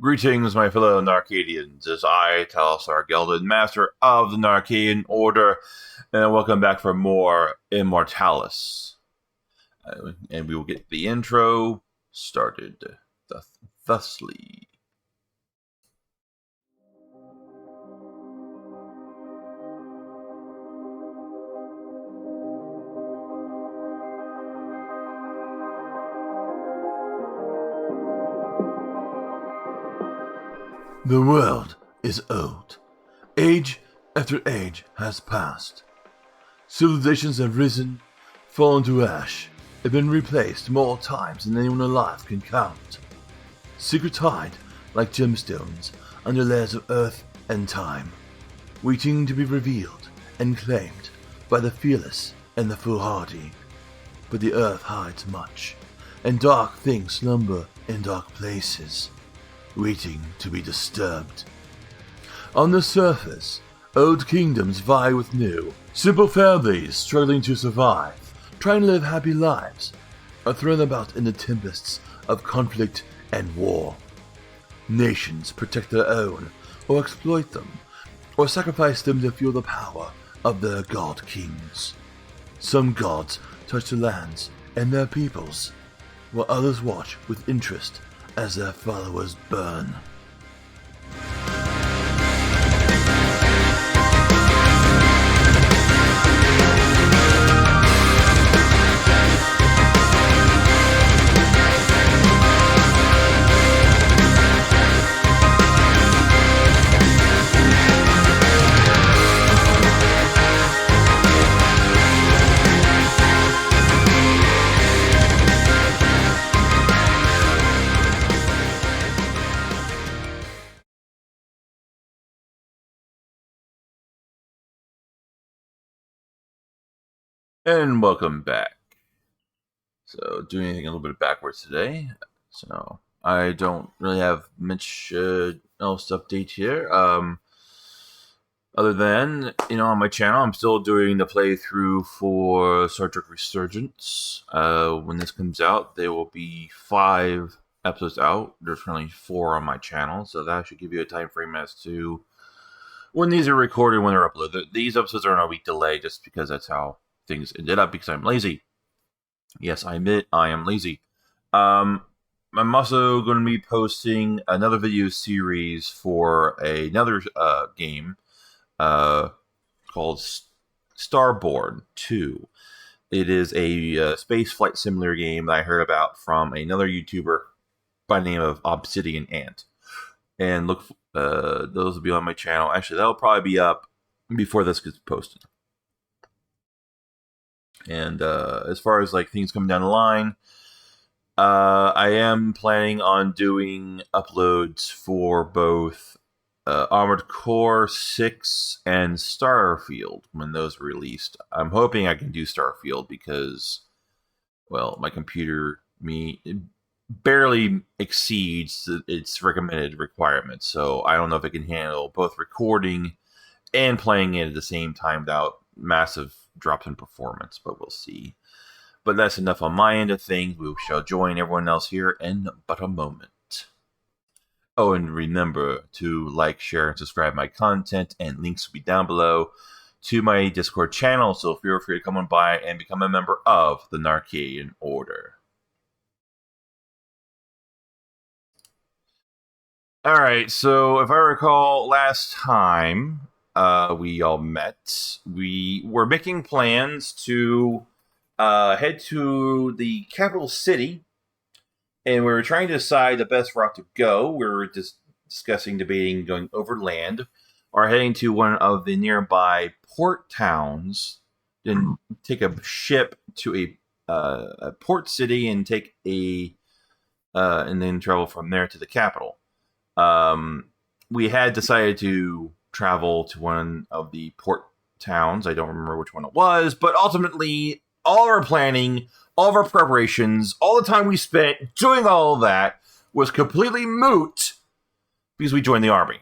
Greetings, my fellow Narcadians, as I, Talasar Geldon, Master of the Narcadian Order, and welcome back for more Immortalis. And we will get the intro started thusly. The world is old. Age after age has passed. Civilizations have risen, fallen to ash, and been replaced more times than anyone alive can count. Secrets hide like gemstones under layers of earth and time, waiting to be revealed and claimed by the fearless and the foolhardy. But the earth hides much, and dark things slumber in dark places, waiting to be disturbed. On the surface, old kingdoms vie with new. Simple families struggling to survive, trying to live happy lives, are thrown about in the tempests of conflict and war. Nations protect their own, or exploit them, or sacrifice them to fuel the power of their god kings. Some gods touch the lands and their peoples, while others watch with interest as their followers burn. And welcome back. So, doing anything a little bit backwards today. So, I don't really have much else to update here. Other than, on my channel, I'm still doing the playthrough for Star Trek Resurgence. When this comes out, there will be 5 episodes out. There's currently 4 on my channel, so that should give you a time frame as to when these are recorded and when they're uploaded. These episodes are on a week delay just because that's how things ended up, because I'm lazy. Yes, I admit I am lazy. I'm also going to be posting another video series for another game called Starborn 2. It is a space flight simulator game that I heard about from another YouTuber by the name of Obsidian Ant. And look, those will be on my channel. Actually, that'll probably be up before this gets posted. And as far as things coming down the line, I am planning on doing uploads for both Armored Core 6 and Starfield when those are released. I'm hoping I can do Starfield because, well, my computer barely exceeds its recommended requirements. So I don't know if it can handle both recording and playing it at the same time without massive drops in performance, but we'll see. But that's enough on my end of things. We shall join everyone else here in but a moment. Oh, and remember to like, share, and subscribe my content, and links will be down below to my Discord channel, so feel free to come on by and become a member of the Narcadian Order. Alright, so if I recall last time we all met, we were making plans to head to the capital city, and we were trying to decide the best route to go. We were just debating going overland or heading to one of the nearby port towns, then take a ship to a port city and take and then travel from there to the capital. We had decided to travel to one of the port towns. I don't remember which one it was, but ultimately, all of our planning, all of our preparations, all the time we spent doing all of that was completely moot because we joined the army.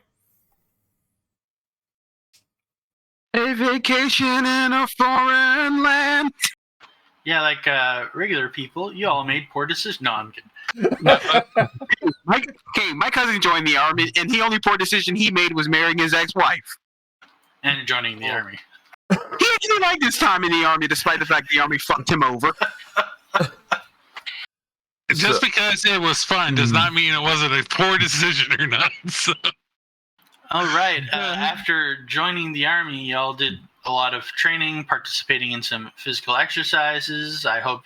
A vacation in a foreign land. Yeah, like regular people, you all made poor decisions. No, I'm kidding. My cousin joined the army, and the only poor decision he made was marrying his ex-wife. And joining the army. He actually liked his time in the army, despite the fact the army fucked him over. Just because it was fun does not mean it wasn't a poor decision or not. So. All right. After joining the army, y'all did a lot of training, participating in some physical exercises. I hope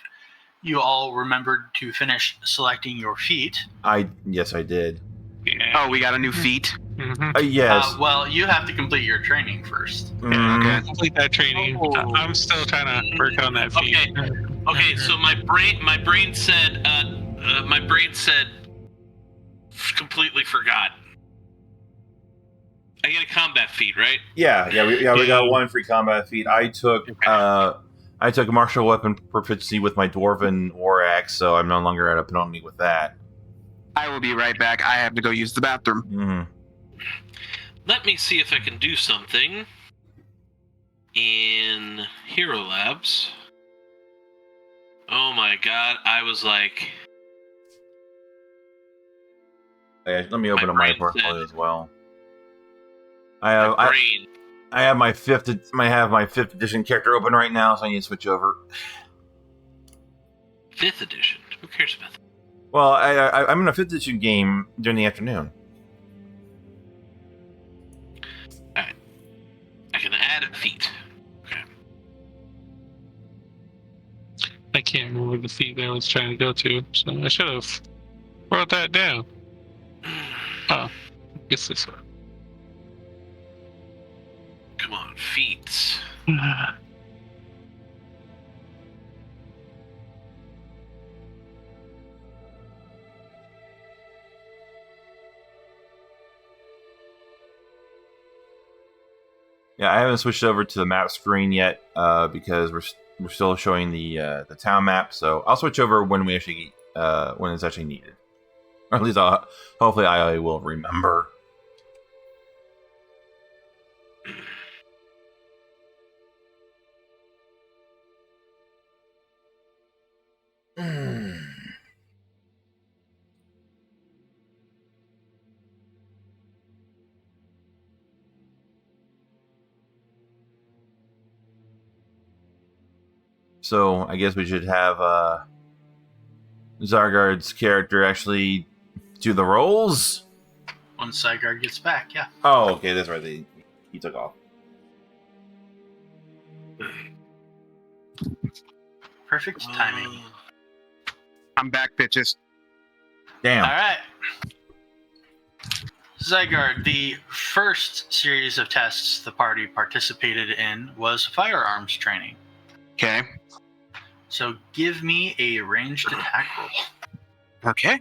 you all remembered to finish selecting your feat. Yes, I did. Yeah. Oh, we got a new feat? Mm-hmm. Yes. Well, you have to complete your training first. Yeah, okay. Complete that training. Oh. I'm still trying to work on that feat. Okay. So my brain said completely forgot. I get a combat feat, right? Yeah. We got one free combat feat. I took martial weapon proficiency with my dwarven war axe, so I'm no longer at a penalty with that. I will be right back. I have to go use the bathroom. Mm-hmm. Let me see if I can do something in Hero Labs. Oh my god, I was like... Okay, let me open up my brain portfolio said- as well. My brain. I have my fifth edition character open right now, so I need to switch over. 5th edition. Who cares about that? Well, I'm in a 5th edition game during the afternoon. Alright. I can add a feat. Okay. I can't remember the feat that I was trying to go to, so I should have wrote that down. Oh, I guess this one. Come on, feats. Yeah, I haven't switched over to the map screen yet because we're still showing the town map. So I'll switch over when we actually when it's actually needed, or at least hopefully I will remember. So I guess we should have Zargard's character actually do the rolls. Once Zygarde gets back, yeah. Oh, okay, that's right. He took off. Perfect timing. I'm back, bitches. Damn. All right. Zygarde, the first series of tests the party participated in was firearms training. Okay. So give me a ranged attack roll. Okay.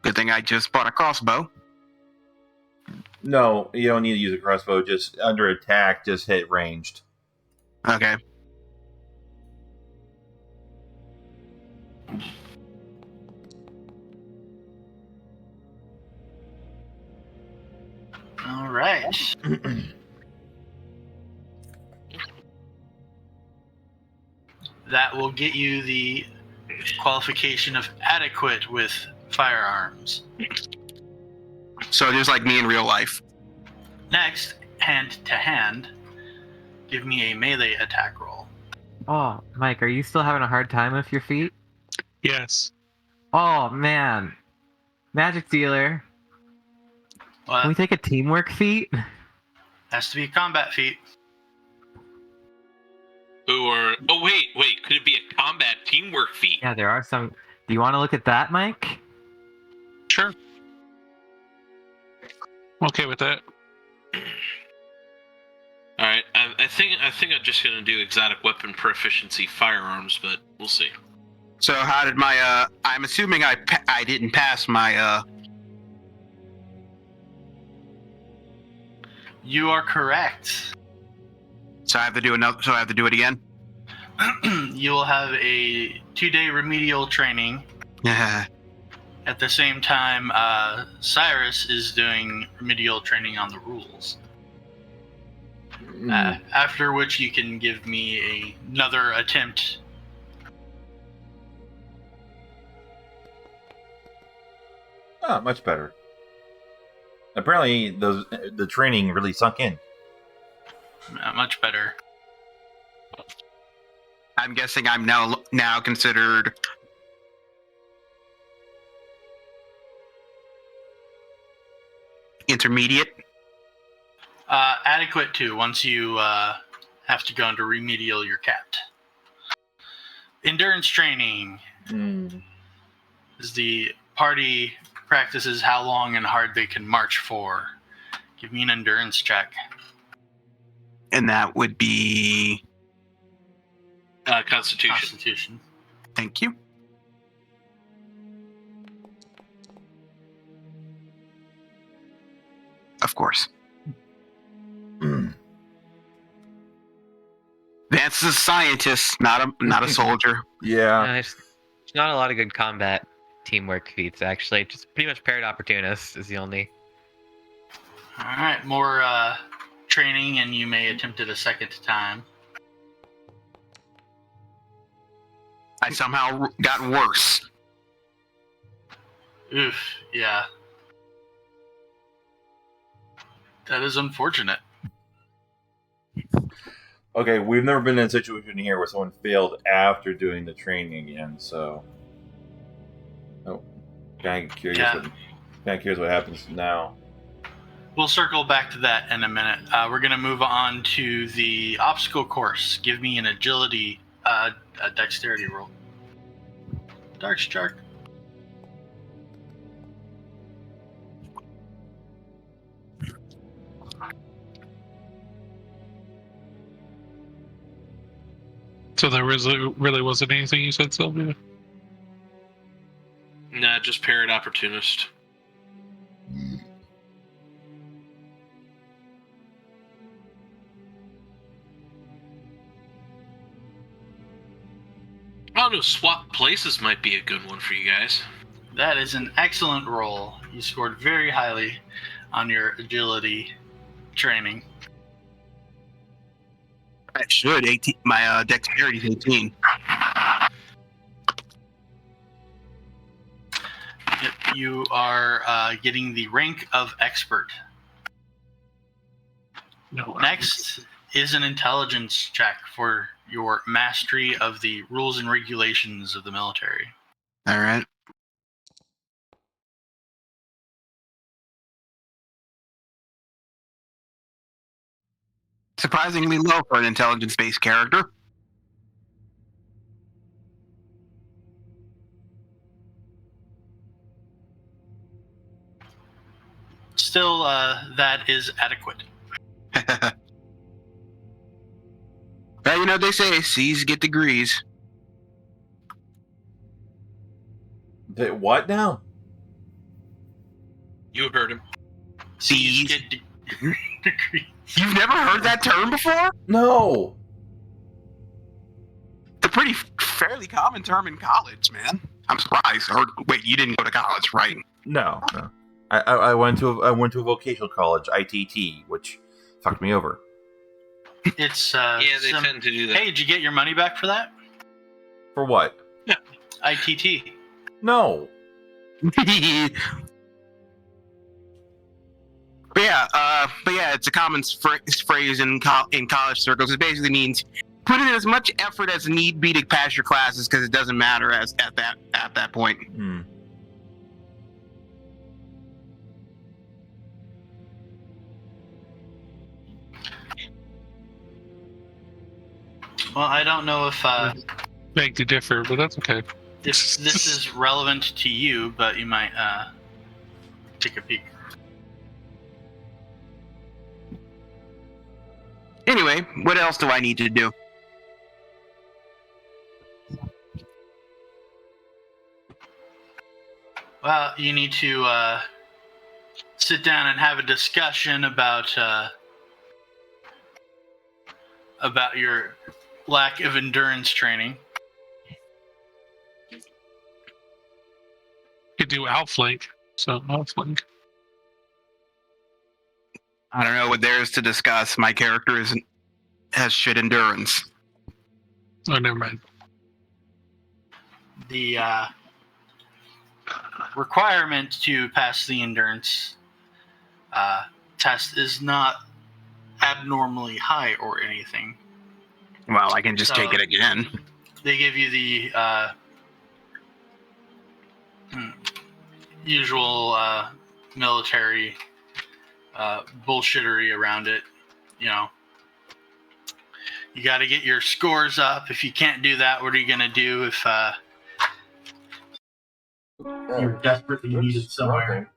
Good thing I just bought a crossbow. No, you don't need to use a crossbow. Just under attack, just hit ranged. Okay. All right. That will get you the qualification of adequate with firearms. So just like me in real life. Next, hand to hand, give me a melee attack roll. Oh, Mike, are you still having a hard time with your feet? Yes. Oh, man. Magic dealer. Well, Can we take a teamwork feat? has to be a combat feat. Or wait, could it be a combat teamwork feat? Yeah, there are some. Do you want to look at that, Mike? Sure. I'm okay with that. All right, I think I'm just gonna do exotic weapon proficiency firearms, but we'll see. So how did my I'm assuming I didn't pass my You are correct. so I have to do it again? You will have a 2-day remedial training. Yeah. At the same time, Cyrus is doing remedial training on the rules. After which you can give me another attempt. Ah, much better. Apparently, the training really sunk in. Much better. I'm guessing I'm now considered intermediate. Adequate too. Once you have to go into remedial, you're capped. Endurance training is the party practices how long and hard they can march for. Give me an endurance check. And that would be... Constitution. Constitution. Thank you. Of course. Vance is a scientist, not a soldier. Yeah. There's not a lot of good combat teamwork feats, actually. Just pretty much paired opportunists is the only. All right, more training, and you may attempt it a second time. I somehow got worse. Oof, yeah. That is unfortunate. Okay, we've never been in a situation here where someone failed after doing the training again, so... Oh, kind of curious, what happens now. We'll circle back to that in a minute. We're going to move on to the obstacle course. Give me an agility, a dexterity roll. Dark Shark. So there really wasn't anything you said, Sylvia? Nah, just parrot opportunist. I don't know, swap places might be a good one for you guys. That is an excellent roll. You scored very highly on your agility training. I should. 18. My dexterity is 18. Yep, you are getting the rank of expert. No. Next is an intelligence check for your mastery of the rules and regulations of the military. All right. Surprisingly low for an intelligence-based character. Still, that is adequate. Well, you know, they say C's get degrees. What now? You heard him. C's. Get degrees. You've never heard that term before? No! It's a pretty fairly common term in college, man. I'm surprised. Or wait, you didn't go to college, right? No. I went to a vocational college, ITT, which fucked me over. It's Yeah, they tend to do that. Hey, did you get your money back for that? For what? ITT. No. But yeah, it's a common phrase in college circles. It basically means put in as much effort as need be to pass your classes because it doesn't matter at that point. Well, I don't know if Beg to differ, but that's okay. this is relevant to you, but you might take a peek. Anyway, what else do I need to do? Well, you need to sit down and have a discussion about your lack of endurance training. Could do outflank. So outflank. I don't know what there is to discuss. My character has shit endurance. Oh, never mind. The requirement to pass the endurance test is not abnormally high or anything. Well, I can just take it again. They give you the usual military bullshittery around it. You know, you got to get your scores up. If you can't do that, what are you going to do if you're desperately needed somewhere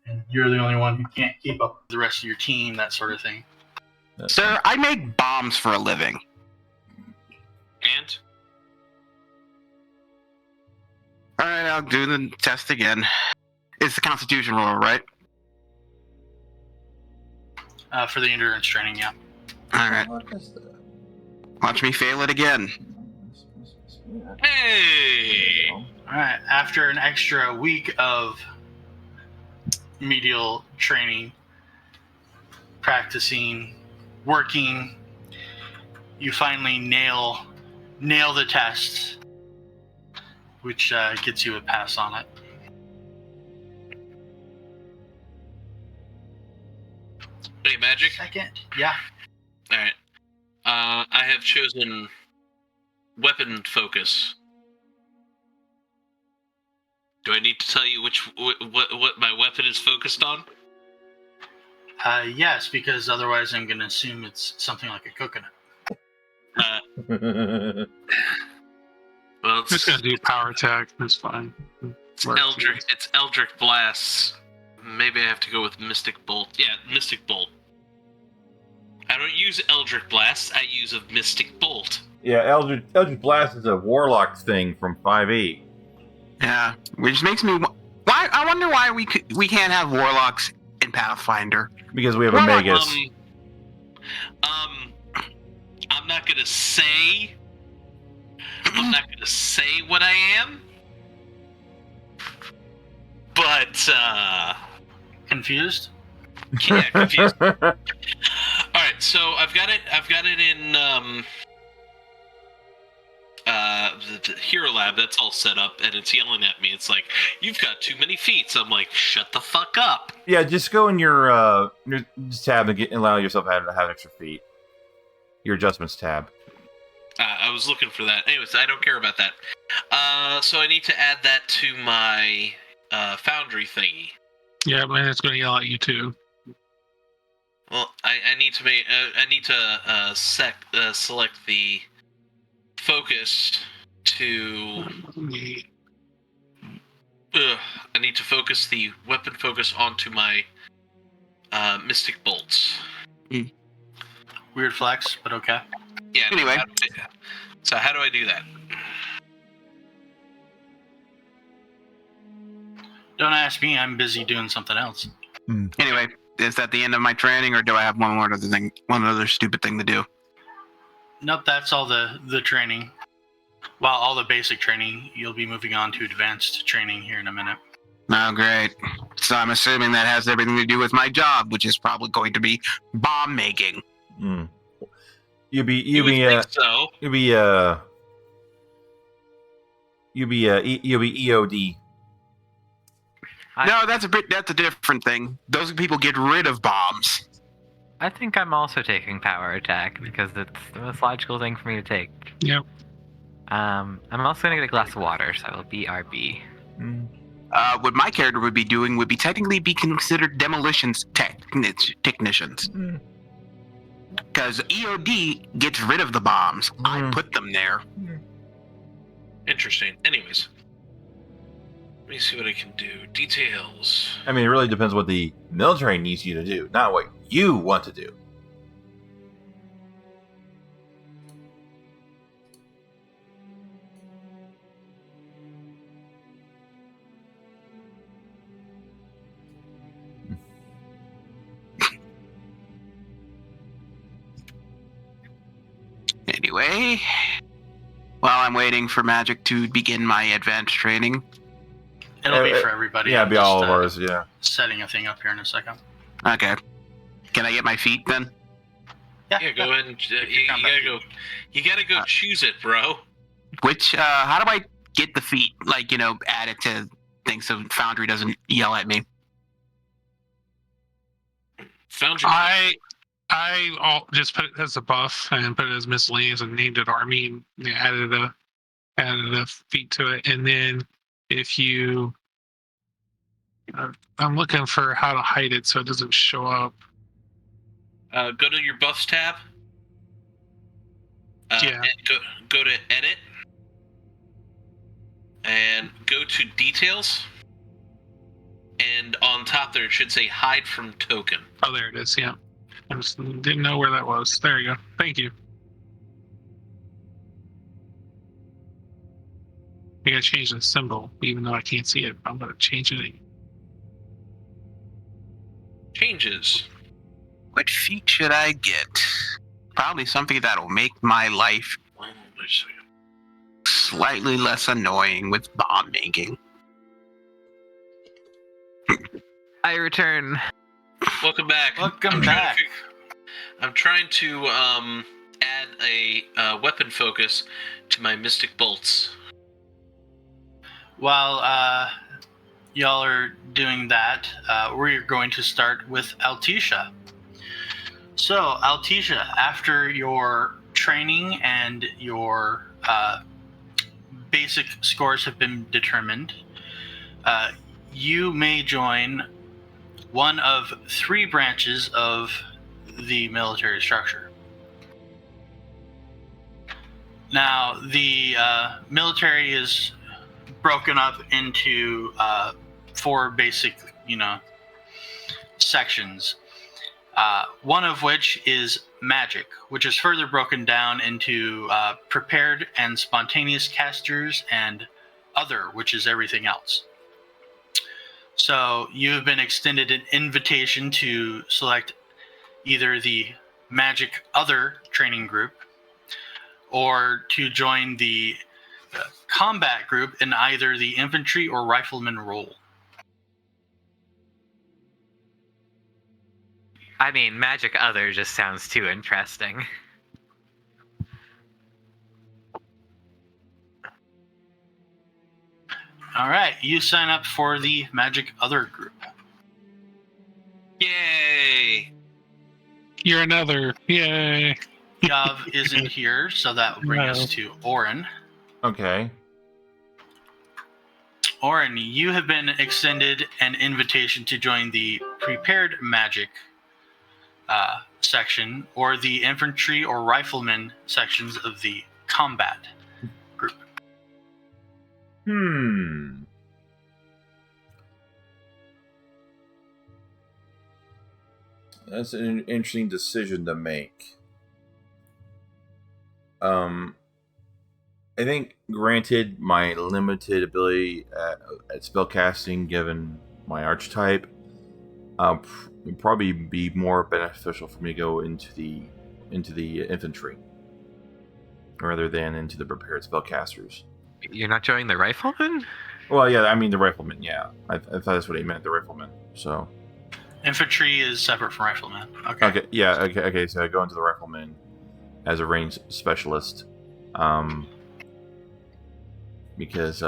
and you're the only one who can't keep up with the rest of your team, that sort of thing? Sir, I make bombs for a living. And All right, I'll do the test again. It's the Constitution roll, right? For the endurance training, yeah. All right. Watch me fail it again. hey, All right. After an extra week of medial training, practicing, working, you finally nail the test, which gets you a pass on it. any magic? Second, yeah. All right. I have chosen weapon focus. Do I need to tell you what my weapon is focused on? Yes, because otherwise I'm going to assume it's something like a coconut. Well, I'm just gonna do power attack. That's fine. it's Eldritch. It's Eldritch Blast. Maybe I have to go with Mystic Bolt. Yeah, Mystic Bolt. I don't use Eldritch Blast. I use a Mystic Bolt. Yeah, Eldritch Blast is a warlock thing from 5e. Yeah, which makes me. Why? I wonder why we can't have warlocks in Pathfinder. Because we have Warlock, a Magus. I'm not gonna say. I'm not gonna say what I am. But Confused? yeah, confused. All right, so I've got it in the Hero Lab. That's all set up, and it's yelling at me. It's like, you've got too many feats. I'm like, shut the fuck up. Yeah, just go in your tab and allow yourself to have extra feet. Your adjustments tab. I was looking for that. Anyways, I don't care about that. So I need to add that to my Foundry thingy. Yeah, man, it's gonna yell at you too. Well, I need to make. I need to select the focus to. I need to focus the weapon focus onto my Mystic Bolts. Weird flex, but okay. Yeah. Anyway. So how do I do that? Don't ask me. I'm busy doing something else. Anyway, is that the end of my training, or do I have one other stupid thing to do? Nope, that's all the training. Well, all the basic training. You'll be moving on to advanced training here in a minute. Oh, great. So I'm assuming that has everything to do with my job, which is probably going to be bomb making. Mm. You would think so. You'll be EOD. No, that's a different thing. Those people get rid of bombs. I think I'm also taking power attack because it's the most logical thing for me to take. Yep. I'm also gonna get a glass of water, so I will be RB. What my character would be doing would be technically be considered demolitions technicians. Because EOD gets rid of the bombs. I put them there. Interesting. Anyways, let me see what I can do. Details. I mean, it really depends what the military needs you to do, not what you want to do. Anyway, while I'm waiting for magic to begin my advanced training. It'll be for everybody. Yeah, I'm it'll be all just, of ours, yeah. Setting a thing up here in a second. Okay. Can I get my feet then? Yeah, go ahead and you gotta go. You gotta go choose it, bro. Which, how do I get the feet? Like, add it to thing so Foundry doesn't yell at me. Foundry. I just put it as a buff and put it as miscellaneous and named it army and added a feat to it. And then if you, I'm looking for how to hide it so it doesn't show up. Go to your buffs tab. Yeah. And go to edit. And go to details. And on top there it should say hide from token. Oh, there it is. Yeah. I just didn't know where that was. There you go. Thank you. I gotta change the symbol, even though I can't see it. I'm gonna change it. Changes. What feat should I get? Probably something that'll make my life slightly less annoying with bomb making. I return. Welcome back. Welcome back. I'm trying to add a weapon focus to my mystic bolts. While y'all are doing that, we're going to start with Altisha. So, Altisha, after your training and your basic scores have been determined, you may join one of 3 branches of the military structure. Now, the military is broken up into 4 basic, sections. One of which is magic, which is further broken down into prepared and spontaneous casters and other, which is everything else. So you have been extended an invitation to select either the magic other training group or to join the combat group in either the infantry or rifleman role. I mean, magic other just sounds too interesting. All right, you sign up for the magic other group. Yay! You're another. Yay. Yav isn't here, so that will bring us to Orin. Okay. Orin, you have been extended an invitation to join the prepared magic section or the infantry or rifleman sections of the combat group. That's an interesting decision to make. I think, granted, my limited ability at spellcasting, given my archetype, would probably be more beneficial for me to go into the infantry rather than into the prepared spellcasters. You're not joining the rifleman? Well, yeah, I mean the rifleman. Yeah, I thought that's what he meant, the rifleman. So infantry is separate from rifleman. Okay. Okay. Yeah. Okay. So I go into the rifleman as a range specialist, because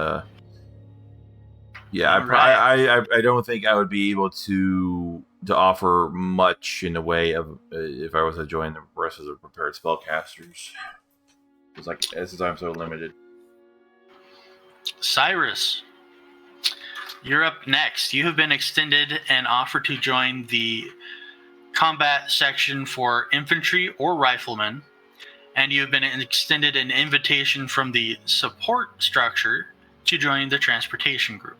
yeah, Right. I don't think I would be able to offer much in the way of if I was to join the rest of the prepared spellcasters. It's like, since I'm so limited. Cyrus, you're up next. You have been extended an offer to join the combat section for infantry or riflemen, and you have been extended an invitation from the support structure to join the transportation group.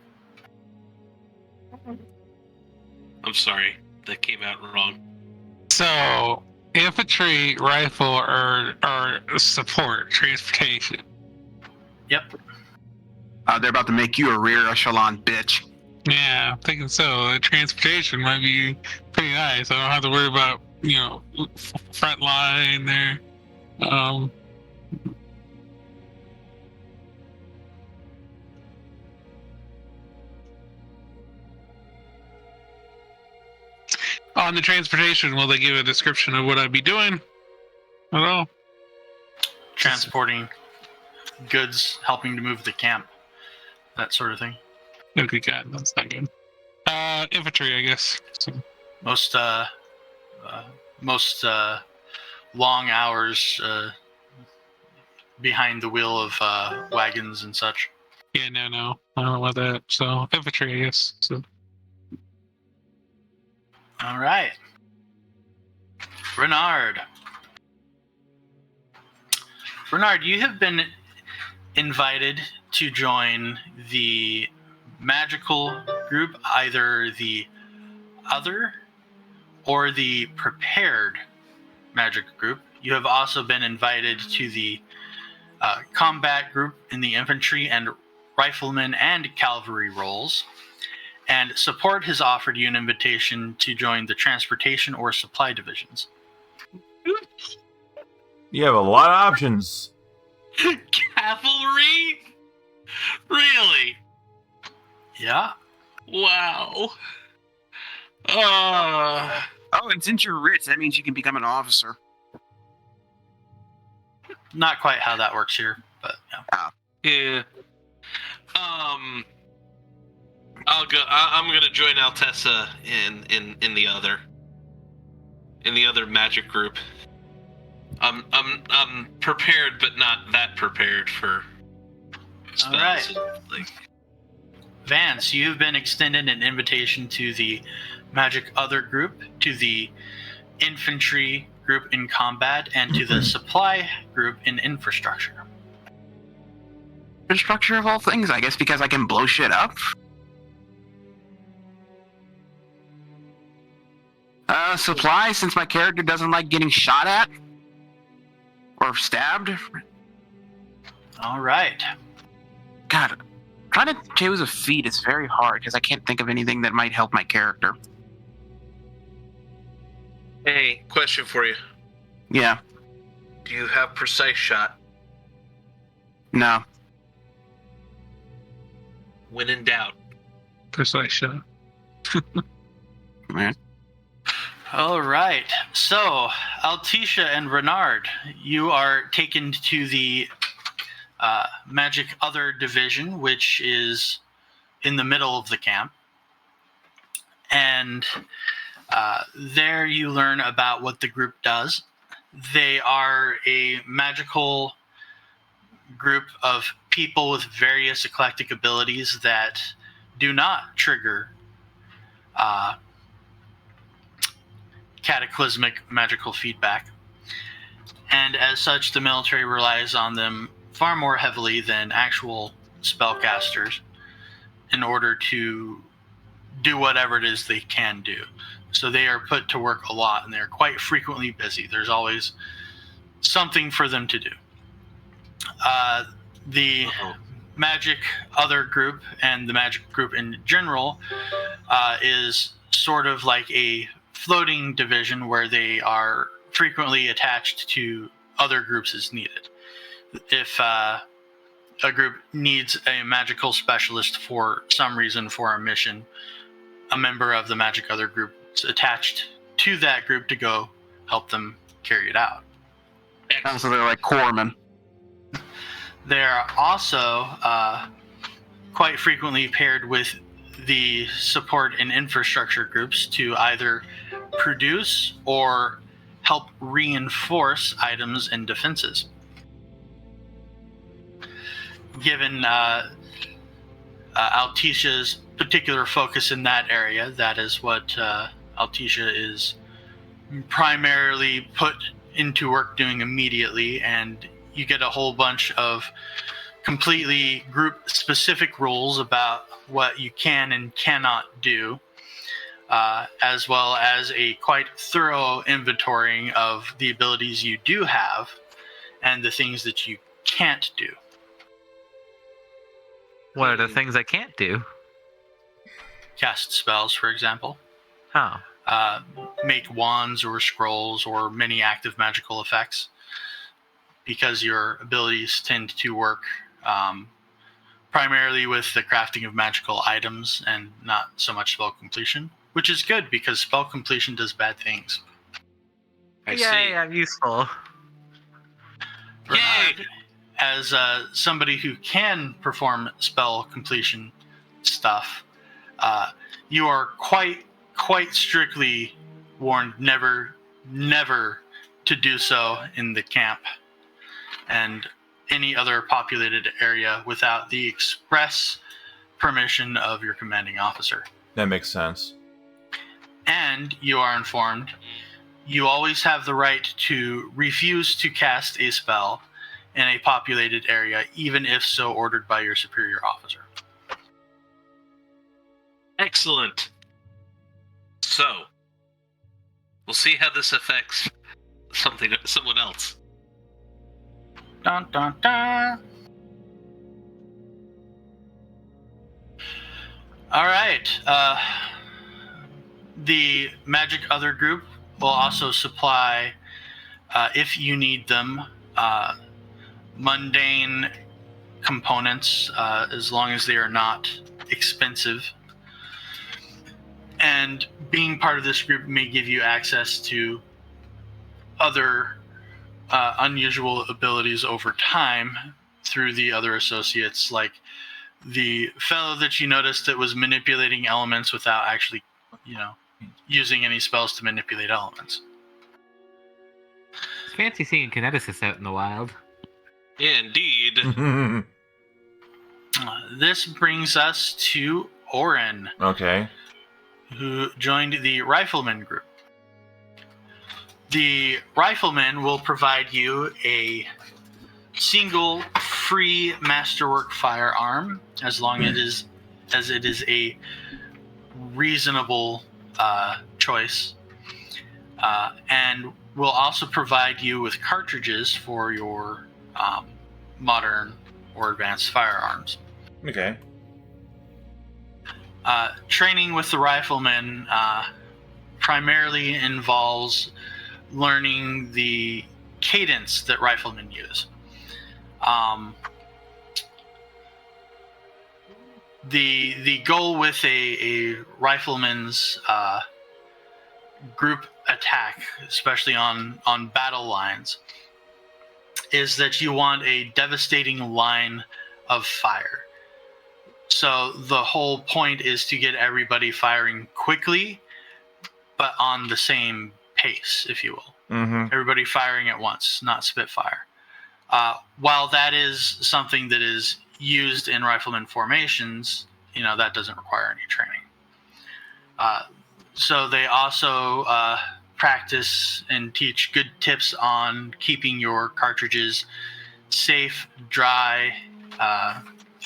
I'm sorry, that came out wrong. So, infantry, rifle, or support, transportation. Yep. They're about to make you a rear echelon bitch. Yeah, I'm thinking so. The transportation might be pretty nice. I don't have to worry about, front line there. On the transportation, will they give a description of what I'd be doing at all? Transporting goods, helping to move the camp, that sort of thing. Okay, God, that's not good. Infantry, I guess. So, Most long hours behind the wheel of wagons and such. yeah, no. I don't want that. So, infantry, I guess. So, All right. Renard. Renard, you have been invited to join the magical group, either the other or the prepared magic group. You have also been invited to the combat group in the infantry and riflemen and cavalry roles. And support has offered you an invitation to join the transportation or supply divisions. You have a lot of options. Cavalry? Really? Yeah. Wow. Oh, and since you're rich, that means you can become an officer. Not quite how that works here, but yeah. Yeah. I'll go. I'm gonna join Altessa in the other magic group. I'm prepared, but not that prepared for spells. All right. And, like, Vance, you have been extended an invitation to the Magic Other group, to the Infantry group in combat, and to the Supply group in infrastructure. Infrastructure of all things, I guess, because I can blow shit up. Supply, since my character doesn't like getting shot at or stabbed. All right. God, trying to choose a feat is very hard because I can't think of anything that might help my character. hey, question for you. Yeah, Do you have precise shot? no. When in doubt. precise shot. Man. All right. So, Altisha and Renard, you are taken to the Magic Other division, which is in the middle of the camp. And there you learn about what the group does. They are a magical group of people with various eclectic abilities that do not trigger cataclysmic magical feedback. And as such, the military relies on them far more heavily than actual spellcasters in order to do whatever it is they can do. So they are put to work a lot, and they're quite frequently busy. There's always something for them to do. The Magic Other group and the Magic group in general is sort of like a floating division where they are frequently attached to other groups as needed. If a group needs a magical specialist for some reason for a mission, a member of the Magic Other group is attached to that group to go help them carry it out. So they're like corpsmen. They're also quite frequently paired with the support and infrastructure groups to either produce or help reinforce items and defenses. Given Altisha's particular focus in that area, that is what Altisha is primarily put into work doing immediately, and you get a whole bunch of completely group-specific rules about what you can and cannot do, as well as a quite thorough inventorying of the abilities you do have and the things that you can't do. What are the things I can't do? Cast spells, for example. Oh. Make wands or scrolls or many active magical effects, because your abilities tend to work primarily with the crafting of magical items and not so much spell completion, which is good because spell completion does bad things. I Yay, see. I'm useful. Bernard, as somebody who can perform spell completion stuff, you are quite strictly warned never to do so in the camp and any other populated area without the express permission of your commanding officer. That makes sense. And you are informed you always have the right to refuse to cast a spell in a populated area, even if so ordered by your superior officer. Excellent. So, we'll see how this affects someone else. Dun, dun, dun. All right. The Magic Other group will also supply, if you need them, mundane components, as long as they are not expensive. And being part of this group may give you access to other unusual abilities over time through the other associates, like the fellow that you noticed that was manipulating elements without actually, using any spells to manipulate elements. It's fancy seeing kineticists out in the wild. Yeah, indeed. This brings us to Orin, Okay. who joined the Rifleman group. The Rifleman will provide you a single free masterwork firearm as long as it is a reasonable choice, and will also provide you with cartridges for your modern or advanced firearms. Okay. Training with the Rifleman primarily involves learning the cadence that riflemen use. The goal with a rifleman's group attack, especially on battle lines, is that you want a devastating line of fire. So the whole point is to get everybody firing quickly, but on the same pace, if you will. Mm-hmm. Everybody firing at once, not spitfire. While that is something that is used in rifleman formations, that doesn't require any training. So they also practice and teach good tips on keeping your cartridges safe, dry,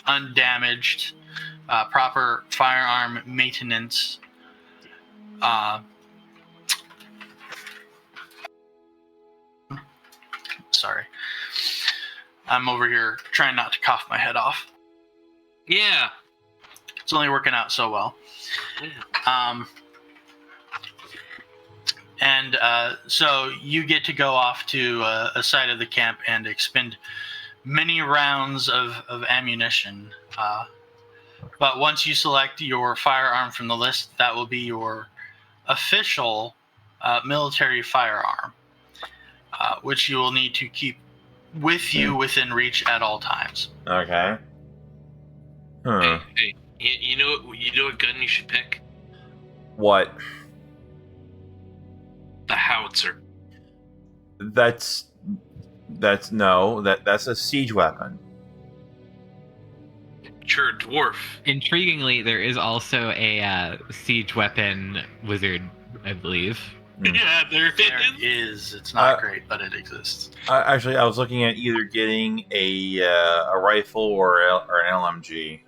undamaged, proper firearm maintenance. Sorry. I'm over here trying not to cough my head off. Yeah. It's only working out so well. So you get to go off to a side of the camp and expend many rounds of ammunition. But once you select your firearm from the list, that will be your official military firearm, which you will need to keep with you within reach at all times. Okay. Huh. Hey, you know what gun you should pick? What? The howitzer. That's a siege weapon. Sure, a dwarf. Intriguingly, there is also a siege weapon wizard, I believe. Yeah, there is. It's not great, but it exists. Actually, I was looking at either getting a rifle or an LMG.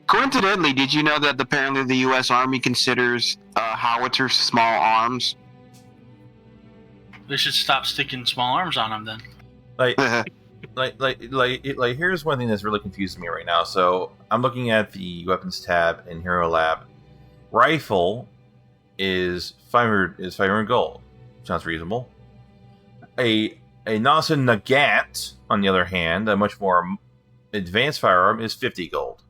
Coincidentally, did you know that apparently the U.S. Army considers howitzers small arms? They should stop sticking small arms on them then. Like, here's one thing that's really confusing me right now. So I'm looking at the weapons tab in Hero Lab. Rifle is 500 gold. Sounds reasonable. A Nasa Nagant, on the other hand, a much more advanced firearm, is 50 gold.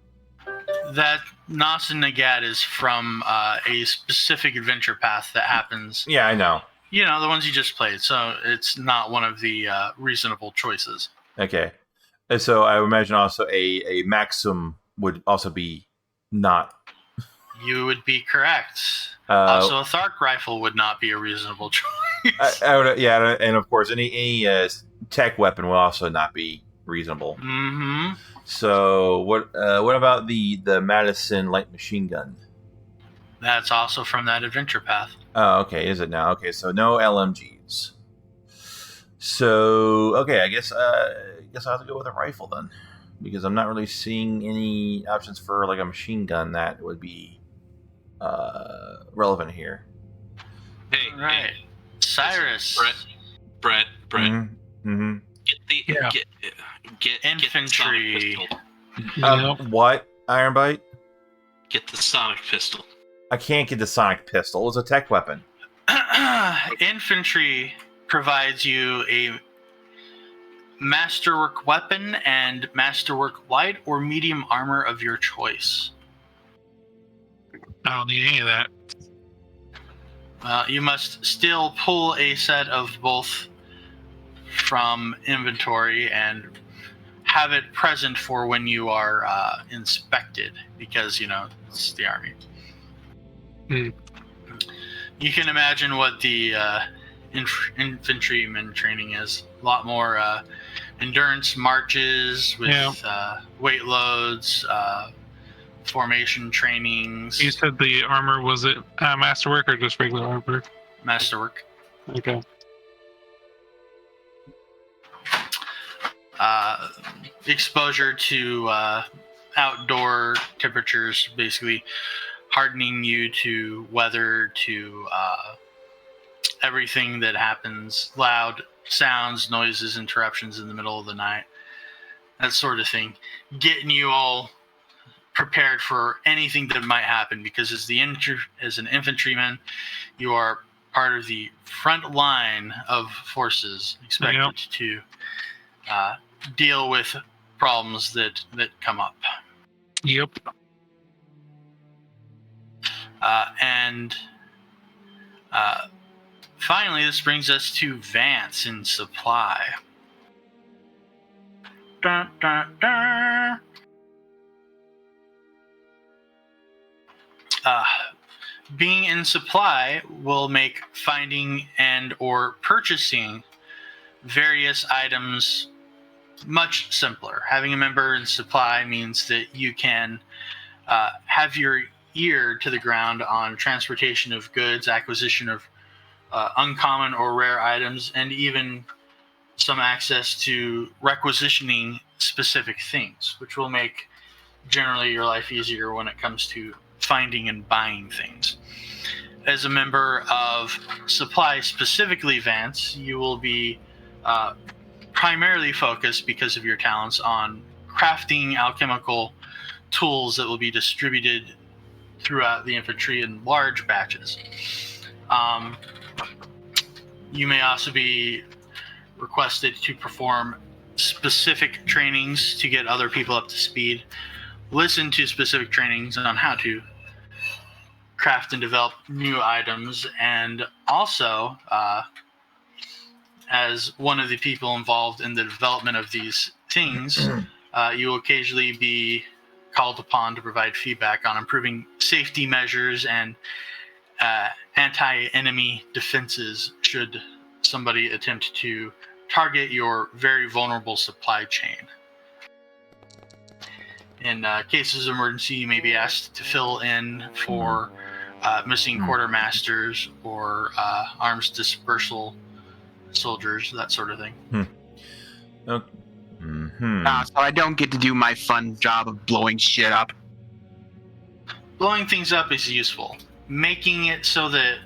That Nasa Nagat is from a specific adventure path that happens. Yeah, I know. The ones you just played. So it's not one of the reasonable choices. Okay. And so I would imagine also a Maxim would also be not. You would be correct. Also, a Thark rifle would not be a reasonable choice. I would, yeah, and of course, any tech weapon will also not be reasonable. Mm-hmm. So what about the Madison light machine gun? That's also from that adventure path. Oh, okay. Is it now? Okay, so no LMGs. So okay, I guess I'll have to go with a rifle then, because I'm not really seeing any options for like a machine gun that would be relevant here. Hey, All right, hey, Cyrus. Brett. Mm-hmm. Get Infantry. Get the sonic pistol. What? Iron Bite? Get the sonic pistol. I can't get the sonic pistol. It's a tech weapon. Infantry provides you a masterwork weapon and masterwork light or medium armor of your choice. I don't need any of that. You must still pull a set of both from inventory and have it present for when you are inspected, because it's the army. You can imagine what the infantryman training is. A lot more endurance marches with weight loads, formation trainings. You said the armor, was it masterwork or just regular armor? Masterwork. Okay. Exposure to outdoor temperatures, basically hardening you to weather, to everything that happens, loud sounds, noises, interruptions in the middle of the night, that sort of thing, getting you all prepared for anything that might happen, because as an infantryman, you are part of the front line of forces expected to deal with problems that come up. Yep. And finally, this brings us to Vance in supply. Dun, dun, dun. Being in supply will make finding and or purchasing various items much simpler. Having a member in supply means that you can have your ear to the ground on transportation of goods, acquisition of uncommon or rare items, and even some access to requisitioning specific things, which will make generally your life easier when it comes to finding and buying things. As a member of supply, specifically Vance, you will be primarily focused, because of your talents, on crafting alchemical tools that will be distributed throughout the infantry in large batches. You may also be requested to perform specific trainings to get other people up to speed, listen to specific trainings on how to craft and develop new items, and also as one of the people involved in the development of these things, you will occasionally be called upon to provide feedback on improving safety measures and anti-enemy defenses should somebody attempt to target your very vulnerable supply chain. In cases of emergency, you may be asked to fill in for missing quartermasters or arms dispersal soldiers, that sort of thing. Okay. So I don't get to do my fun job of blowing shit up. Blowing things up is useful. Making it so that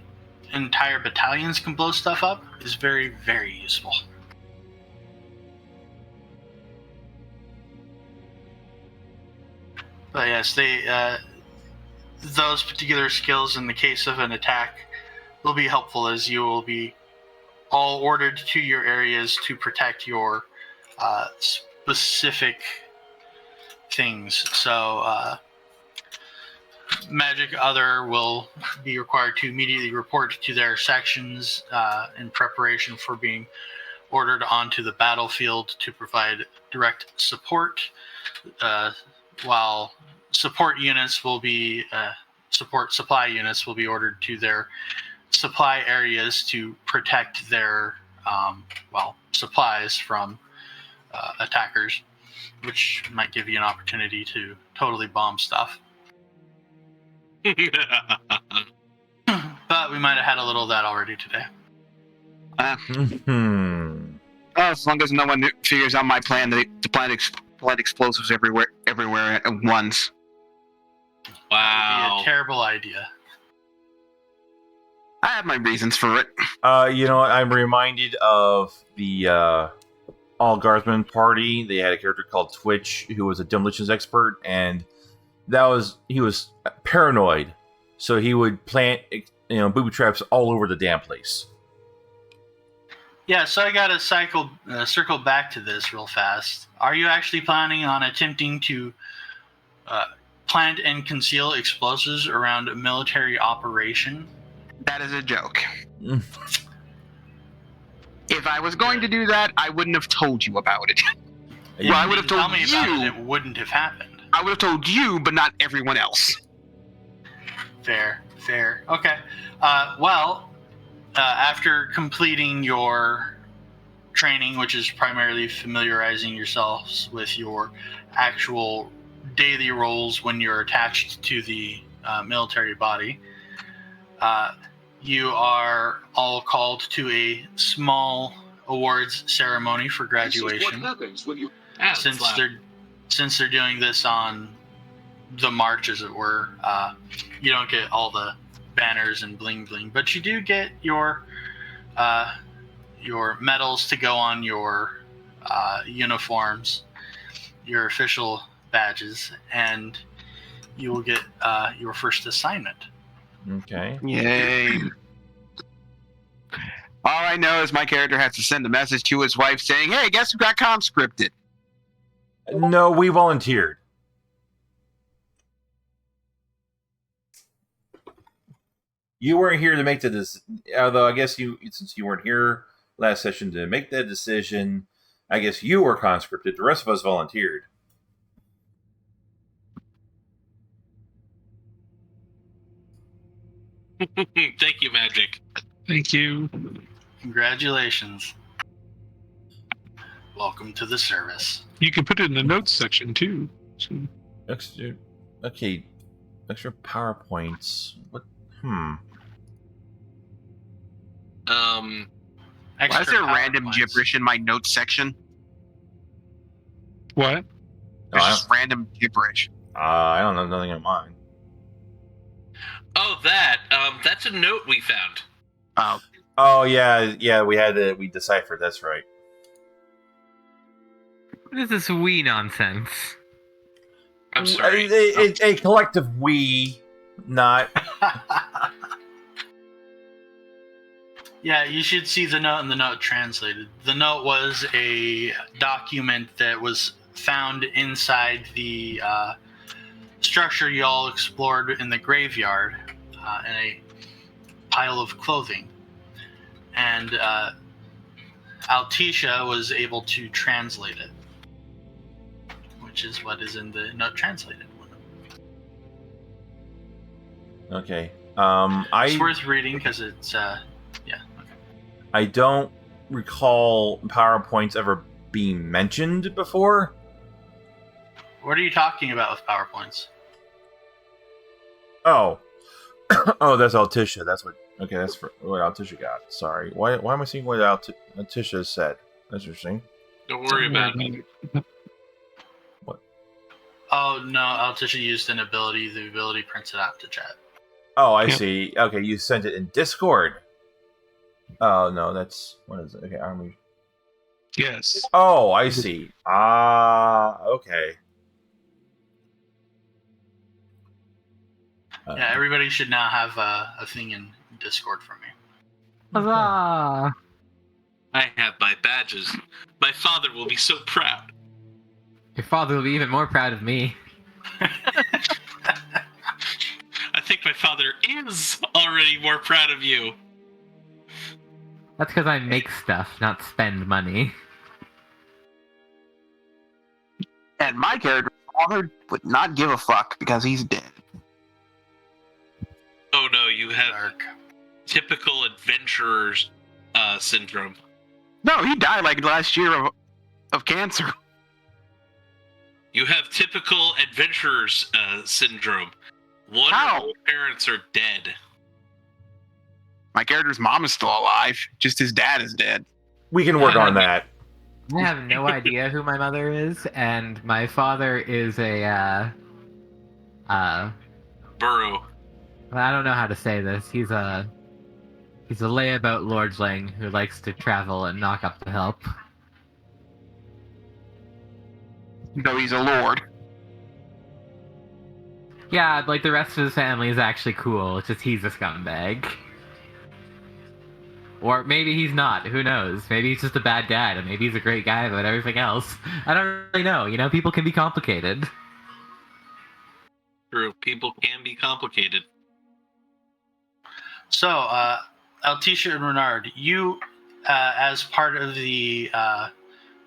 entire battalions can blow stuff up is very, very useful. But yes, those particular skills in the case of an attack will be helpful, as you will be all ordered to your areas to protect your specific things. So Magic Other will be required to immediately report to their sections in preparation for being ordered onto the battlefield to provide direct support, while support supply units will be ordered to their supply areas to protect their supplies from attackers, which might give you an opportunity to totally bomb stuff. But we might have had a little of that already today. As long as no one figures out my plan to plant explosives everywhere at once. That would be a terrible idea. I have my reasons for it. You know what? I'm reminded of the All Guardsmen party. They had a character called Twitch who was a demolitions expert, and he was paranoid, so he would plant booby traps all over the damn place. Yeah, so I gotta circle back to this real fast. Are you actually planning on attempting to plant and conceal explosives around a military operation? That is a joke. If I was going to do that, I wouldn't have told you about it. Well, I would have told you. Tell me about it. It wouldn't have happened. I would have told you, but not everyone else. Fair. Okay. After completing your training, which is primarily familiarizing yourselves with your actual daily roles when you're attached to the military body, you are all called to a small awards ceremony for graduation. What happens when you Since they're doing this on the march, as it were, you don't get all the banners and bling bling, but you do get your medals to go on your uniforms, your official badges, and you will get your first assignment. Okay. Yay. All I know is my character has to send a message to his wife saying, "Hey, guess who got conscripted?" No, we volunteered. You weren't here to make the decision. Although I guess since you weren't here last session to make that decision, I guess you were conscripted. The rest of us volunteered. Thank you, Magic. Thank you. Congratulations. Welcome to the service. You can put it in the notes section too. So. Extra PowerPoints. What? Why is there random gibberish in my notes section? What? There's just random gibberish. I don't know nothing in mine. Oh, that's a note we found. Oh yeah. We deciphered. That's right. What is this we nonsense? I'm sorry. A collective we, not. Yeah, you should see the note and the note translated. The note was a document that was found inside the structure y'all explored in the graveyard, in a pile of clothing. And Altisha was able to translate it, which is what is in the note translated one. Okay. It's worth reading because it's I don't recall PowerPoints ever being mentioned before. What are you talking about with PowerPoints? Oh, that's Altisha. That's what. Okay, that's what Altisha got. Sorry. Why am I seeing what Altisha said? That's interesting. Don't worry about it. What? Oh no, Altisha used an ability. The ability prints it out to chat. Oh, I see. Okay, you sent it in Discord. Oh no, that's what is it? Okay, army. Yes. Oh, I see. Okay. Yeah, everybody should now have a thing in Discord for me. Huzzah! I have my badges. My father will be so proud. Your father will be even more proud of me. I think my father is already more proud of you. That's because I make stuff, not spend money. And my character's father would not give a fuck because he's dead. Oh no, you have Dark. typical adventurers syndrome. No, he died like last year of cancer. You have typical adventurers syndrome. One How? or both parents are dead. My character's mom is still alive. Just his dad is dead. We can work on that. I have no idea who my mother is, and my father is a, Burrow. I don't know how to say this. He's a layabout lordling who likes to travel and knock up the help. Though he's a lord. Yeah, like the rest of his family is actually cool. It's just he's a scumbag. Or maybe he's not. Who knows? Maybe he's just a bad dad, and maybe he's a great guy about everything else. I don't really know. You know, people can be complicated. True, people can be complicated. So, Altisha and Renard, you, as part of the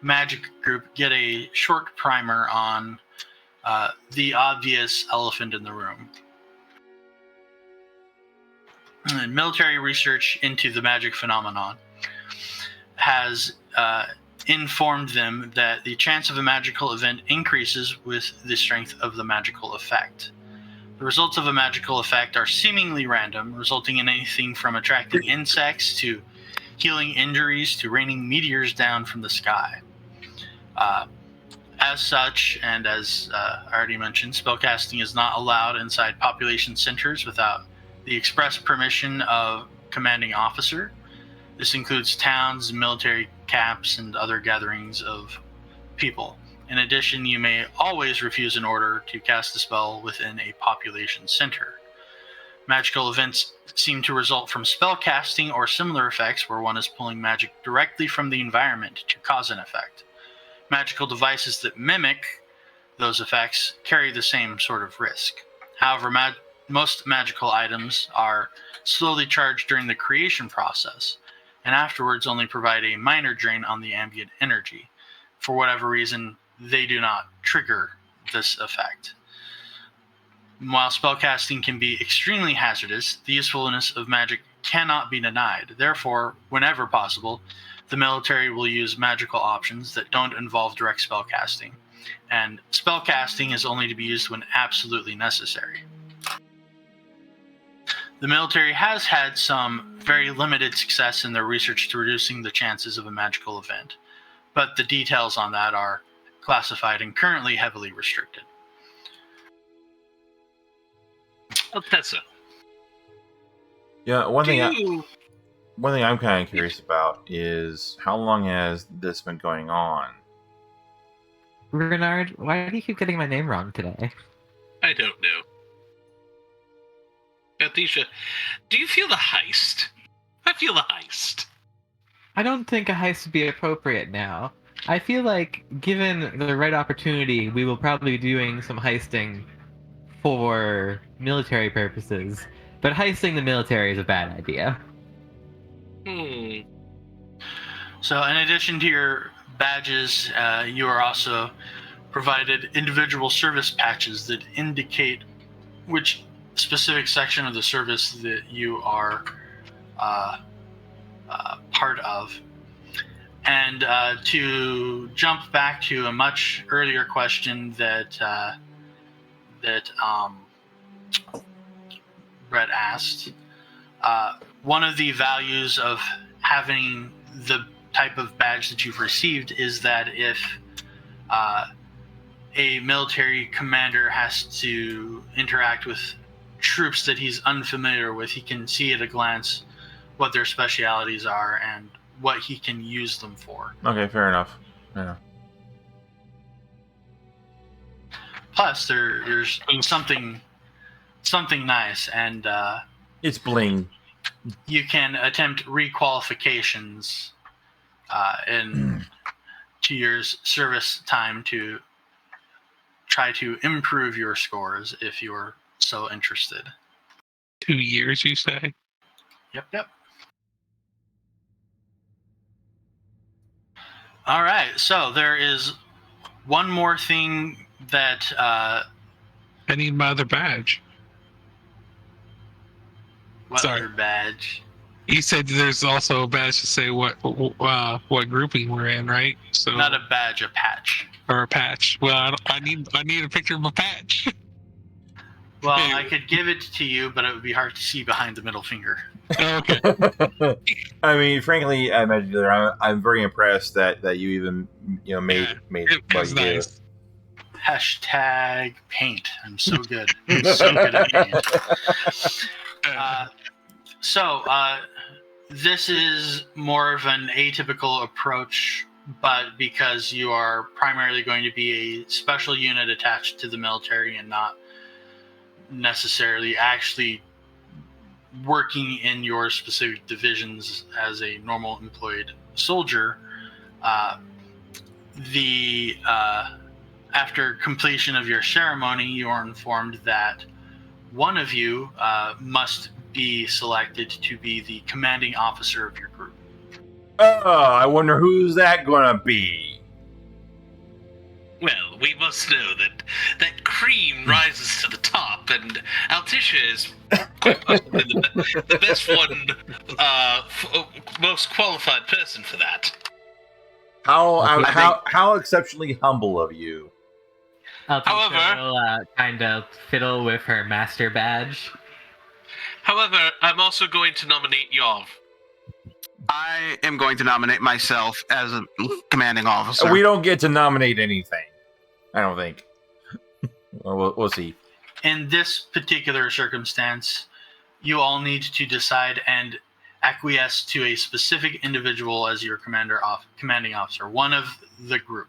magic group, get a short primer on the obvious elephant in the room. And military research into the magic phenomenon has informed them that the chance of a magical event increases with the strength of the magical effect. The results of a magical effect are seemingly random, resulting in anything from attracting insects to healing injuries to raining meteors down from the sky. As such, and as I already mentioned, spellcasting is not allowed inside population centers without the express permission of commanding officer. This includes towns, military camps, and other gatherings of people. In addition, you may always refuse an order to cast a spell within a population center. Magical events seem to result from spell casting or similar effects where one is pulling magic directly from the environment to cause an effect. Magical devices that mimic those effects carry the same sort of risk. However, most magical items are slowly charged during the creation process, and afterwards only provide a minor drain on the ambient energy. For whatever reason, they do not trigger this effect. While spellcasting can be extremely hazardous, the usefulness of magic cannot be denied. Therefore, whenever possible, the military will use magical options that don't involve direct spellcasting, and spellcasting is only to be used when absolutely necessary. The military has had some very limited success in their research to reducing the chances of a magical event, but the details on that are classified and currently heavily restricted. Altessa. Yeah, one thing I'm kind of curious about is how long has this been going on? Renard, why do you keep getting my name wrong today? I don't know. Altisha, do you feel the heist? I feel the heist. I don't think a heist would be appropriate now. I feel like, given the right opportunity, we will probably be doing some heisting for military purposes. But heisting the military is a bad idea. So, in addition to your badges, you are also provided individual service patches that indicate which specific section of the service that you are part of. And to jump back to a much earlier question that Brett asked, one of the values of having the type of badge that you've received is that if a military commander has to interact with troops that he's unfamiliar with, he can see at a glance what their specialities are and what he can use them for. Okay, fair enough. Yeah. Plus, there's something nice, and It's bling. you can attempt requalifications in 2 years service time to try to improve your scores if you're so interested. 2 years, you say? Yep. All right, so there is one more thing that I need my other badge. what Sorry. other badge? You said there's also a badge to say what grouping we're in, right? So Not a badge, a patch. or a patch. Well, I need a picture of a patch. Well, Anyway. I could give it to you, but it would be hard to see behind the middle finger. Okay. I mean, frankly, I imagine I'm very impressed that you even made It what was you did. nice. Hashtag paint. I'm so good. I'm so good at paint. This is more of an atypical approach, but because you are primarily going to be a special unit attached to the military and not necessarily actually working in your specific divisions as a normal employed soldier, after completion of your ceremony, you are informed that one of you must be selected to be the commanding officer of your group. Oh, I wonder who's that gonna be. Well, we must know that cream rises to the top, and Altitia is quite possibly the best one, most qualified person for that. How exceptionally humble of you. Altisha will kind of fiddle with her master badge. However, I'm also going to nominate Yov. I am going to nominate myself as a commanding officer. We don't get to nominate anything. I don't think. We'll see. In this particular circumstance, you all need to decide and acquiesce to a specific individual as your commanding officer, one of the group.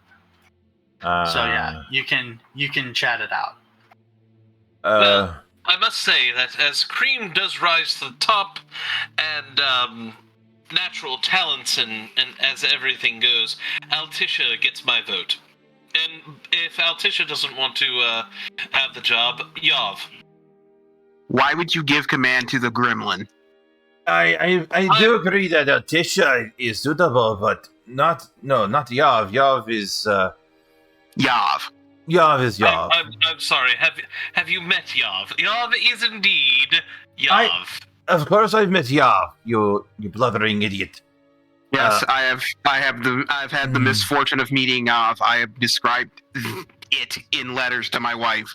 So yeah, you can chat it out. Well, I must say that as cream does rise to the top, and natural talents and as everything goes, Altitia gets my vote. And if Altitia doesn't want to have the job, Yov. Why would you give command to the gremlin? I do agree that Tisha is suitable, but not Yav. Yav is Yav. Yav is Yav. I'm sorry. Have you met Yav? Yav is indeed Yav. Of course, I've met Yav. You blithering idiot. Yes, I've had the misfortune of meeting Yav. I have described it in letters to my wife.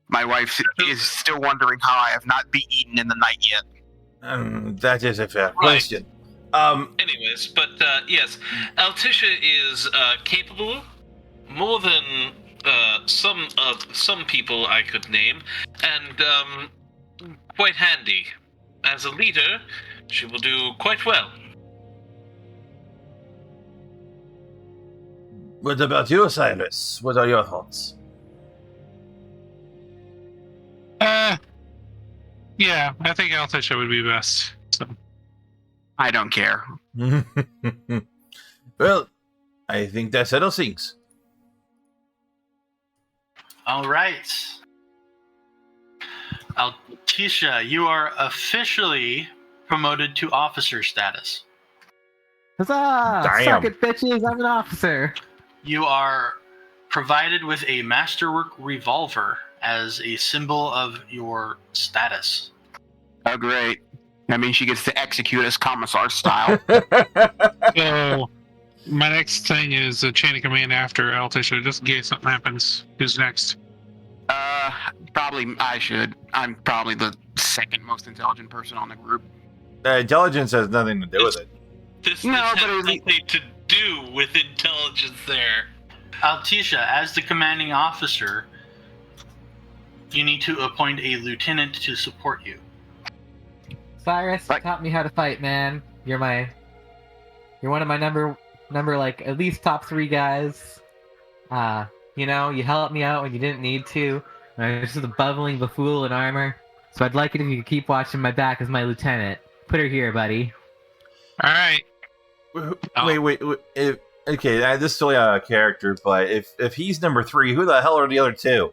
My wife is still wondering how I have not been eaten in the night yet. That is a fair question. Anyways, but yes, Altitia is capable more than some people I could name, and quite handy. As a leader, she will do quite well. What about you, Cyrus? What are your thoughts? Yeah, I think Altisha would be best. So. I don't care. Well, I think that settles things. All right. Altisha, you are officially promoted to officer status. Huzzah! Damn. Suck it, bitches! I'm an officer. You are provided with a masterwork revolver as a symbol of your status. Oh, great. That means she gets to execute us commissar style. So, my next thing is a chain of command after Altisha, just in case something happens. Who's next? Probably I should. I'm probably the second most intelligent person on the group. Intelligence has nothing to do with it. This No, has but it- nothing to do with intelligence there. Altisha, as the commanding officer, you need to appoint a lieutenant to support you. Cyrus, you taught me how to fight, man. You're one of my number like at least top 3 guys. You know, you helped me out when you didn't need to. I was just a bubbling buffool in armor. So I'd like it if you could keep watching my back as my lieutenant. Put her here, buddy. All right. Wait. Okay, this is totally out of character, but if he's number 3, who the hell are the other 2?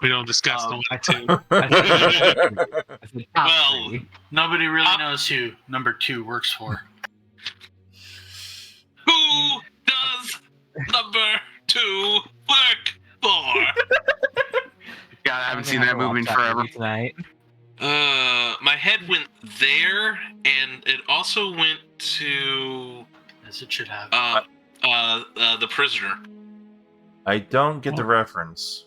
We don't discuss the I 1 2. said top Well, 3. Nobody really knows who number 2 works for. Who does number 2 work for? God, I haven't seen that movie in forever. Tonight. My head went there, and it also went to As it should have. the prisoner. I don't get the reference.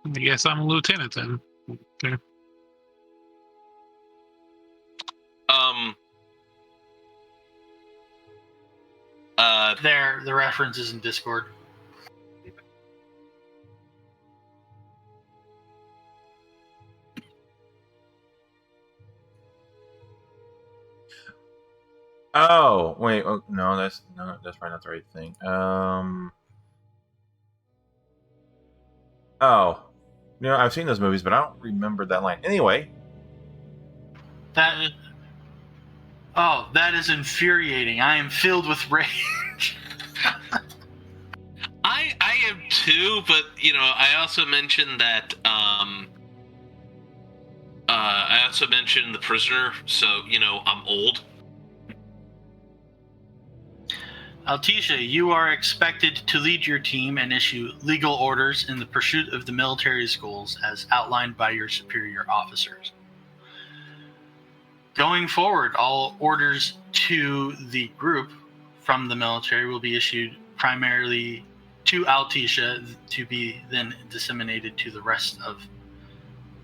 I guess I'm a lieutenant then. Okay. The reference is in Discord. Oh, wait. Oh, no, that's probably not the right thing. Oh. I've seen those movies, but I don't remember that line. Anyway. That is infuriating. I am filled with rage. I am too, but I also mentioned that I also mentioned the prisoner, so I'm old. Altisha, you are expected to lead your team and issue legal orders in the pursuit of the military schools as outlined by your superior officers. Going forward, all orders to the group from the military will be issued primarily to Altisha to be then disseminated to the rest of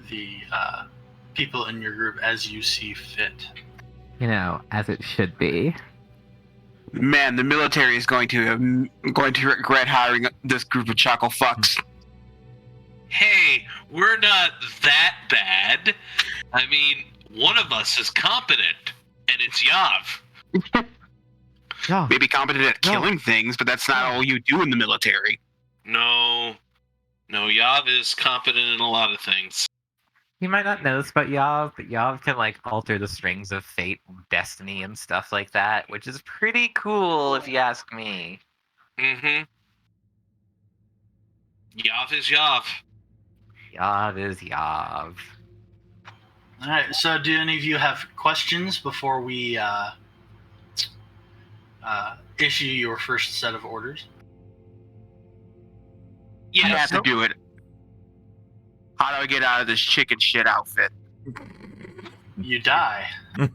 the people in your group as you see fit. As it should be. Man, the military is going to regret hiring this group of choco fucks. Hey, we're not that bad. I mean, one of us is competent, and it's Yav. Yeah. Maybe competent at killing things, but that's not all you do in the military. No, Yav is competent in a lot of things. You might not know this about Yav, but Yav can alter the strings of fate and destiny and stuff like that, which is pretty cool if you ask me. Mm-hmm. Yav is Yav. Yav is Yav. Alright, so do any of you have questions before we issue your first set of orders? Yeah, I have to do it. How do I get out of this chicken shit outfit? You die. I have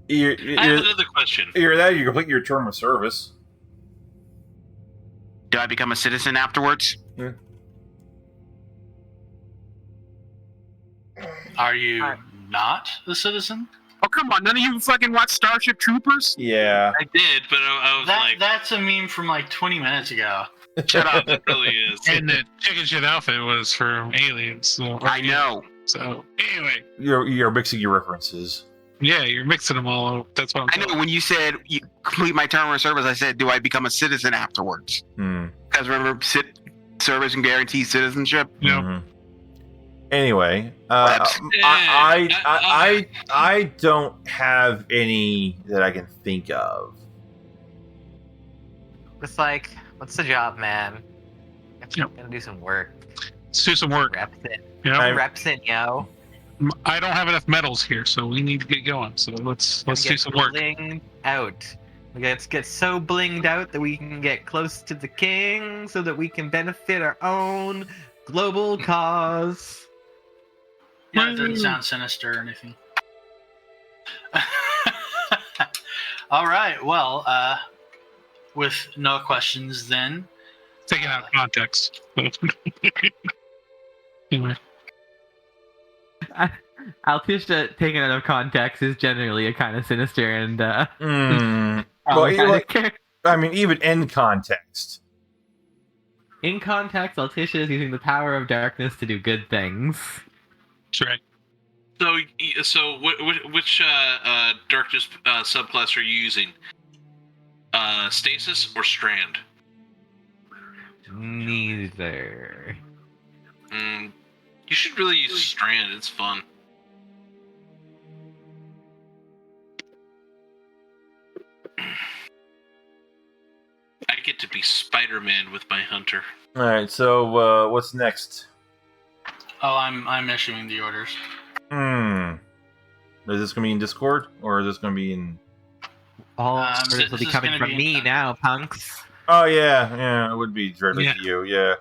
another question. Either that or you complete your term of service. Do I become a citizen afterwards? Yeah. Are you not a citizen? Oh, come on. None of you fucking watch Starship Troopers? Yeah. I did, but I was that's a meme from 20 minutes ago. Shut up. It really is. And the chicken shit outfit was from Aliens. So, I know. So, anyway. You're mixing your references. Yeah, you're mixing them all. That's what I'm I know. When you said you complete my term of service, I said, do I become a citizen afterwards? Because remember, service and guarantee citizenship? Yeah. Mm-hmm. Anyway, I don't have any that I can think of. It's what's the job, man? I'm gonna do some work. Let's do some work. Reps it. Yeah. Reps it, yo. I don't have enough medals here, so we need to get going. So let's do some work. Blinged out. Let's get so blinged out that we can get close to the king, so that we can benefit our own global cause. Yeah, it doesn't sound sinister or anything. All right. Well, with no questions, then. Taken out of context. Anyway. Altisha, taken out of context, is generally a kind of sinister and even in context. In context, Altisha is using the power of darkness to do good things. That's right. So which darkness subclass are you using? Stasis or Strand? Neither. You should really use Strand. It's fun. I get to be Spider-Man with my hunter. All right. So what's next? Oh, I'm issuing the orders. Is this going to be in Discord, or is this going to be in... All this orders will be is coming gonna from be me in- now, punks. Oh, yeah, it would be directly Yeah. to you, yeah.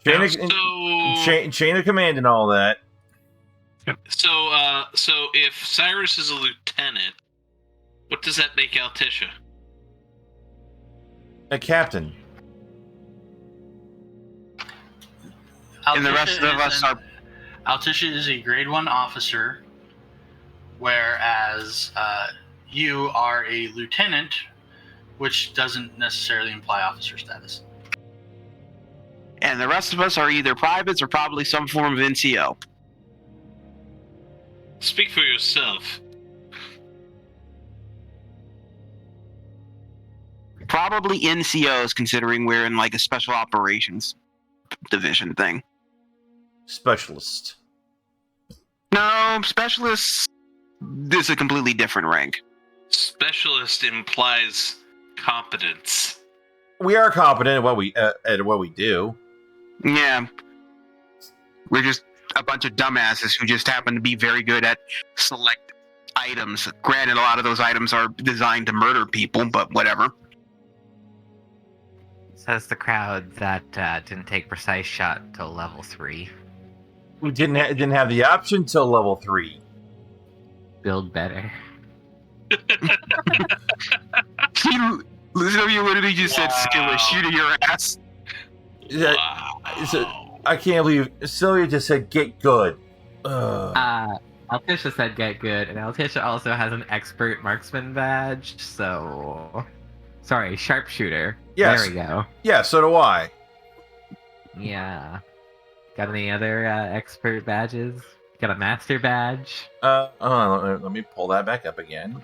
So, Chain of command and all that. so if Cyrus is a lieutenant, what does that make Altisha? A captain. And the rest of us are... Altisha is a grade 1 officer, whereas you are a lieutenant, which doesn't necessarily imply officer status. And the rest of us are either privates or probably some form of NCO. Speak for yourself. Probably NCOs, considering we're in like a special operations division thing. Specialist. No, specialists is a completely different rank. Specialist implies competence. We are competent at what we do. Yeah. We're just a bunch of dumbasses who just happen to be very good at select items. Granted, a lot of those items are designed to murder people, but whatever. Says the crowd that didn't take precise shot till level 3. We didn't have the option till level 3. Build better. Listen to you literally just said skill is shooting your ass. Wow. I can't believe Sylvia just said get good. Altisha said get good, and Altisha also has an expert marksman badge, so... Sorry, sharpshooter. Yes. There we go. Yeah, so do I. Yeah. Got any other expert badges? Got a master badge? Hold on, let me pull that back up again.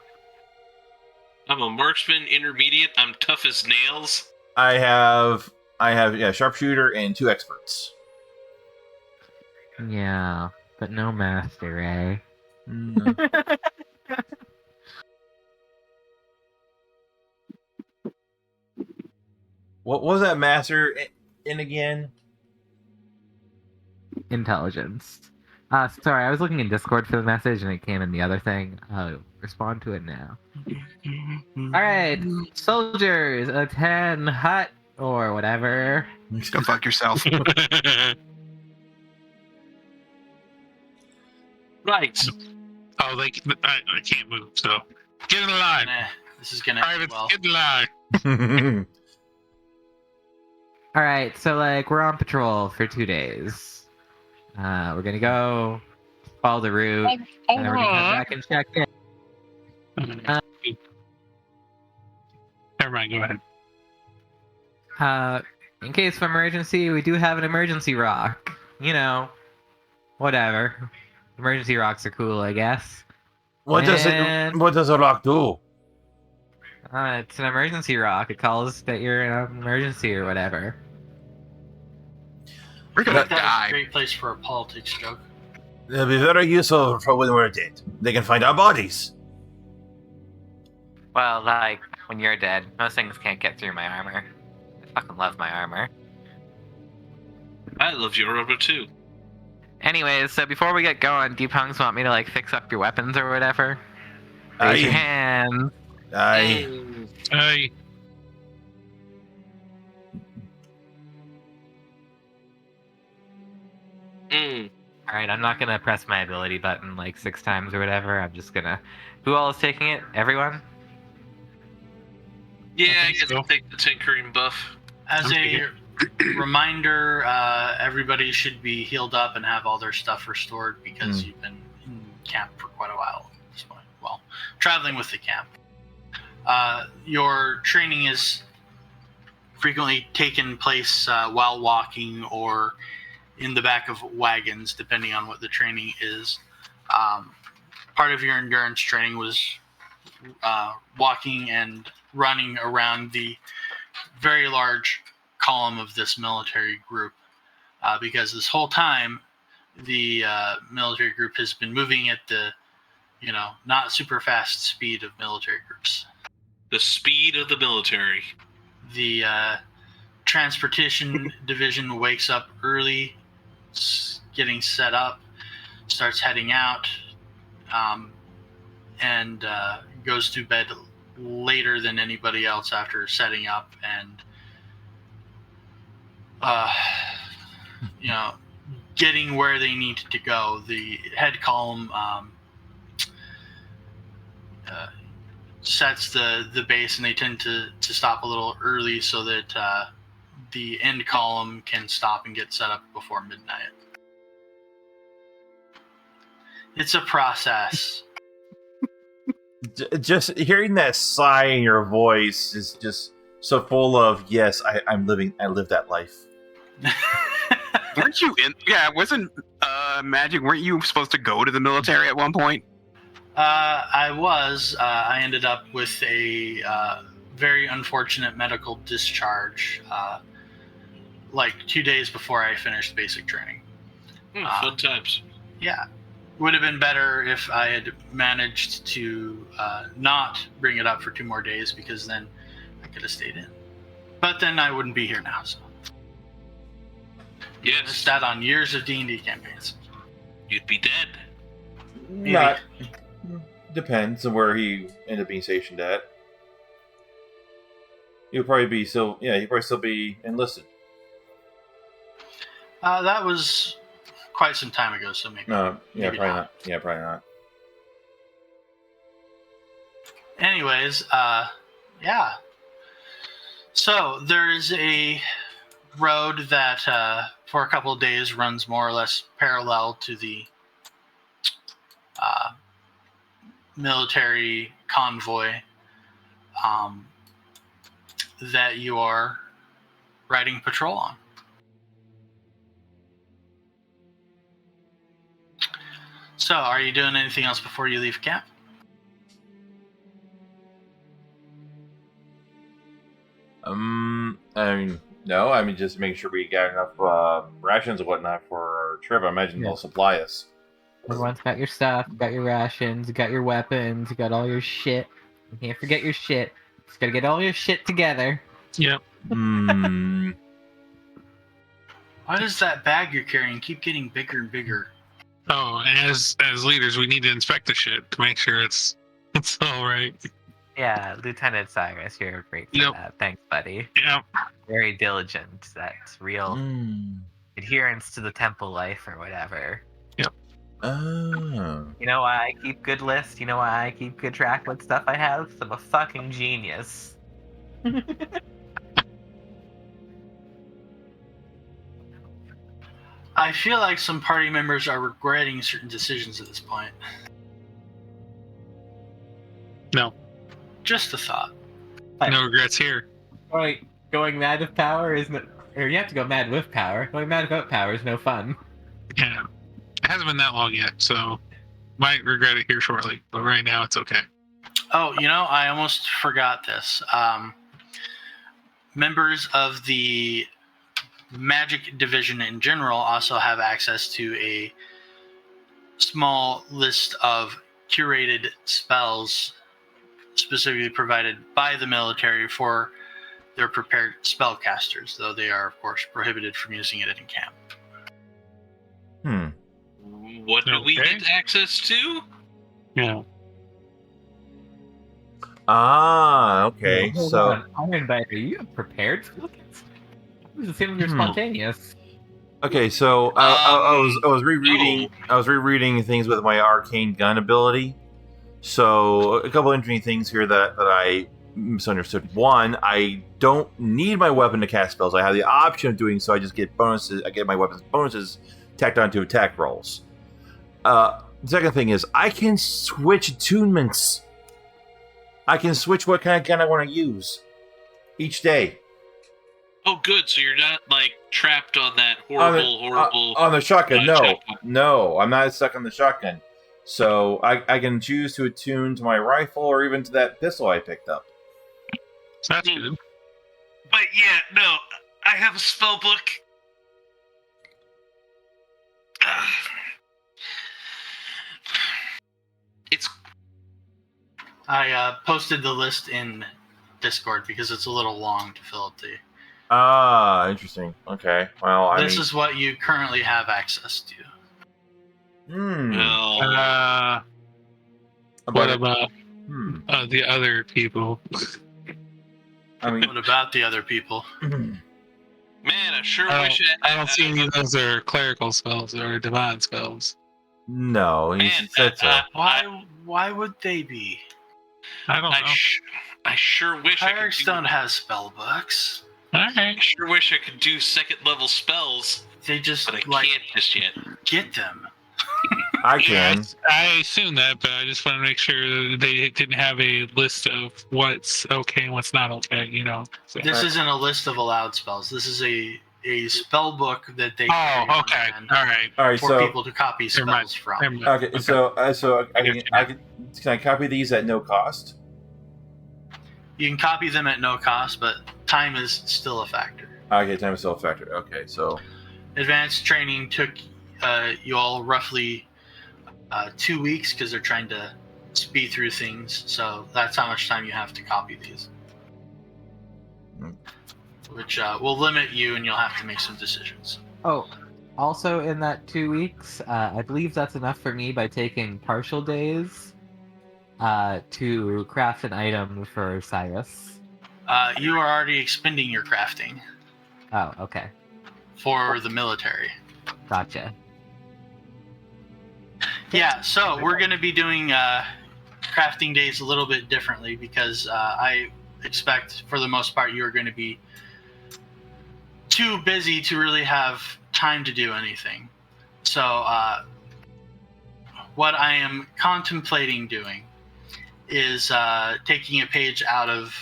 I'm a marksman intermediate. I'm tough as nails. I have sharpshooter and 2 experts. Yeah, but no master, eh? What was that master in again? Intelligence. Sorry, I was looking in Discord for the message and it came in the other thing. I'll respond to it now. Alright, soldiers, attend hut or whatever. Go fuck yourself. Right. Oh, I can't move, so get in line. This is gonna end Privates, well. get in line. Alright, so we're on patrol for 2 days. We're gonna go follow the route, and then we're gonna come back and check in. Never mind, go ahead. In case of emergency, we do have an emergency rock. You know, whatever. Emergency rocks are cool, I guess. What does a rock do? It's an emergency rock. It calls that you're in an emergency or whatever. We're I gonna think that's a die. great place for a politics joke. They'll be very useful for when we're dead. They can find our bodies. Well, when you're dead, most things can't get through my armor. I fucking love my armor. I love your rubber too. Anyways, so before we get going, do you punks want me to fix up your weapons or whatever? Raise your hands. Hey, Alright, I'm not gonna press my ability button 6 times or whatever. I'm just gonna... Who all is taking it? Everyone? Yeah, I think guess so. I'll take the tinkering buff. As I'm a reminder, everybody should be healed up and have all their stuff restored because you've been in camp for quite a while at this point. Well, traveling with the camp. Your training is frequently taken place while walking or in the back of wagons, depending on what the training is. Part of your endurance training was walking and running around the very large column of this military group, because this whole time the military group has been moving at the not super fast speed of military groups. The speed of the military. The transportation division wakes up early, getting set up, starts heading out. and goes to bed later than anybody else after setting up and getting where they need to go. The head column sets the base, and they tend to stop a little early so that the end column can stop and get set up before midnight. It's a process. Just hearing that sigh in your voice is just so full of, yes, I live that life. Weren't you in? Yeah, wasn't Magic? Weren't you supposed to go to the military at one point? I was. I ended up with a very unfortunate medical discharge, like 2 days before I finished basic training. Fun times. Yeah. Would have been better if I had managed to not bring it up for 2 more days, because then I could have stayed in. But then I wouldn't be here now, so. Yes. Missed out on years of D&D campaigns. You'd be dead. Maybe. Not depends on where he ended up being stationed at. He'll probably still be enlisted. That was quite some time ago, so maybe. Probably not. Yeah, probably not. Anyways, yeah. So there's a road that for a couple of days runs more or less parallel to the military convoy that you are riding patrol on. So, are you doing anything else before you leave camp? No. I mean, just make sure we got enough rations and whatnot for our trip. I imagine they'll supply us. Everyone's got your stuff, you got your rations, you got your weapons, you got all your shit. You can't forget your shit. Just gotta get all your shit together. Yep. Hmm. Why does that bag you're carrying keep getting bigger and bigger? Oh, and as leaders, we need to inspect the shit to make sure it's all right. Yeah, Lieutenant Cyrus, you're great for that. Thanks, buddy. Yep. Very diligent. That's real adherence to the temple life or whatever. Yep. Oh. You know why I keep good lists? You know why I keep good track what stuff I have? I'm a fucking genius. I feel like some party members are regretting certain decisions at this point. No. Just a thought. No regrets here. Right, going mad with power isn't... Or you have to go mad with power. Going mad without power is no fun. Yeah. It hasn't been that long yet, so might regret it here shortly. But right now, it's okay. Oh, I almost forgot this. Members of the Magic Division in general also have access to a small list of curated spells specifically provided by the military for their prepared spellcasters, though they are, of course, prohibited from using it in camp. What do we get access to? Yeah. Ah, okay. So Ironbite, are you prepared for this? It was you're spontaneous. okay, so I was rereading. no. I was rereading things with my arcane gun ability. So a couple interesting things here that I misunderstood. One, I don't need my weapon to cast spells. I have the option of doing so. I just get bonuses. I get my weapons bonuses tacked onto attack rolls. The second thing is I can switch attunements. I can switch what kind of gun I want to use each day. Oh, good. So you're not like trapped on that horrible on the shotgun. No, shotgun. no, I'm not stuck on the shotgun. So I can choose to attune to my rifle or even to that pistol I picked up. So that's good. But yeah, no, I have a spell book. It's I posted the list in Discord because it's a little long to fill up the... Ah, interesting. Okay. Well, This is what you currently have access to. Hmm. well, What about the other people? I mean, What about the other people? Man, I sure I wish don't see any of those are clerical spells or divine spells. no, he Man, said so. Why would they be? I don't know. I sure wish I could Clerics don't have spell books. All right. I sure wish I could do second level spells, They just but I can't just yet. get them. I can. Yes, I assume that, but I just want to make sure that they didn't have a list of what's okay and what's not okay, you know. So. This isn't a list of allowed spells. This is a spell book that they Oh, carry on okay. hand All right. All right, for so people to copy Never mind. spells from. Never mind. okay, so can I copy these at no cost? You can copy them at no cost, but time is still a factor. Okay, time is still a factor. Okay, so Advanced training took you all roughly 2 weeks because they're trying to speed through things. So that's how much time you have to copy these, which will limit you, and you'll have to make some decisions. Oh, also in that 2 weeks, I believe that's enough for me by taking partial days to craft an item for Cyrus. You are already expending your crafting Oh, okay. for the military. Gotcha. Yeah, so we're going to be doing crafting days a little bit differently because I expect for the most part you are going to be too busy to really have time to do anything. So what I am contemplating doing is taking a page out of,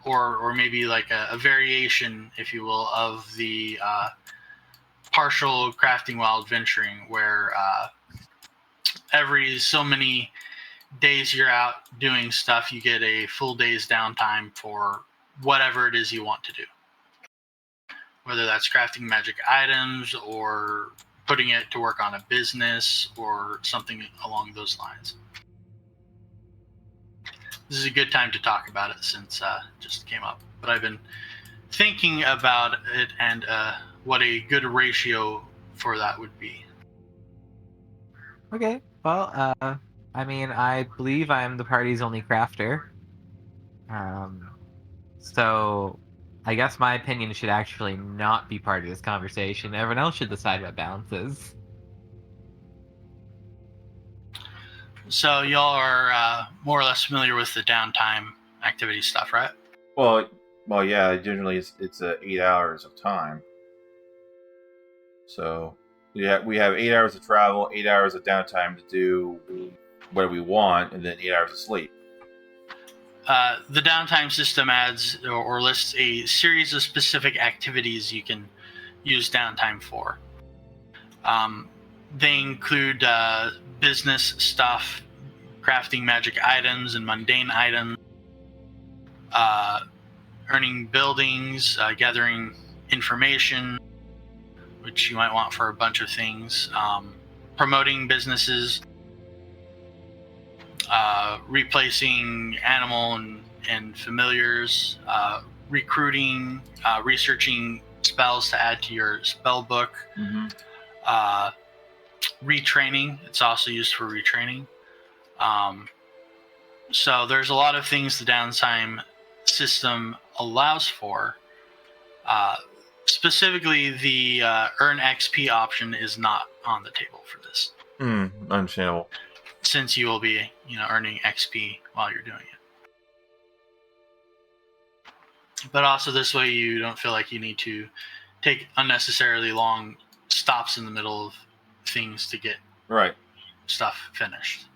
or maybe like a variation, if you will, of the partial crafting while adventuring, where every so many days you're out doing stuff, you get a full day's downtime for whatever it is you want to do. Whether that's crafting magic items or putting it to work on a business or something along those lines. This is a good time to talk about it since it just came up. But I've been thinking about it and what a good ratio for that would be. Okay, well, I mean, I believe I'm the party's only crafter. So I guess my opinion should actually not be part of this conversation. Everyone else should decide what balances. So y'all are more or less familiar with the downtime activity stuff, right? well, yeah. Generally, it's 8 hours of time. So yeah, we have 8 hours of travel, 8 hours of downtime to do what we want, and then 8 hours of sleep. The downtime system adds or lists a series of specific activities you can use downtime for. They include business stuff, crafting magic items and mundane items, earning buildings, gathering information, which you might want for a bunch of things, promoting businesses, replacing animal and familiars, recruiting, researching spells to add to your spell book, retraining. It's also used for retraining. So there's a lot of things the downtime system allows for. Specifically, the earn XP option is not on the table for this, Understandable. since you will be, earning XP while you're doing it. But also this way you don't feel like you need to take unnecessarily long stops in the middle of things to get Right. stuff finished.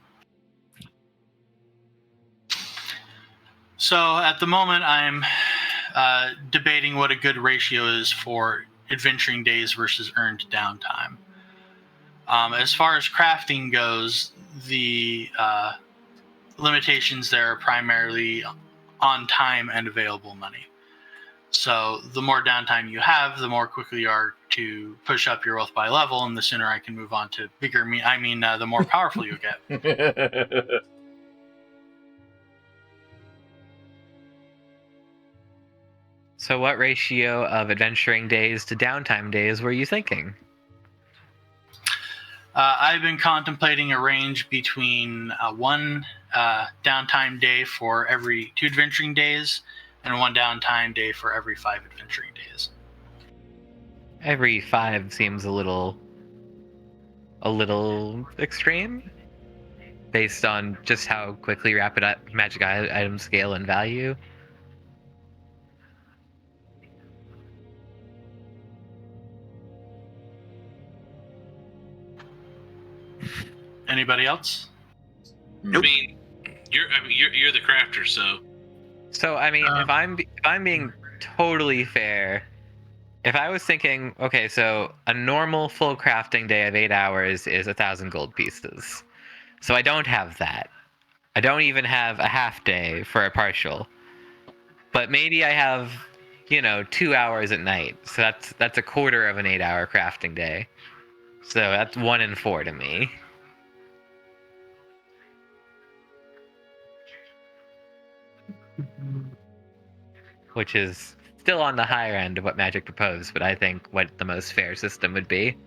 So at the moment I'm debating what a good ratio is for adventuring days versus earned downtime. As far as crafting goes, the limitations there are primarily on time and available money. So the more downtime you have, the more quickly you are to push up your wealth by level, and the sooner I can move on to bigger the more powerful you get. So what ratio of adventuring days to downtime days were you thinking? I've been contemplating a range between one downtime day for every 2 adventuring days and 1 downtime day for every 5 adventuring days. Every 5 seems a little extreme, based on just how quickly rapid magic items scale in value. Anybody else? I mean, you're the crafter, so. So I mean, if I'm being totally fair, if I was thinking, okay, so a normal full crafting day of 8 hours is 1,000 gold pieces. So I don't have that. I don't even have a half day for a partial. But maybe I have, 2 hours at night. So that's a quarter of an 8-hour crafting day. So that's 1 in 4 to me. Which is still on the higher end of what Magic proposed, but I think what the most fair system would be.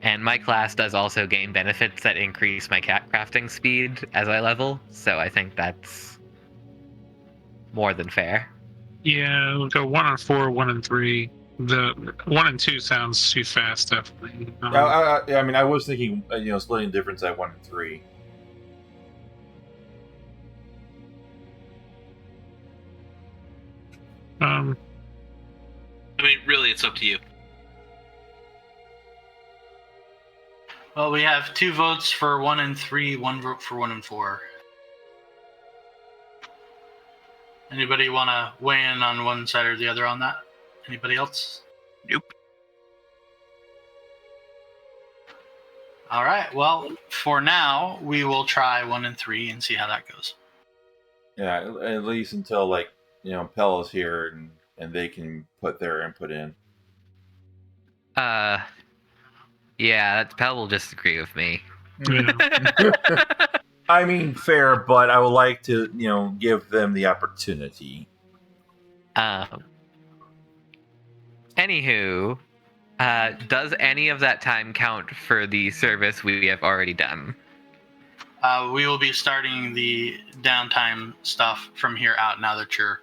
And my class does also gain benefits that increase my crafting speed as I level, so I think that's more than fair. Yeah, we'll go 1 in 4, 1 in 3. The 1 and 2 sounds too fast, definitely. I mean, I was thinking, splitting the difference at 1 and 3. I mean, really, it's up to you. Well, we have 2 votes for 1 and 3, 1 vote for 1 and 4. Anybody want to weigh in on one side or the other on that? Anybody else? Nope. All right. Well, for now, we will try 1 and 3 and see how that goes. Yeah, at least until Pella's here and they can put their input in. Yeah, Pell will disagree with me. Yeah. I mean, fair, but I would like to, give them the opportunity. Anywho, does any of that time count for the service we have already done? We will be starting the downtime stuff from here out now that you're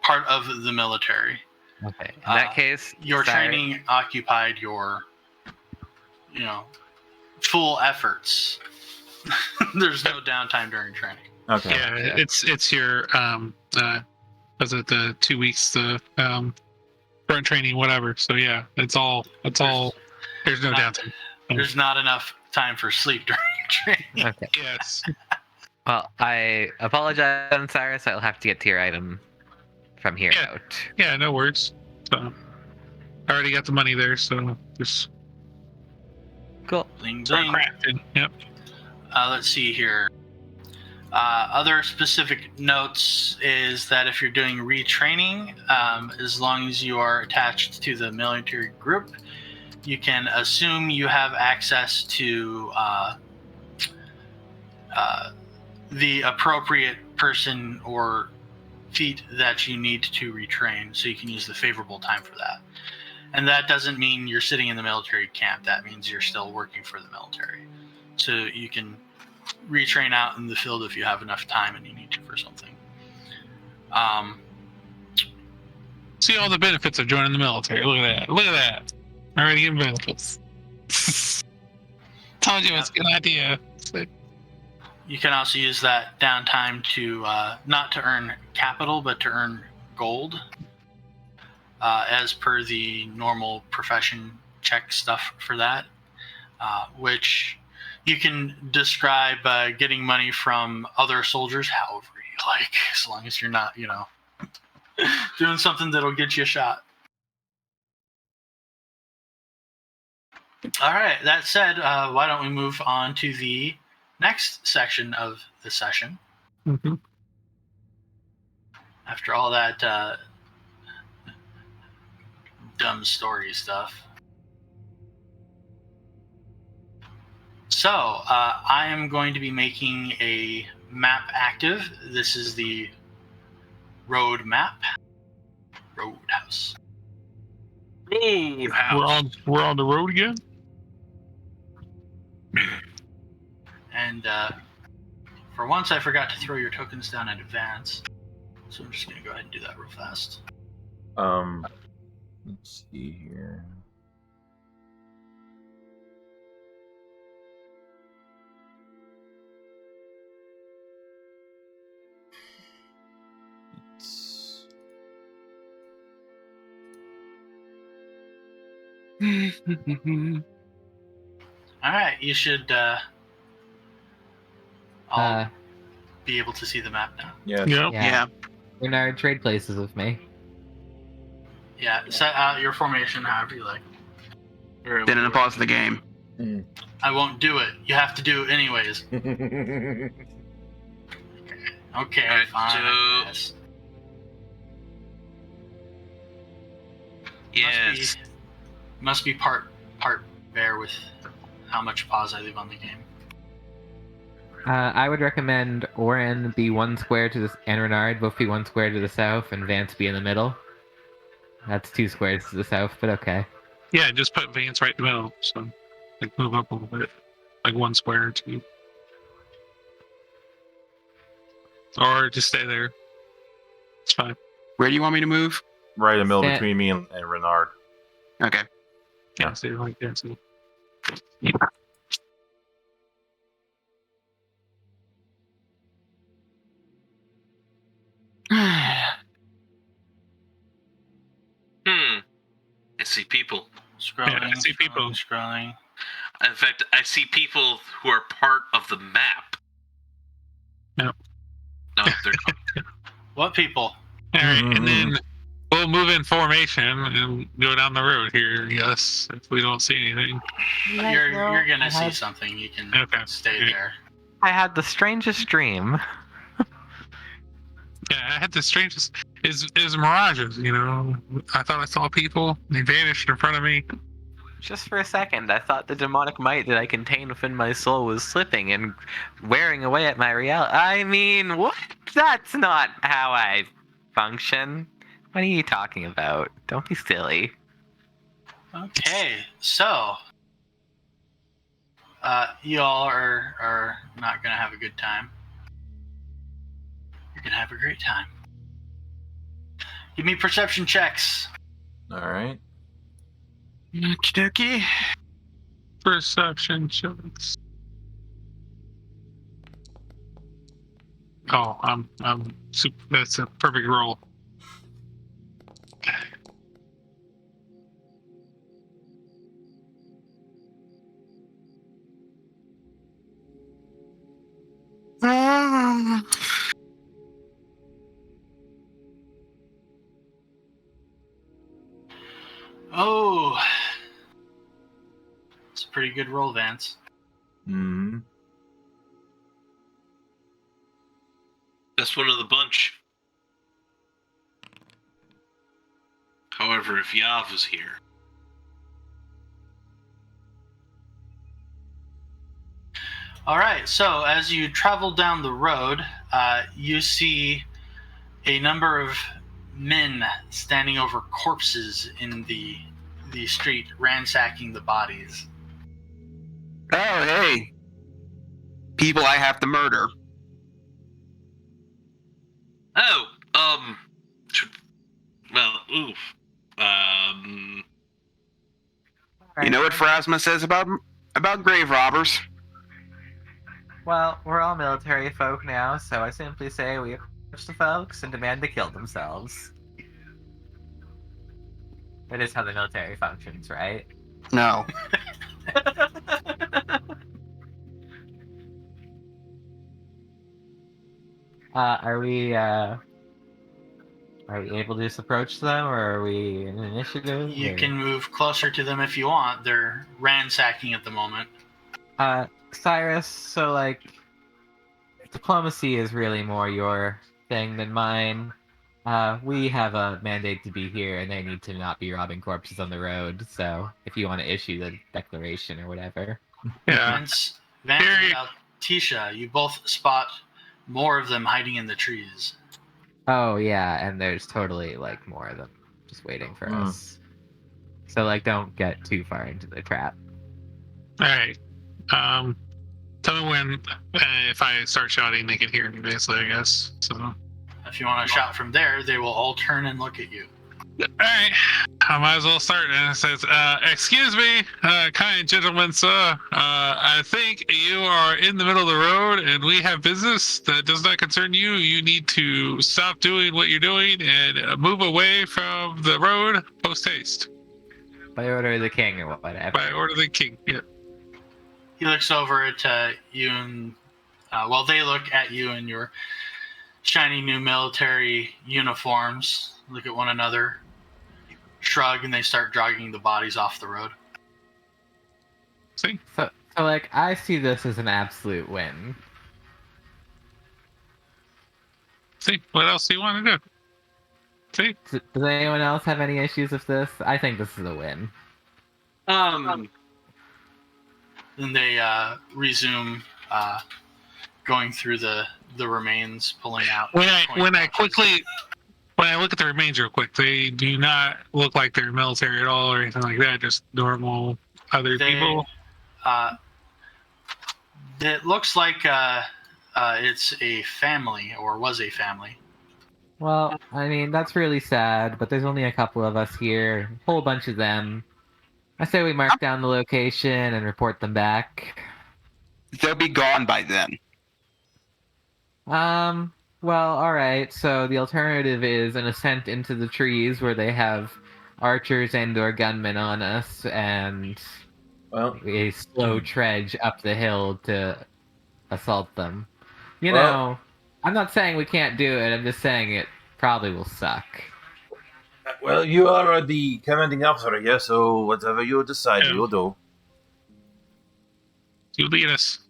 part of the military. Okay. In that case, your training occupied your, full efforts. There's no downtime during training. Okay. Yeah, it's your was it the 2 weeks the burn training, whatever. So yeah, it's all there's no downtime. There's not enough time for sleep during training. Okay. Yes. Well, I apologize, Cyrus. I'll have to get to your item from here out. Yeah, no worries. So I already got the money there, so just Cool. Bling, start bling. crafting. Yep. Let's see here. Other specific notes is that if you're doing retraining, as long as you are attached to the military group, you can assume you have access to the appropriate person or feat that you need to retrain, so you can use the favorable time for that. And that doesn't mean you're sitting in the military camp. That means you're still working for the military. So you can retrain out in the field if you have enough time and you need to for something. See all the benefits of joining the military. Look at that. Look at that. Already getting benefits. Told you it's a good idea. You can also use that downtime to not to earn capital, but to earn gold, as per the normal profession check stuff for that, which you can describe getting money from other soldiers however you like, as long as you're not, doing something that'll get you a shot. All right, that said, why don't we move on to the next section of the session? Mm-hmm. After all that dumb story stuff. So, I am going to be making a map active. This is the road map. Roadhouse. Ooh, house. We're on the road again. And for once, I forgot to throw your tokens down in advance. So I'm just going to go ahead and do that real fast. Let's see here. All right, you should all be able to see the map now. Yes. Yep. Yeah. Bernard, trade places with me. Yeah, set out your formation however you like. Didn't pause the game. I won't do it. You have to do it anyways. Okay, Alright, fine. so- I guess. Yes. Must be part bear with how much pause I leave on the game. I would recommend Orin be 1 square to the and Renard both be 1 square to the south, and Vance be in the middle. That's 2 squares to the south, but okay. Yeah, just put Vance right in the middle. So, like, move up a little bit, like 1 square or 2, or just stay there. It's fine. Where do you want me to move? Right in the middle Stand- between me and Renard. Okay. Yeah, stay like that. So. I see people. Scrolling, Yeah, I see people. Scrolling. In fact, I see people who are part of the map. Yep. No, they're gone. What people? All right, and then we'll move in formation and go down the road here. Yes, if we don't see anything. You're gonna see something. You can Okay. stay Okay. there. I had the strangest dream. Yeah, I had the strangest is mirages. You know, I thought I saw people. They vanished in front of me. Just for a second, I thought the demonic might that I contain within my soul was slipping and wearing away at my reality. I mean, what? That's not how I function. What are you talking about? Don't be silly. Okay, so you all are not gonna have a good time. You're gonna have a great time. Give me perception checks. All right. Okie dokie. Perception checks. Oh, I'm super. That's a perfect roll. Oh, it's a pretty good roll, Vance. Hmm. That's one of the bunch. However, if Yav was here, All right, so as you travel down the road, you see a number of men standing over corpses in the street, ransacking the bodies. Oh, hey. People I have to murder. oh, well, oof, You know what Phrasma says about grave robbers? Well, we're all military folk now, so I simply say we approach the folks and demand they kill themselves. That is how the military functions, right? No. Are we able to just approach them, or are we in initiative? You or- can move closer to them if you want. They're ransacking at the moment. Cyrus, so like diplomacy is really more your thing than mine. We have a mandate to be here, and they need to not be robbing corpses on the road. So if you want to issue the declaration or whatever. Yeah. Vance Very- and Tisha, you both spot more of them hiding in the trees. Oh yeah, and there's totally like more of them just waiting for us. So like, don't get too far into the trap. All right. Tell me when, if I start shouting, they can hear me, basically, I guess. So. If you want to shout from there, they will all turn and look at you. All right. I might as well start. And it says, excuse me, kind gentlemen, sir. I think you are in the middle of the road and we have business that does not concern you. You need to stop doing what you're doing and move away from the road post haste. By order of the king or whatever. By order of the king, yeah. He looks over at you and, they look at you in your shiny new military uniforms, look at one another, shrug, and they start dragging the bodies off the road. See? So like, I see this as an absolute win. See? What else do you want to do? See? Does anyone else have any issues with this? I think this is a win. Then they resume going through the remains, pulling out. When I look at the remains real quick, they do not look like they're military at all or anything like that. Just normal other people. It looks like it's a family, or was a family. Well, I mean, that's really sad, but there's only a couple of us here, a whole bunch of them. I say we mark down the location and report them back. They'll be gone by then. Well, alright, so the alternative is an ascent into the trees where they have archers and or gunmen on us, and a slow trudge up the hill to assault them. You know, I'm not saying we can't do it, I'm just saying it probably will suck. Well, you are the commanding officer, I guess, so whatever you decide, you'll do. You lead us.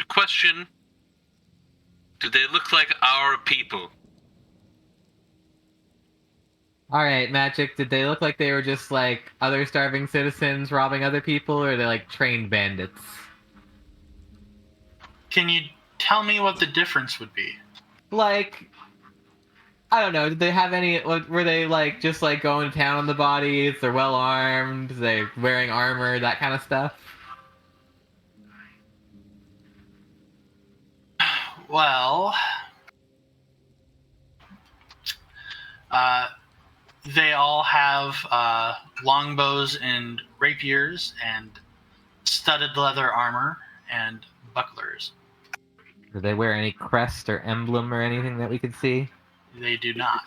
Question. Do they look like our people? Alright, Magic, did they look like they were just like other starving citizens robbing other people, or are they like trained bandits? Can you tell me what the difference would be? Like, I don't know, did they have any, were they like just like going to town on the bodies, they're well armed, they're wearing armor, that kind of stuff? Well, they all have longbows and rapiers and studded leather armor and bucklers. Do they wear any crest or emblem or anything that we could see? They do not.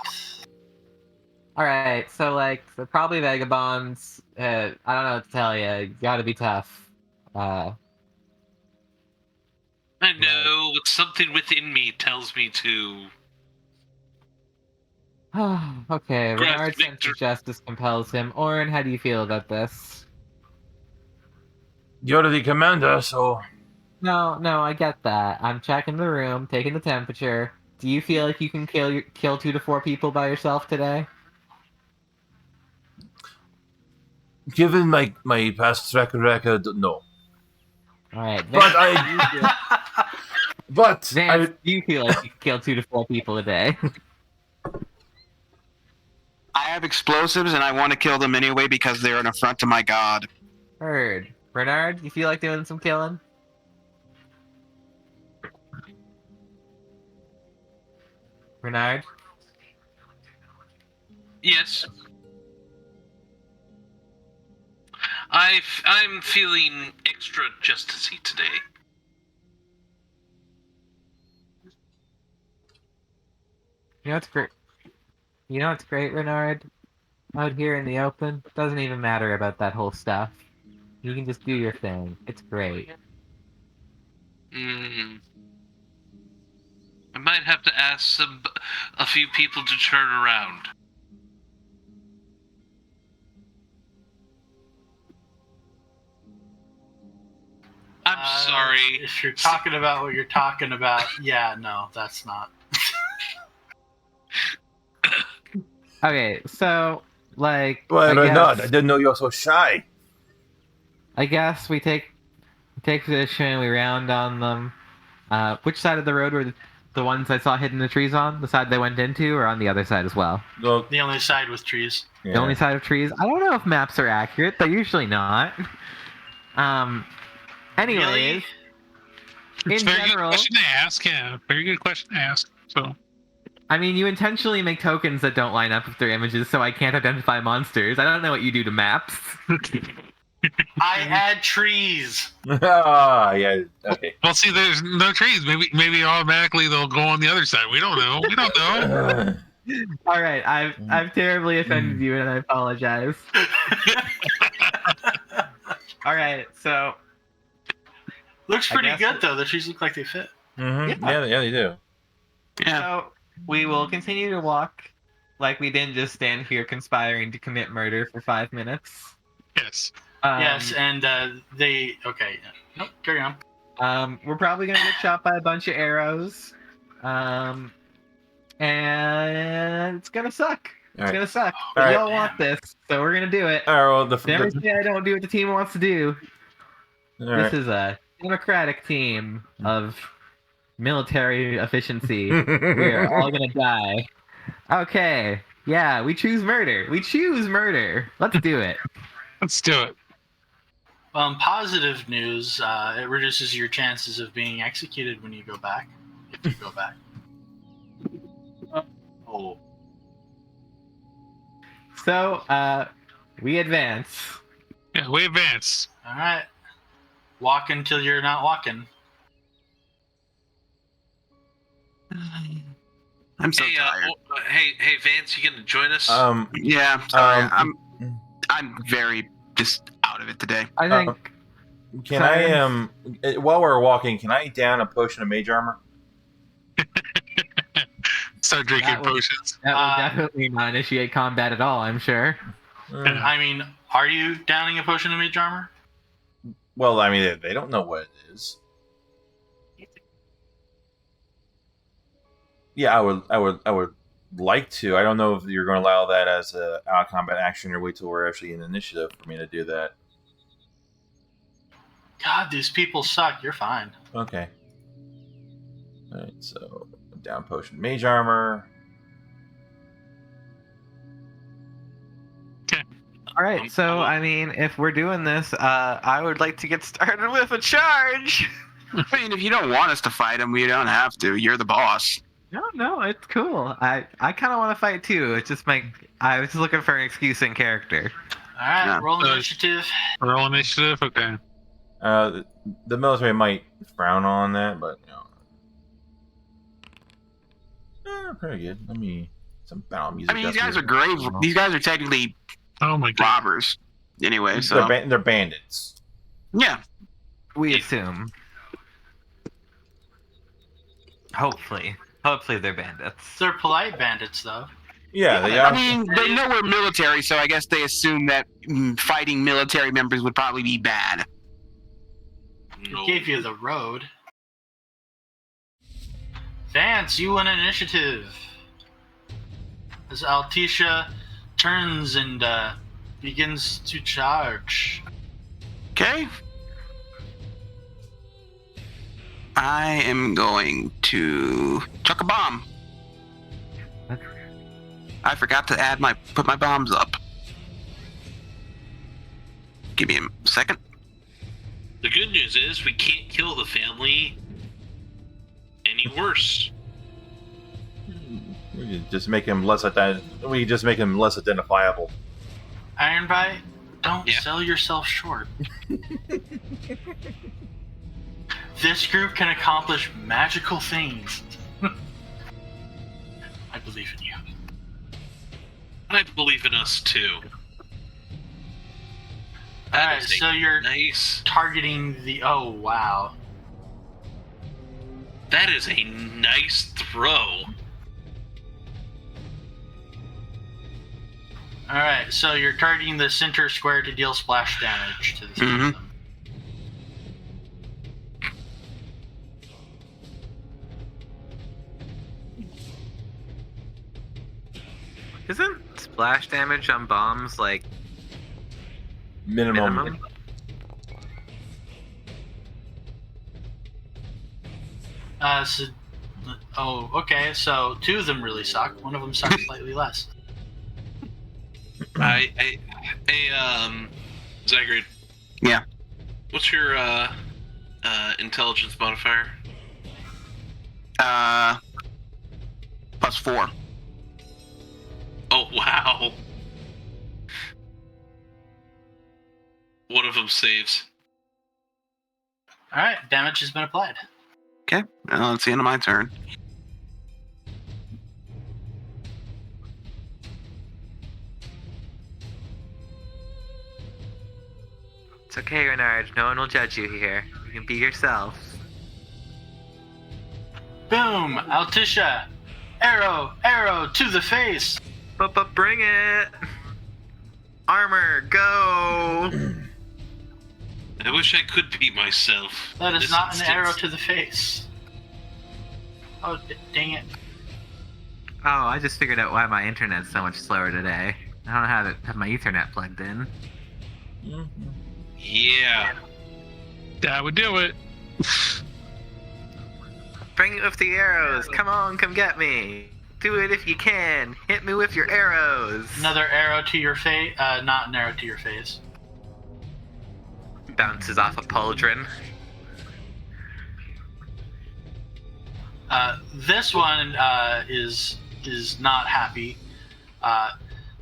Alright, so like, they're probably vagabonds. I don't know what to tell you. You gotta be tough. I know, but something within me tells me to. Okay, Renard's sense of justice compels him. Orin, how do you feel about this? You're the commander, so... No, I get that. I'm checking the room, taking the temperature. Do you feel like you can kill 2 to 4 people by yourself today? Given my past track record, no. Alright, But Vance, do you feel like you can kill 2 to 4 people a day? I have explosives and I want to kill them anyway because they're an affront to my god. Heard. Renard, you feel like doing some killing? Renard? Yes. I'm feeling extra justicey today. You know what's great? You know what's great, Renard? Out here in the open, doesn't even matter about that whole stuff. You can just do your thing. It's great. I might have to ask a few people to turn around. I'm sorry. If you're talking about what you're talking about, yeah, no, that's not. Okay, so, like... Well, Renard, I didn't know you were so shy. I guess we take position, we round on them. Which side of the road were the ones I saw hidden in the trees on? The side they went into, or on the other side as well? Look, The only side with trees. The only side of trees. I don't know if maps are accurate. They're usually not. Anyways, Really? It's in a very good general, question to ask. Yeah, very good question to ask. So, I mean, you intentionally make tokens that don't line up with their images, so I can't identify monsters. I don't know what you do to maps. I add trees. Ah, yeah. Okay. well, see, there's no trees. Maybe automatically they'll go on the other side. We don't know. We don't know. All right, I've terribly offended you, and I apologize. All right, so Looks I pretty guess good though. The trees look like they fit. Mm-hmm. Yeah. Yeah, they do. so we will continue to walk like we didn't just stand here conspiring to commit murder for 5 minutes. Yes. Yes, and they. Okay. Nope. Carry on. We're probably gonna get shot by a bunch of arrows, and it's gonna suck. It's gonna suck. But All right. y'all want this, so we're gonna do it. All right. Well, Never say I don't do what the team wants to do. all This right. is a democratic team of military efficiency. We're all gonna die. Okay. Yeah, we choose murder. We choose murder. Let's do it. Let's do it. Positive news. It reduces your chances of being executed when you go back. If you go back. Oh. So, we advance. Yeah, we advance. All right. Walk until you're not walking. I'm so Hey, tired. hey, Vance, you gonna join us? Yeah, sorry. um, I'm very just out of it today. I think Can I while we're walking, can I down a potion of mage armor? Start drinking That would- potions. that will definitely not initiate combat at all, I'm sure. I mean, are you downing a potion of mage armor? Well, I mean, they don't know what it is. Yeah, I would like to. I don't know if you're going to allow that as a out of combat action or wait till we're actually in initiative for me to do that. God, these people suck. You're fine. Okay. All right, so down potion mage armor. All right, so I mean, if we're doing this, I would like to get started with a charge. I mean, if you don't want us to fight him, we don't have to. You're the boss. No, it's cool. I kind of want to fight too. It's just I was just looking for an excuse in character. All right, Yeah. roll initiative. Roll initiative. Okay. The military might frown on that, but pretty good. Let me some battle music. I mean, these guys are grave. These guys are technically Oh my god. robbers. Anyway, so they're bandits. yeah. We assume. Hopefully they're bandits. They're polite bandits, though. Yeah, they I are. mean, they know we're military, so I guess they assume that fighting military members would probably be bad. It gave you the road. Vance, you win initiative. As Altisha turns and begins to charge. Okay. I am going to chuck a bomb. I forgot to put my bombs up. Give me a second. The good news is we can't kill the family any worse. We could just make him less identifiable. Ironbite, don't Yeah. sell yourself short. This group can accomplish magical things. I believe in you. I believe in us too. Alright, so you're nice. targeting the. Oh, wow. That is a nice throw. Alright, so you're targeting the center square to deal splash damage to the system. Isn't splash damage on bombs like Minimum. minimum? Okay, so two of them really suck. One of them sucks slightly less. Zygrid. Yeah. What's your intelligence modifier? +4. Oh wow. One of them saves. All right, damage has been applied. Okay, it's the end of my turn. It's okay, Renard. No one will judge you here. You can be yourself. Boom! Altisha! Arrow to the face! But bring it! Armor, go! I wish I could be myself. That is This not an instance. arrow to the face. Oh, dang it. Oh, I just figured out why my internet's so much slower today. I don't know how to have my Ethernet plugged in. Yeah. That would do it. Bring it with the arrows! Come on, come get me! Do it if you can! Hit me with your arrows! Another arrow to your face. Not an arrow to your face. Bounces off a pauldron. This one is not happy.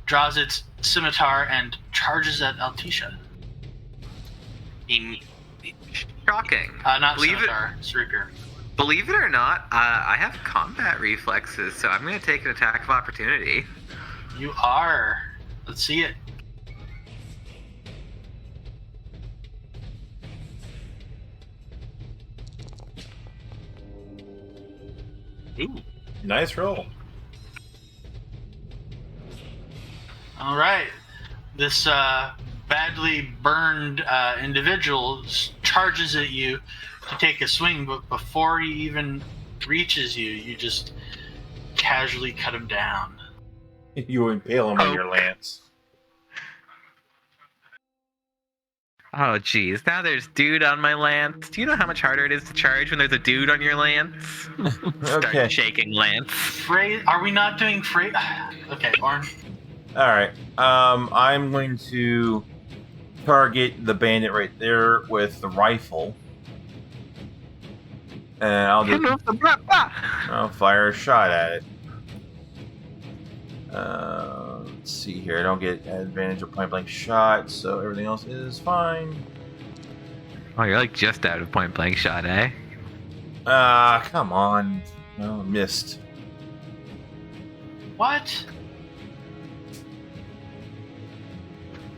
Draws its scimitar and charges at Altisha. Shocking. Not Believe scimitar, it's rapier. Believe it or not, I have combat reflexes, so I'm going to take an attack of opportunity. You are. Let's see it. Ooh, nice roll. All right. This badly burned individual charges at you to take a swing, but before he even reaches you, you just casually cut him down. You impale him on your lance. Oh, geez. Now there's dude on my lance. Do you know how much harder it is to charge when there's a dude on your lance? Okay. Start shaking lance. Are we not doing Okay, Orin. Alright. I'm going to target the bandit right there with the rifle. And I'll fire a shot at it. Let's see here. I don't get advantage of point blank shot, so everything else is fine. Oh, you're like just out of point blank shot, eh? Come on. No, missed. What?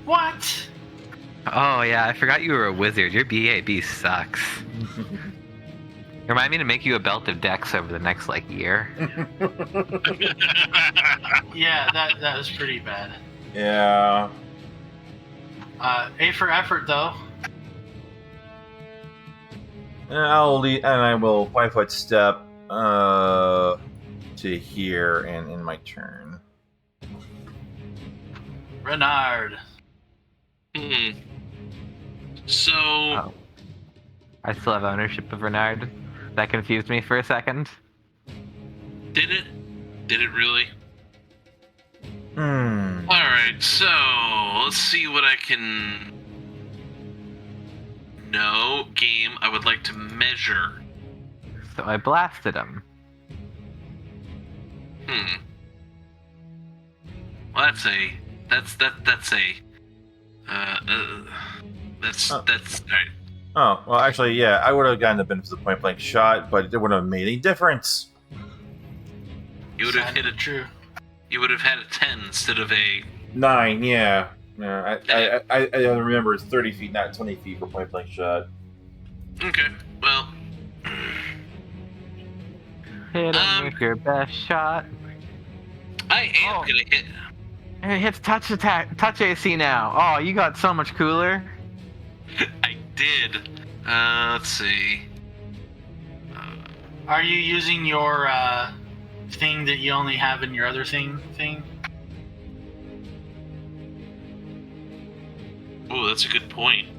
What? Oh, yeah, I forgot you were a wizard. Your BAB sucks. Remind me to make you a belt of dex over the next, year. Yeah, that was pretty bad. Yeah. A for effort, though. And I will 5 foot step to here and in my turn. Renard. So. Oh. I still have ownership of Renard. That confused me for a second. Did it? Did it really? Hmm. Alright, so let's see what I can. No, game, I would like to measure. So I blasted him. Well, that's alright. Oh, well, actually, yeah, I would have gotten the benefit of the point blank shot, but it wouldn't have made any difference. You would have hit it true. You would have had a 10 instead of a 9, yeah. I remember it's 30 feet, not 20 feet for point blank shot. Okay, well. Hit him with your best shot. I am gonna hit. It hits touch AC now. Oh, you got so much cooler. I did. Let's see. Are you using your thing that you only have in your other thing? Oh, that's a good point.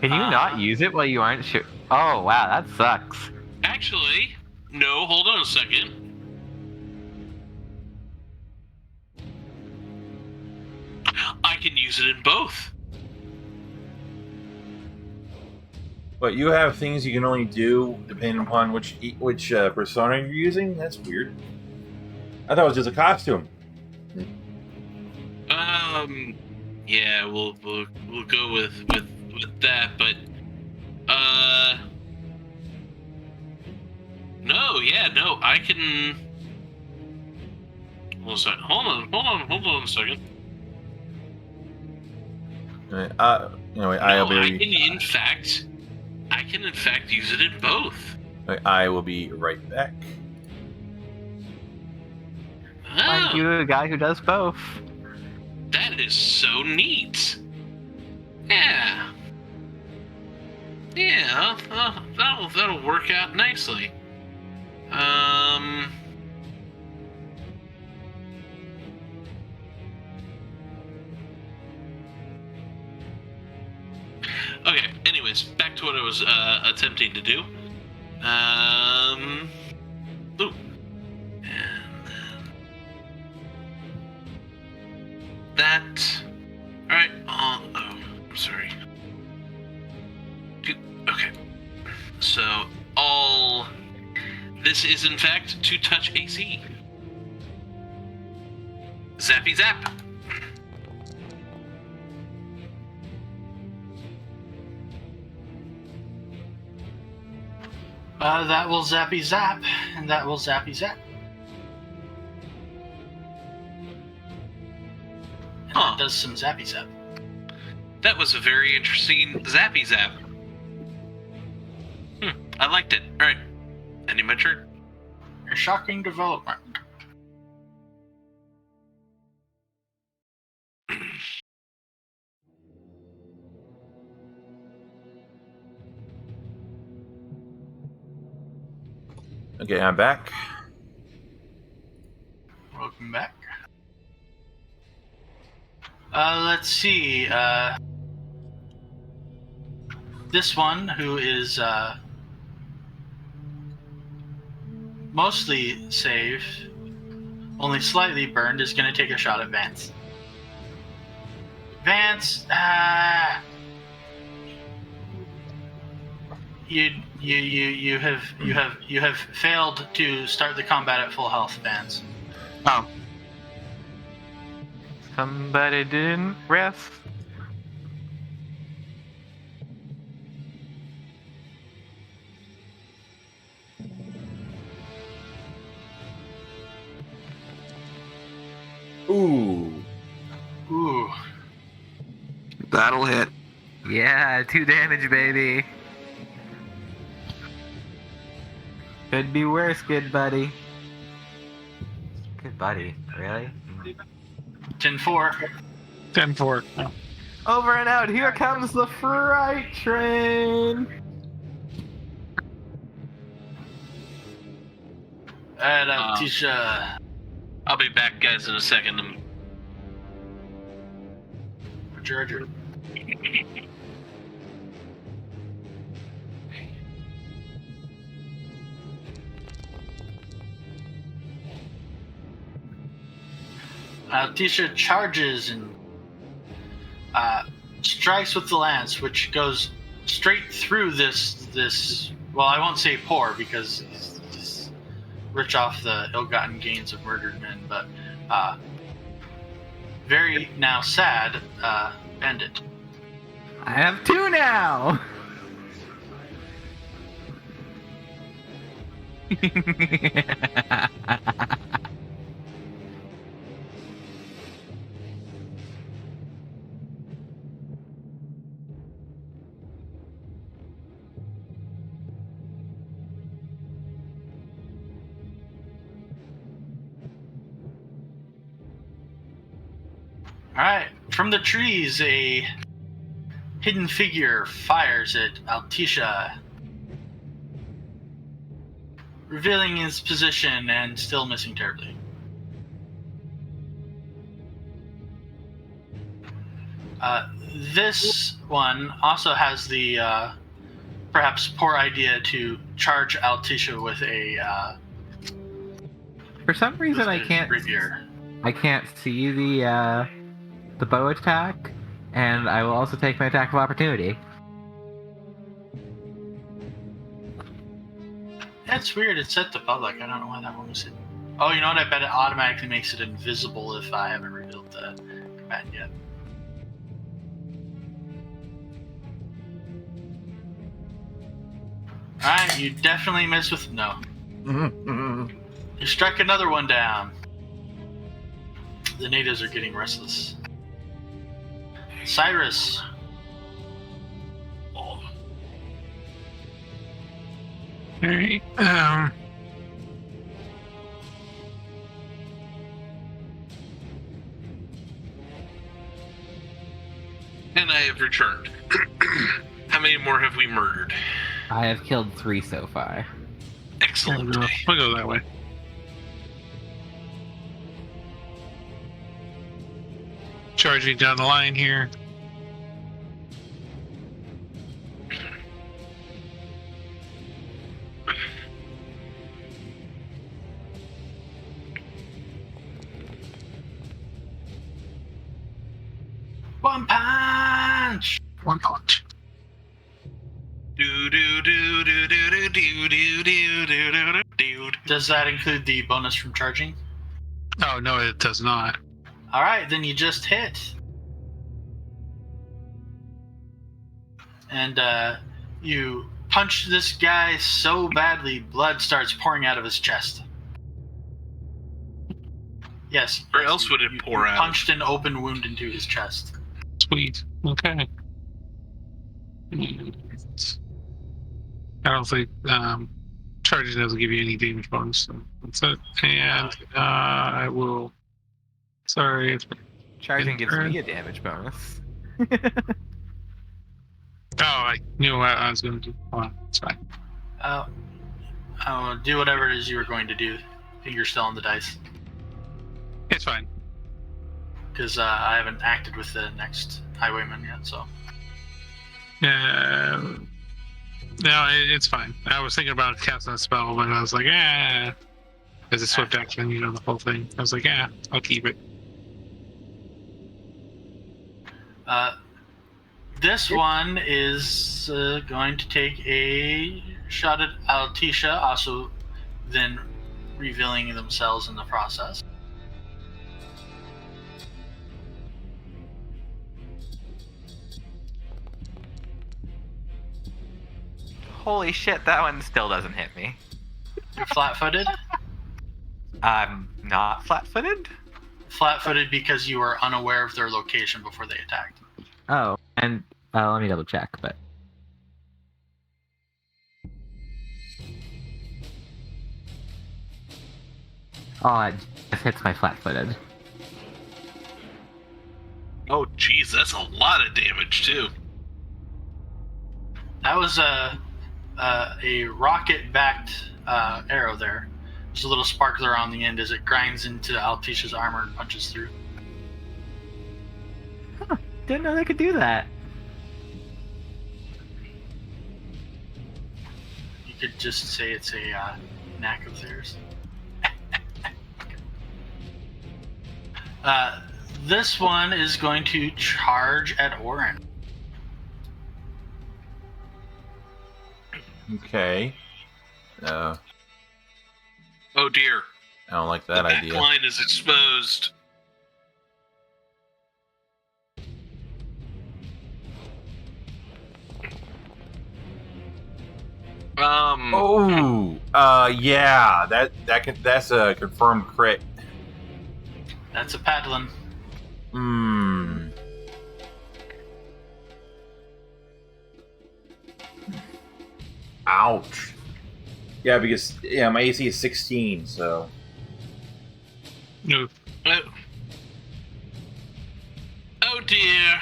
Can you not use it while you aren't sure? Oh, wow, that sucks. Actually, no, hold on a second. can use it in both. But you have things you can only do depending upon which persona you're using? That's weird. I thought it was just a costume. Yeah, we'll go with that, but no, I can. Hold on a second. Anyway, I can in fact use it in both. I will be right back. Find you a guy who does both. That is so neat. Yeah. Yeah, that'll work out nicely. Okay, anyways, back to what I was attempting to do. Ooh. And then that. Alright, I'm sorry. Okay. So, this is in fact 2-touch AC. Zappy zap. That will zappy zap, and that will zappy zap. And that does some zappy zap. That was a very interesting zappy zap. I liked it. Alright. Ending my turn. A shocking development. Okay, I'm back. Welcome back. Let's see. This one, who is mostly saved, only slightly burned, is going to take a shot at Vance. Vance, you have failed to start the combat at full health, Vance. Oh. Somebody didn't rest. Ooh. That'll hit. Yeah, 2 damage, baby. Could be worse, good buddy. Good buddy, really? 10-4. 10-4. Over and out, here comes the freight train! And Tisha. I'll be back, guys, in a second. Roger. Tisha charges and strikes with the lance, which goes straight through this. Well, I won't say poor because he's rich off the ill-gotten gains of murdered men, but very now sad bandit. I have 2 now! Alright, from the trees, a hidden figure fires at Altisha, revealing his position and still missing terribly. This one also has the perhaps poor idea to charge Altisha with a For some reason, I can't rapier. see the the bow attack, and I will also take my attack of opportunity. That's weird. It's set to public. I don't know why that one was hidden. Oh, you know what? I bet it automatically makes it invisible if I haven't revealed the command yet. Alright, you definitely miss with no. You struck another one down. The natives are getting restless. Cyrus. Alright. And I have returned. How many more have we murdered? I have killed 3 so far. Excellent. We'll go that way. Charging down the line here. One punch! One punch. Do do do do do do do do do do do do. Does that include the bonus from charging? Oh, no, it does not. Alright, then you just hit. And you punch this guy so badly, blood starts pouring out of his chest. Yes. Where else would it pour out? Punched an open wound into his chest. Sweet. Okay. I don't think charging doesn't give you any damage bonus, so that's it. And I will. Sorry. Charging gives me a damage bonus. Oh, I knew what I was going to do. Hold on, it's fine. I'll do whatever it is you were going to do. Finger's still on the dice. It's fine. Because I haven't acted with the next highwayman yet, so. No, it's fine. I was thinking about casting a spell, but I was like, as a swift action, the whole thing. I was like, I'll keep it. This one is going to take a shot at Altisha, also then revealing themselves in the process. Holy shit, that one still doesn't hit me. You're flat-footed? I'm not flat-footed? Flat-footed because you were unaware of their location before they attacked. Oh, and let me double check, but. Oh, it just hits my flat-footed. Oh, jeez, that's a lot of damage too. That was a rocket-backed arrow there. There's a little sparkler on the end as it grinds into Altisha's armor and punches through. Huh, didn't know they could do that. You could just say it's a knack of theirs. This one is going to charge at Orin. Okay. Oh dear. I don't like The that back idea. line is exposed. Oh, yeah. That's a confirmed crit. That's a paddling. Ouch. Yeah, because my AC is 16, so. No. Oh dear.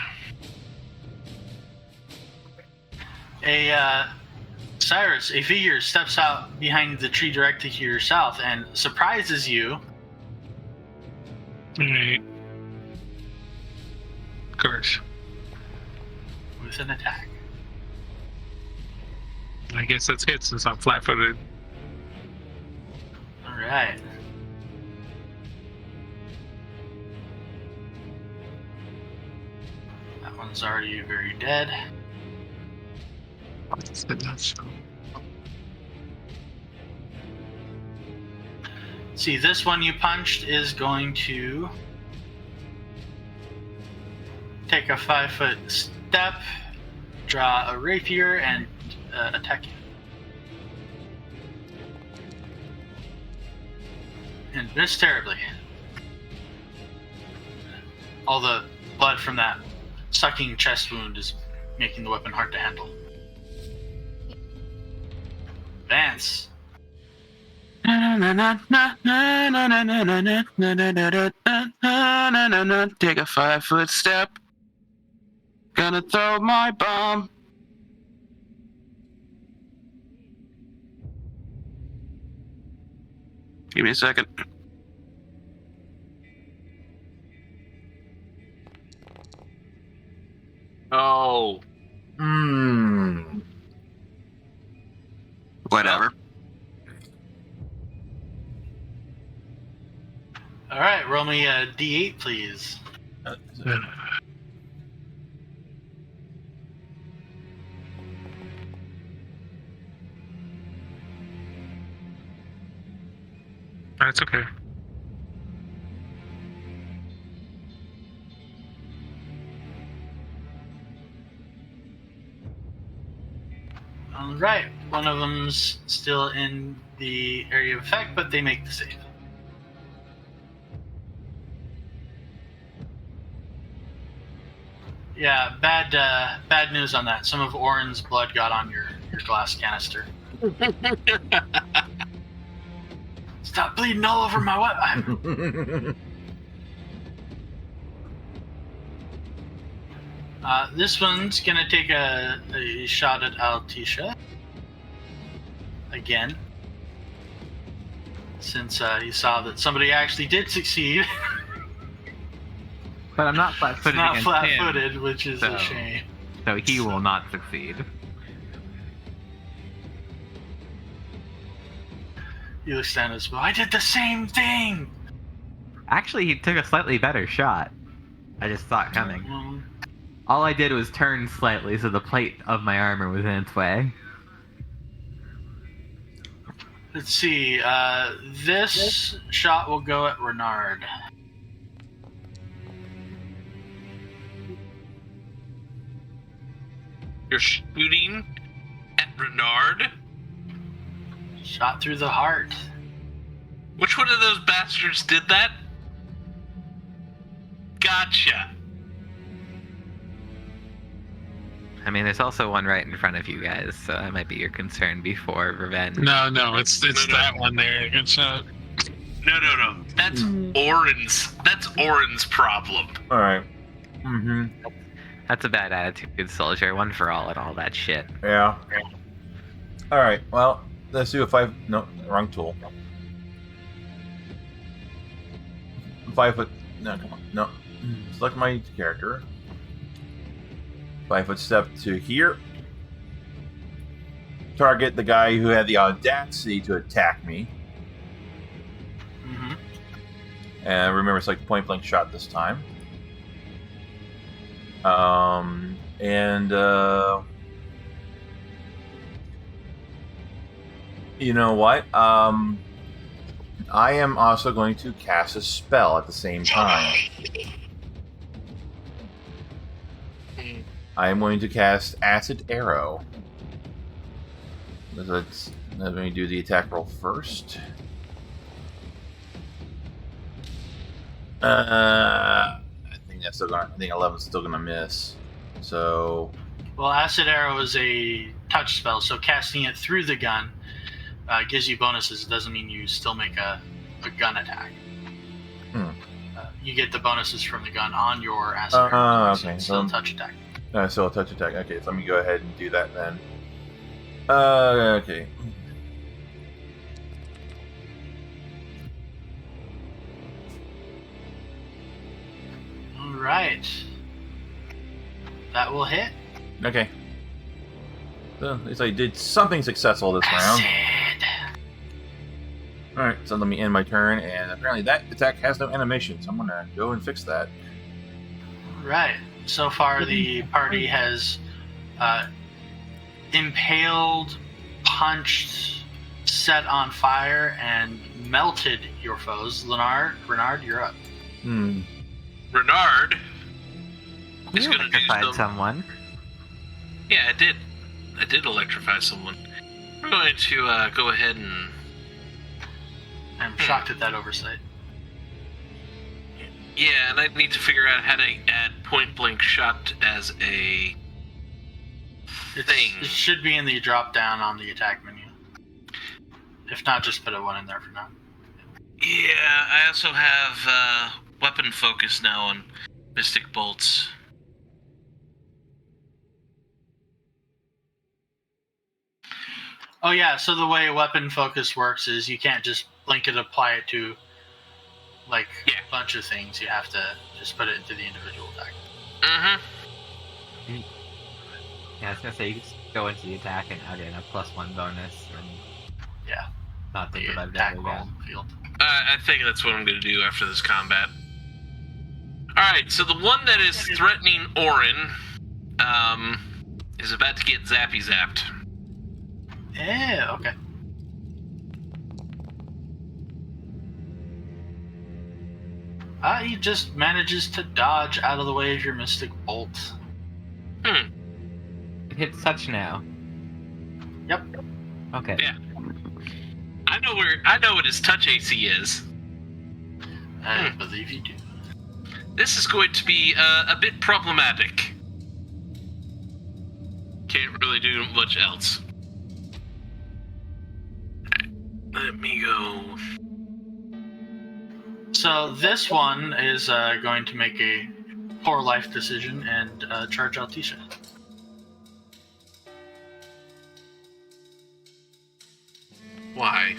Cyrus, a figure steps out behind the tree directly to your south and surprises you. Alright. Of course. With an attack. I guess that's hit since I'm flat-footed. Alright. That one's already very dead. See, this one you punched is going to take a 5-foot step, draw a rapier, and attack you. And miss terribly. All the blood from that sucking chest wound is making the weapon hard to handle. Vance. Take a 5-foot step. Gonna throw my bomb. Give me a second. Oh. Whatever. Alright, roll me a d8, please. That's okay. Alright, one of them's still in the area of effect, but they make the save. Yeah, bad news on that. Some of Orin's blood got on your glass canister. Stop bleeding all over my weapon. This one's gonna take a shot at Altisha. Again. Since he saw that somebody actually did succeed. But I'm not flat-footed. It's not against flat-footed, him, which is a shame. So he will not succeed. He looks down as well. I did the same thing! Actually, he took a slightly better shot. I just saw it coming. All I did was turn slightly so the plate of my armor was in its way. Let's see. This shot will go at Renard. You're shooting at Renard? Shot through the heart. Which one of those bastards did that? Gotcha. I mean, there's also one right in front of you guys, so that might be your concern before revenge. No, it's No. that one there. Good shot. No. That's Orin's. That's Orin's problem. Alright. That's a bad attitude, soldier. One for all and all that shit. Yeah. Alright, well, let's do a 5... No, wrong tool. 5 foot... No, come on. No. Select my character. 5-foot step to here. Target the guy who had the audacity to attack me. And remember, it's like point blank shot this time. You know what? I am also going to cast a spell at the same time. I am going to cast Acid Arrow. Let me do the attack roll first. I think 11's still gonna miss. So. Well, Acid Arrow is a touch spell, so casting it through the gun gives you bonuses. It doesn't mean you still make a gun attack. You get the bonuses from the gun on your Acid Arrow. Okay. It's still a touch attack. Still a touch attack. Okay, so let me go ahead and do that then. Okay. Alright. That will hit. Okay. So, at least I did something successful this round. Alright, so let me end my turn, and apparently that attack has no animation, so I'm gonna go and fix that. Right. So far, the party has impaled, punched, set on fire, and melted your foes. Renard, you're up. Renard is You going to do electrified someone. Yeah, I did. I did electrify someone. We're going to go ahead and... I'm shocked at that oversight. Yeah, and I need to figure out how to add point-blank shot as a thing. It should be in the drop-down on the attack menu. If not, just put a 1 in there for now. Yeah, I also have weapon focus now on Mystic Bolts. Oh yeah, so the way weapon focus works is you can't just blanket apply it to a bunch of things. You have to just put it into the individual attack. Mm-hmm. Yeah, I was gonna say you could just go into the attack and add in a +1 bonus and not think about it ever again. Field. I think that's what I'm going to do after this combat. Alright, so the one that is threatening Orin is about to get zapped. Yeah, okay. He just manages to dodge out of the way of your Mystic Bolt. It hits touch now. Yep. Okay. Yeah. I know what his touch AC is. I believe you do. This is going to be a bit problematic. Can't really do much else. Let me go. So this one is going to make a poor life decision and charge Altisha. Why?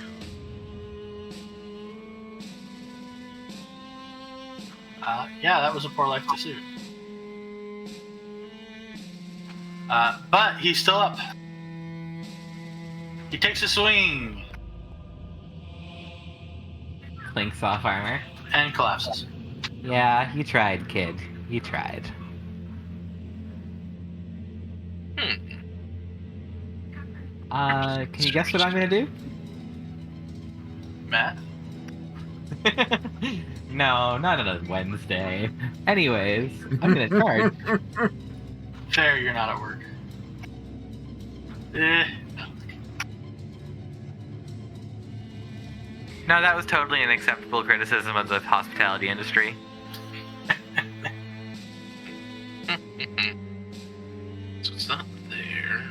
Yeah, that was a poor life decision. But he's still up. He takes a swing Clinks off armor. and collapses. Yeah, you tried, kid. You tried. Can you guess what I'm gonna do? Matt? No, not on a Wednesday. Anyways, I'm gonna charge. Fair, you're not at work. No. No, that was totally an acceptable criticism of the hospitality industry. So it's not there.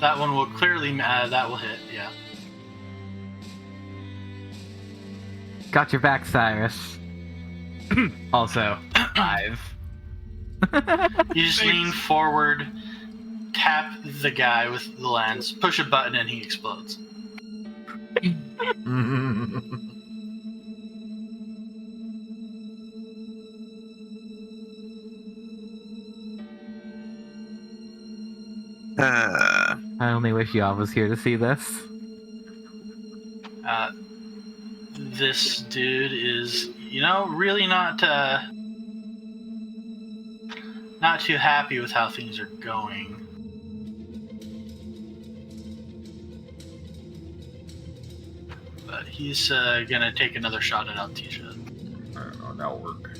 That one will clearly, that will hit, yeah. Got your back, Cyrus. Also, 5. You just lean forward, tap the guy with the lance, push a button, and he explodes. I only wish y'all was here to see this. This dude is, really not too happy with how things are going. But he's gonna take another shot at Altisha. I don't know, that'll work.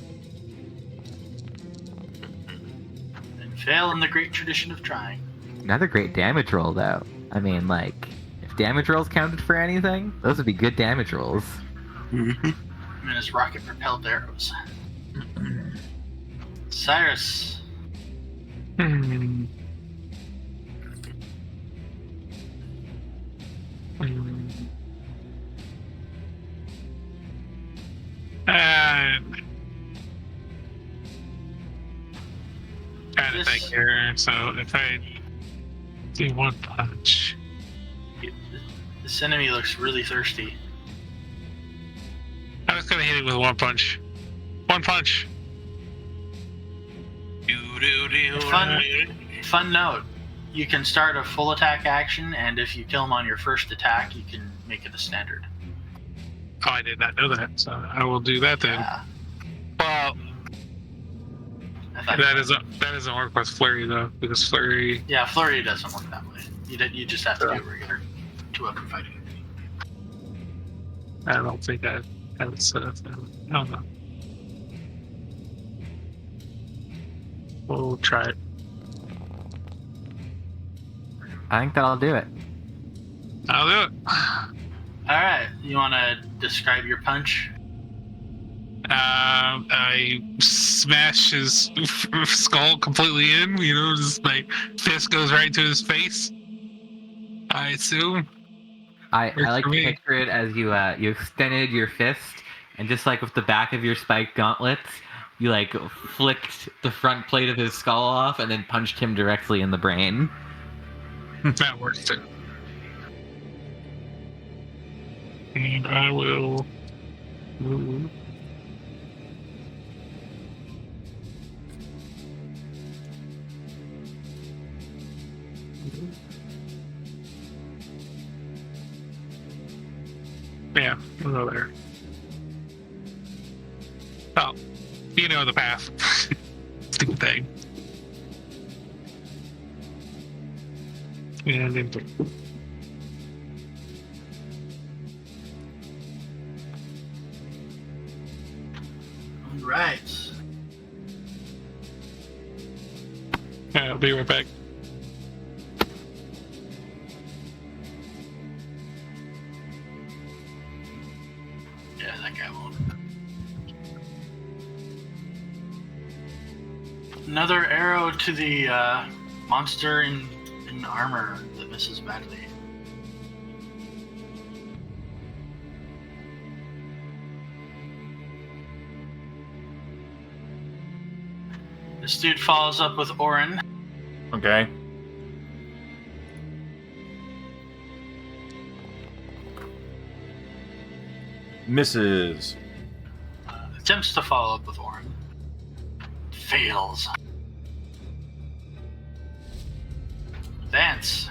And fail in the great tradition of trying. Another great damage roll, though. I mean, if damage rolls counted for anything, those would be good damage rolls. And his rocket-propelled arrows. Cyrus. Kind of thing here. So if I do one punch, This enemy looks really thirsty. I was gonna hit it with one punch. One punch. Fun note. You can start a full attack action, and if you kill him on your first attack, you can make it a standard. Oh, I did not know that, so I will do that then. Yeah. Well, that doesn't work with Flurry though, because Flurry. Yeah, Flurry doesn't work that way. You just have to do regular 2-weapon fighting. I don't think I have it set up then. I don't know. We'll try it. I think that'll do it. I'll do it. All right, you want to describe your punch? I smash his skull completely in. Just my fist goes right to his face. I assume. I like to me. picture it as you extended your fist, and just like with the back of your spiked gauntlets, you like flicked the front plate of his skull off, and then punched him directly in the brain. That works too. And I will move. Yeah, we'll go there. Oh, you know the path. Stupid thing. And then All right. I'll be right back. Yeah, that guy won't. Another arrow to the monster in armor that misses badly. This dude follows up with Orin. Okay. Misses. Attempts to follow up with Orin. Fails. Vance.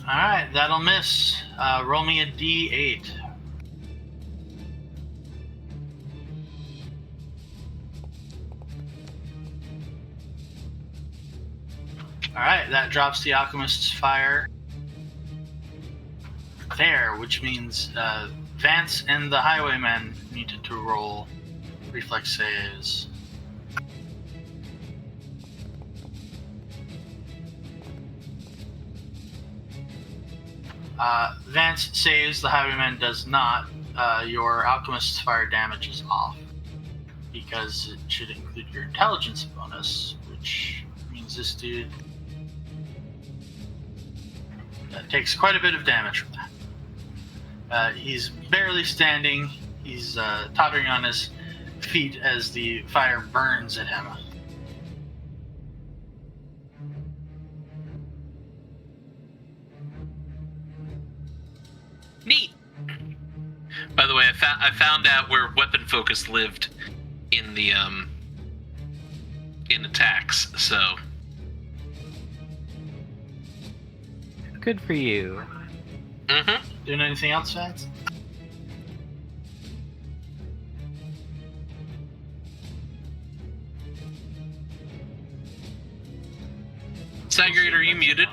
Alright, that'll miss. Roll me a d8. Alright, that drops the Alchemist's Fire there, which means Vance and the Highwayman needed to roll reflex saves. Vance saves, the Highwayman does not. Your Alchemist's Fire damage is off because it should include your intelligence bonus, which means this dude takes quite a bit of damage from that. He's barely standing. He's tottering on his feet as the fire burns at him. Neat. By the way, I found out where weapon focus lived in the in attacks. So Good for you. Doing anything else, Vance? Sagrid, are you muted?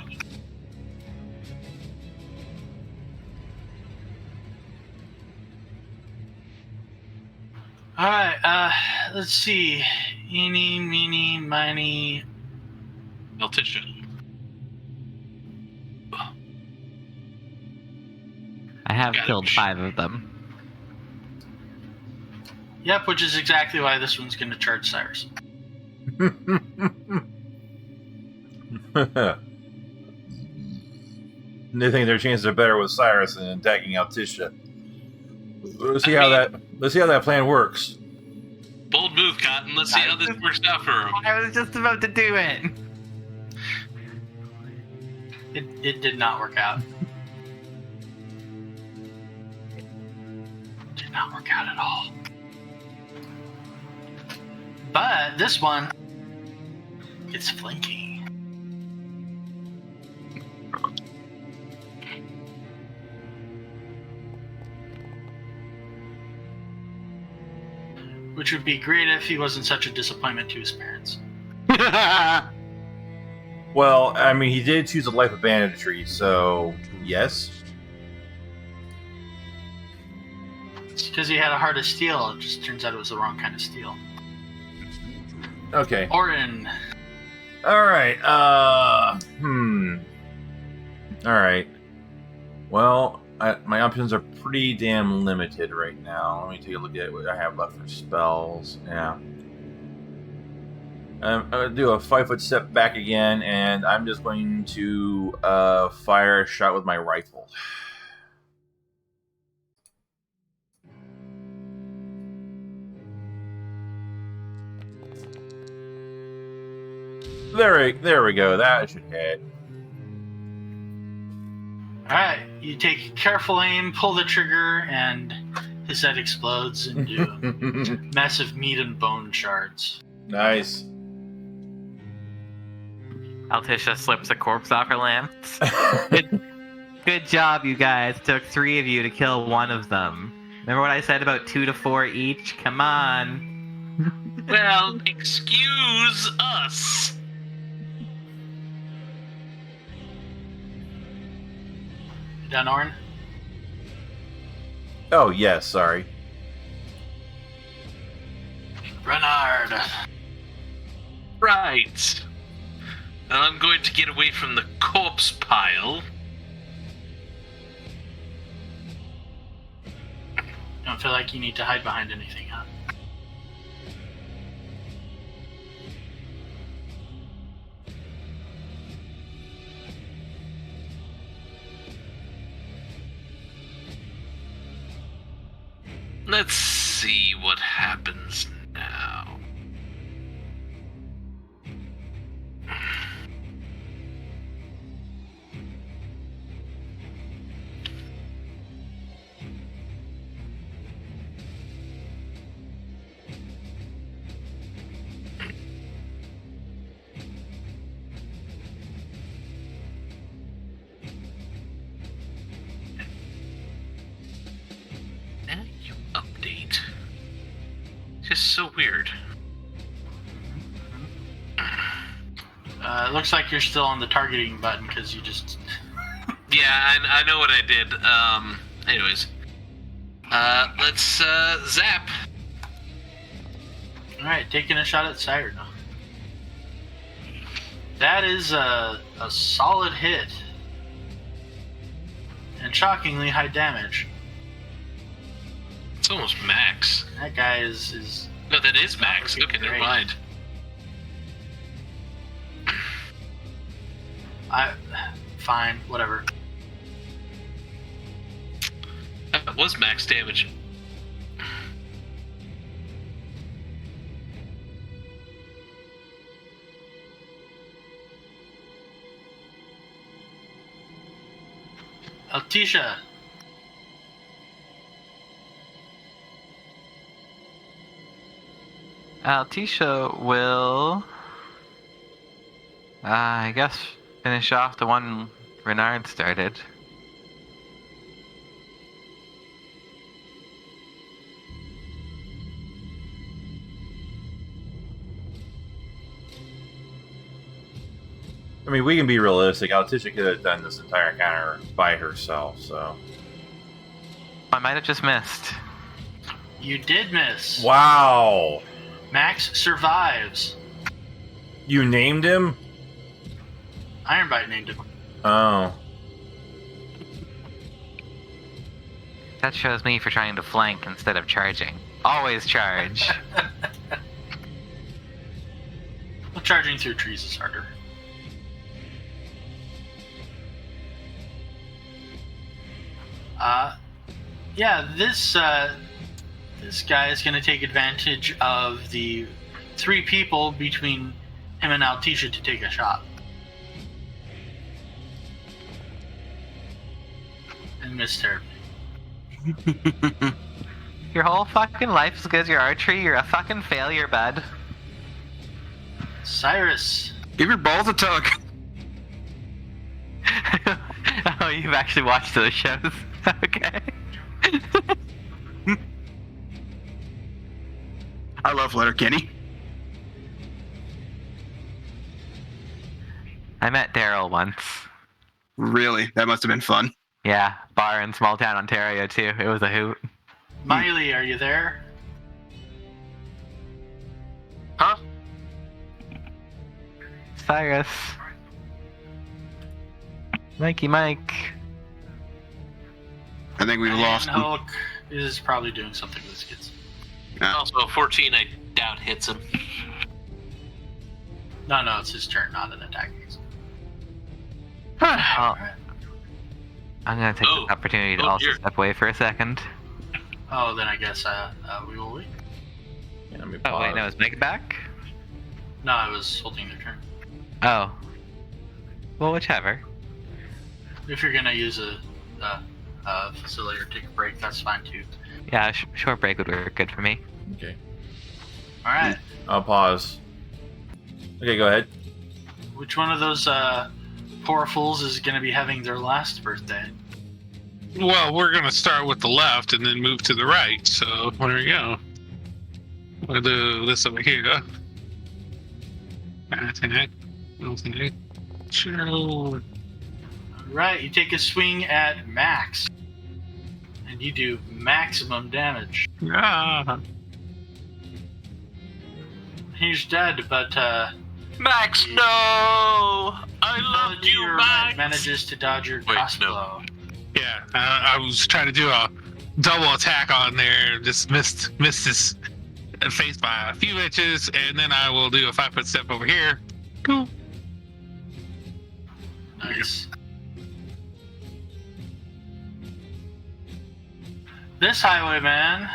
Alright, let's see. Eeny, meeny, miny. Altisha. I have Got it. killed 5 of them. Yep, which is exactly why this one's going to charge Cyrus. they think their chances are better with Cyrus than attacking Altisha. Let's see how that plan works. Bold move, Cotton. Let's see how this works out for him. I was just about to do it. It did not work out. Did not work out at all. But this one, it's flanking. Which would be great if he wasn't such a disappointment to his parents. Well, I mean, he did choose a life of banditry, so yes. It's because he had a heart of steel. It just turns out it was the wrong kind of steel. Okay. Orin. All right. All right. Well, my options are pretty damn limited right now. Let me take a look at what I have left for spells. Yeah. I'm going to do a 5-foot step back again, and I'm just going to fire a shot with my rifle. There we go. That should hit. Alright, you take careful aim, pull the trigger, and his head explodes into massive meat and bone shards. Nice. Altisha slips a corpse off her lance. Good job, you guys. Took 3 of you to kill 1 of them. Remember what I said about 2 to 4 each? Come on. Well, excuse us. You done, Orin? Oh, yes, sorry. Renard. Right. I'm going to get away from the corpse pile. Don't feel like you need to hide behind anything, huh? Let's see what happens now. Update. Just so weird. It looks like you're still on the targeting button because you just... Yeah, I know what I did. Anyways. Let's, zap. Alright, taking a shot at Siren now. That is a solid hit. And shockingly high damage. It's almost max. That guy is No, that is max. Okay, never mind. Fine, whatever. That was max damage. Altisha. Altisha will, I guess, finish off the one Renard started. I mean, we can be realistic. Altisha could have done this entire encounter by herself, so... I might have just missed. You did miss. Wow! Max survives. You named him? Ironbite named him. Oh. That shows me for trying to flank instead of charging. Always charge. Well, charging through trees is harder. Yeah, this guy is going to take advantage of the 3 people between him and Altisha to take a shot. And miss terribly. Your whole fucking life is because you're archery. You're a fucking failure, bud. Cyrus. Give your balls a tug. Oh, you've actually watched those shows. Okay. I love Letterkenny. I met Daryl once. Really? That must have been fun. Yeah, bar in small town Ontario too. It was a hoot. Miley, are you there? Huh? Cyrus. Mikey Mike. I think we lost him. Hulk is probably doing something with his kids. Also, 14, I doubt hits him. No, it's his turn, not an attack. Oh, Alright. I'm gonna take this opportunity to Oh, also dear. step away for a second. Oh, then I guess we will wait. Yeah, let me Oh wait, pause. no, is Mike back? No, I was holding their turn. Oh. Well, whichever. If you're gonna use a facility or take a break, that's fine too. Yeah, short break would work good for me. Okay. All right. I'll pause. Okay, go ahead. Which one of those poor fools is gonna be having their last birthday? Well, we're gonna start with the left and then move to the right. So there we go. We'll do this over here. Attack. Chill. Right, you take a swing at Max, and you do maximum damage. Ah. He's dead, but Max, no! I loved you, your Max! manages to dodge your Wait, crossbow. Yeah, I was trying to do a double attack on there, just missed his face by a few inches, and then I will do a 5-foot step over here. Cool. Nice. This highwayman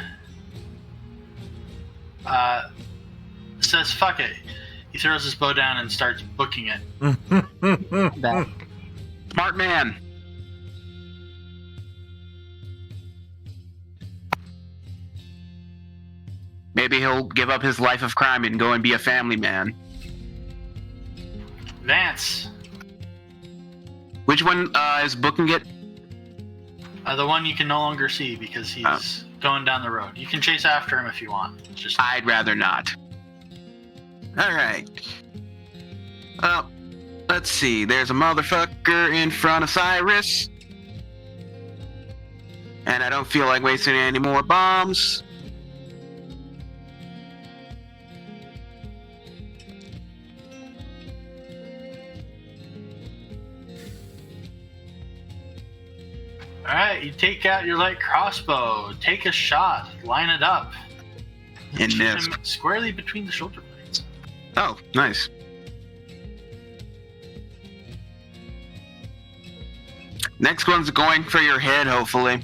says fuck it. He throws his bow down and starts booking it. Smart man. Maybe he'll give up his life of crime and go and be a family man. Vance, Which one is booking it? the one you can no longer see because he's going down the road. You can chase after him if you want. It's just I'd rather not. Alright. Well, let's see. There's a motherfucker in front of Cyrus. And I don't feel like wasting any more bombs. Alright, you take out your light crossbow, take a shot, line it up. And Shoot miss. him squarely between the shoulder blades. Oh, nice. Next one's going for your head, hopefully.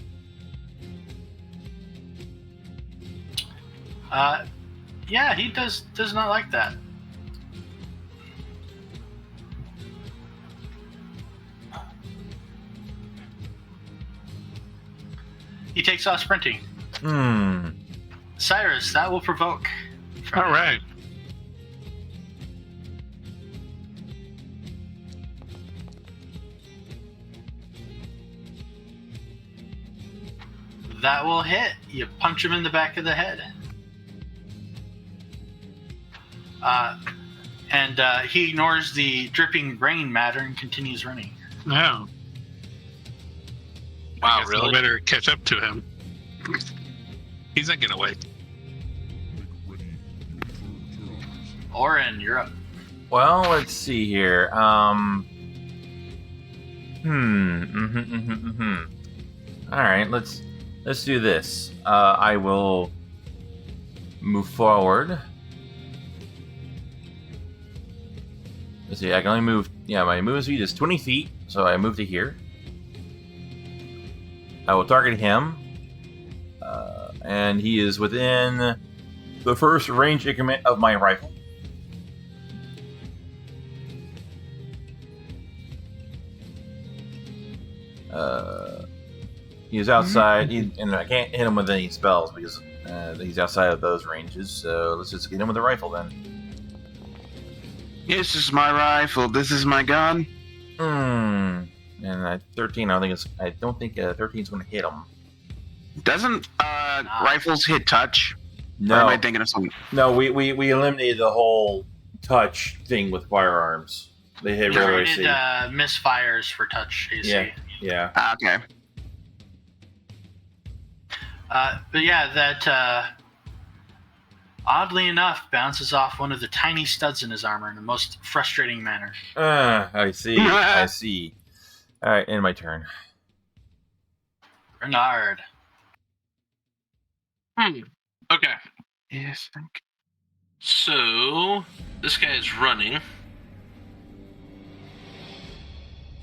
Yeah, he does not like that. He takes off sprinting. Cyrus, that will provoke. All right. That will hit. You punch him in the back of the head. And he ignores the dripping brain matter and continues running. No. Wow, I guess I really? better catch up to him. He's not getting away. Orin, you're up. Well, let's see here. All right, let's do this. I will move forward. Let's see. I can only move. Yeah, my move speed is 20 feet, so I move to here. I will target him. And he is within the first range increment of my rifle. He is outside, and I can't hit him with any spells because he's outside of those ranges. So let's just get him with a rifle then. This is my rifle. This is my gun. And 13. I don't think 13 is going to hit him. Doesn't rifles hit touch? No. Or am I thinking of something? No, we eliminated the whole touch thing with firearms. They hit regular AC. Misfires for touch AC. Yeah. Okay. But yeah, that oddly enough bounces off one of the tiny studs in his armor in the most frustrating manner. I see. I see. All right, end my turn. Bernard. Okay. Yes, thank you. So, this guy is running.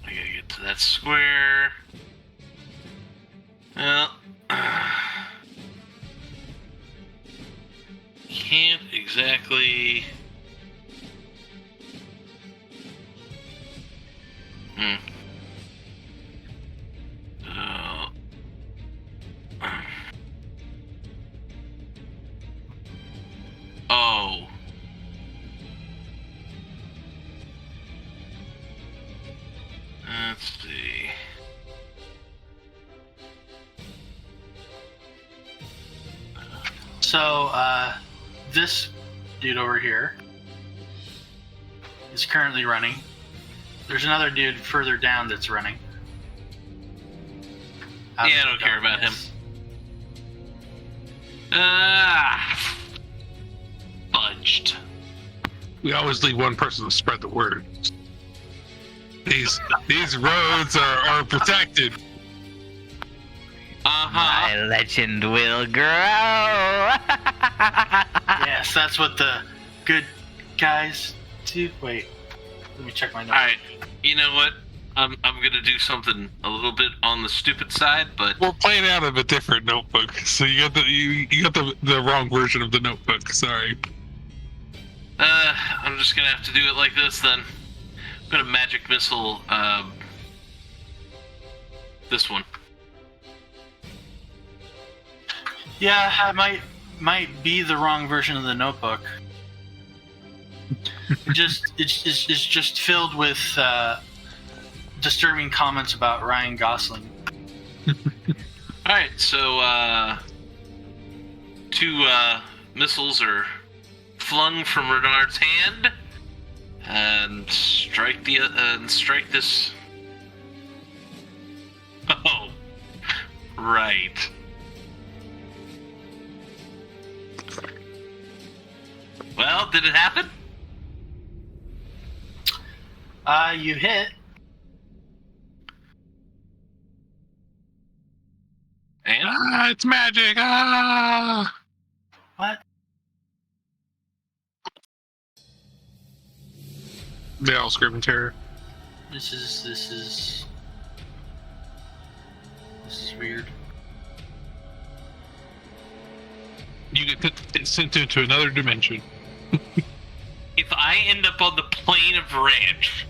I gotta get to that square. Well, can't exactly. Oh. Let's see. So, this dude over here is currently running. There's another dude further down that's running. Yeah, I don't care about him. Fudged. We always leave one person to spread the word. These roads are protected. My legend will grow. Yes, that's what the good guys do. Wait, let me check my notes. Alright, you know what? I'm gonna do something a little bit on the stupid side, but We're playing out of a different notebook, so you got the wrong version of the notebook. Sorry. I'm just gonna have to do it like this then. I'm gonna magic missile this one. Yeah, it might be the wrong version of the notebook. It's just filled with disturbing comments about Ryan Gosling. Alright, so 2 missiles are flung from Renard's hand and strike this. Oh, right. Well, did it happen? You hit. And It's magic. What? They all scream in terror. This is weird. You get sent into another dimension. if I end up on the plane of ranch,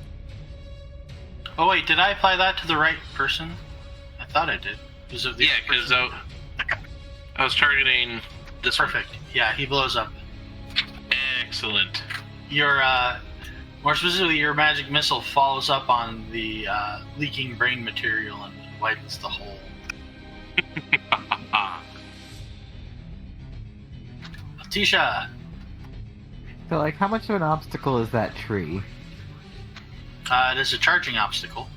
Oh wait, did I apply that to the right person? I thought I did. Because of the yeah, because I was targeting this one. perfect. Yeah, he blows up. Excellent. Your more specifically, your magic missile follows up on the leaking brain material and widens the hole. Tisha, So, like, how much of an obstacle is that tree? it is a charging obstacle.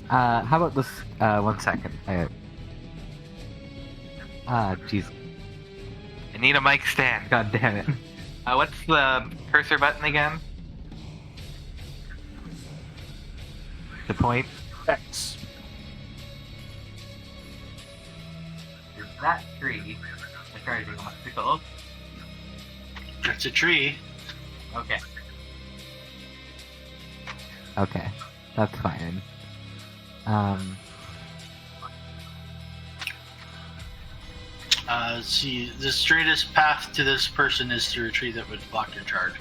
How about this? 1 second. Jeez. I need a mic stand. God damn it. What's the cursor button again? The point? X. Is that tree a charging obstacle? It's a tree. Okay. Okay. That's fine. See, the straightest path to this person is through a tree that would block your charge.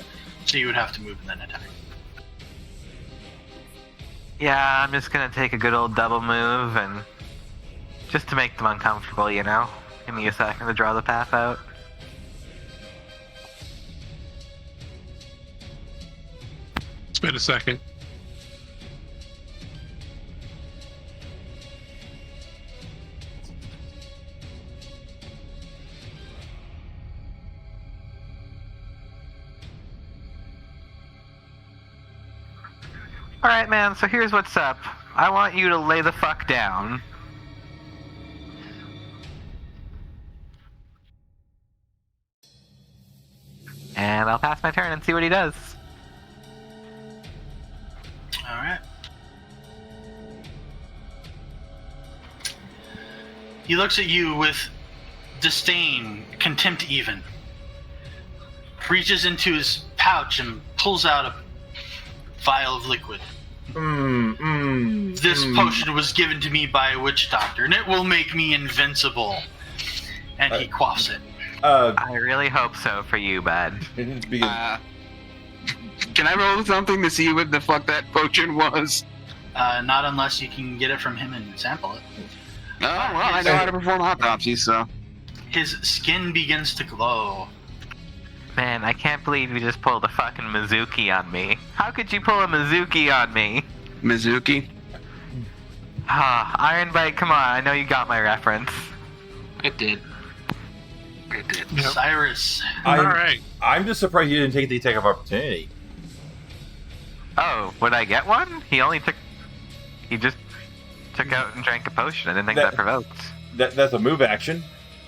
So you would have to move and then attack. Yeah, I'm just gonna take a good old double move and just to make them uncomfortable, you know? Give me a second to draw the path out. It's been a second. Alright, man, so here's what's up. I want you to lay the fuck down. And I'll pass my turn and see what he does. Alright. He looks at you with disdain, contempt even. Reaches into his pouch and pulls out a vial of liquid. This potion was given to me by a witch doctor, and it will make me invincible. And he quaffs it. I really hope so for you, bud. Can I roll something to see what the fuck that potion was? Not unless you can get it from him and sample it. Oh, well, I know how to perform autopsies, so. His skin begins to glow. Man, I can't believe you just pulled a fucking Mizuki on me. How could you pull a Mizuki on me? Mizuki? Ah, Iron Bite, come on, I know you got my reference. It did. Yep. Cyrus. Alright. I'm just surprised you didn't take the attack of opportunity. Oh, would I get one? He just took out and drank a potion. I didn't think that provoked. That's a move action.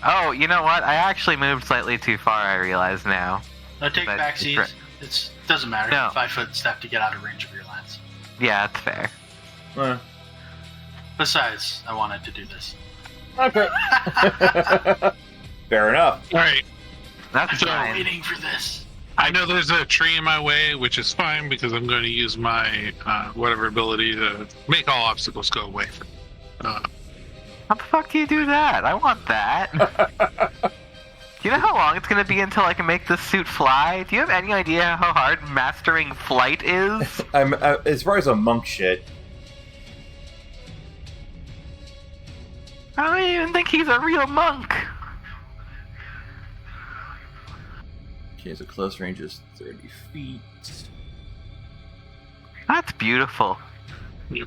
Oh, you know what? I actually moved slightly too far, I realize now. No, take But- backseat. It doesn't matter. No. 5 foot step to get out of range of your lance. Yeah, that's fair. Besides, I wanted to do this. Okay. Fair enough. Alright. That's So- fine. Waiting for this. I know there's a tree in my way, which is fine because I'm going to use my whatever ability to make all obstacles go away. How the fuck do you do that? I want that. Do you know how long it's gonna be until I can make this suit fly? Do you have any idea how hard mastering flight is? I'm as far as a monk shit. I don't even think he's a real monk. Okay, so close range is 30 feet. That's beautiful. Yep.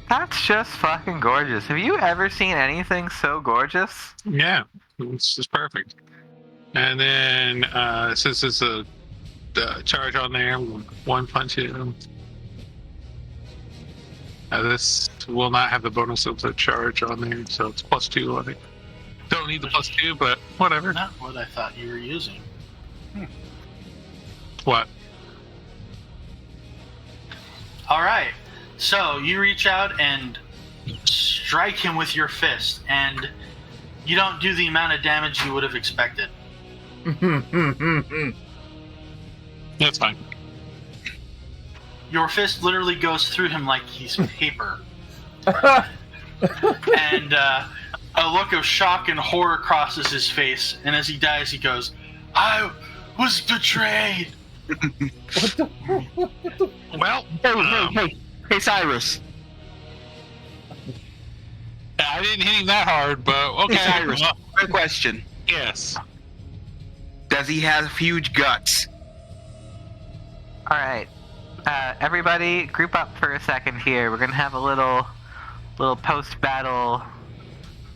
That's just fucking gorgeous. Have you ever seen anything so gorgeous? Yeah, it's just perfect. And then since there's a charge on there, one punch him. This will not have the bonus of the charge on there, so it's +2 on it. Don't need the +2, but whatever. Not what I thought you were using. What? Alright. So, you reach out and strike him with your fist, and you don't do the amount of damage you would have expected. That's fine. Your fist literally goes through him like he's paper. And a look of shock and horror crosses his face, and as he dies, he goes, "I was betrayed!" Well, Hey, Cyrus. I didn't hit him that hard, but okay. Hey, Cyrus. Well, Quick question. yes. Does he have huge guts? Alright. Everybody, group up for a second here. We're gonna have a little post-battle...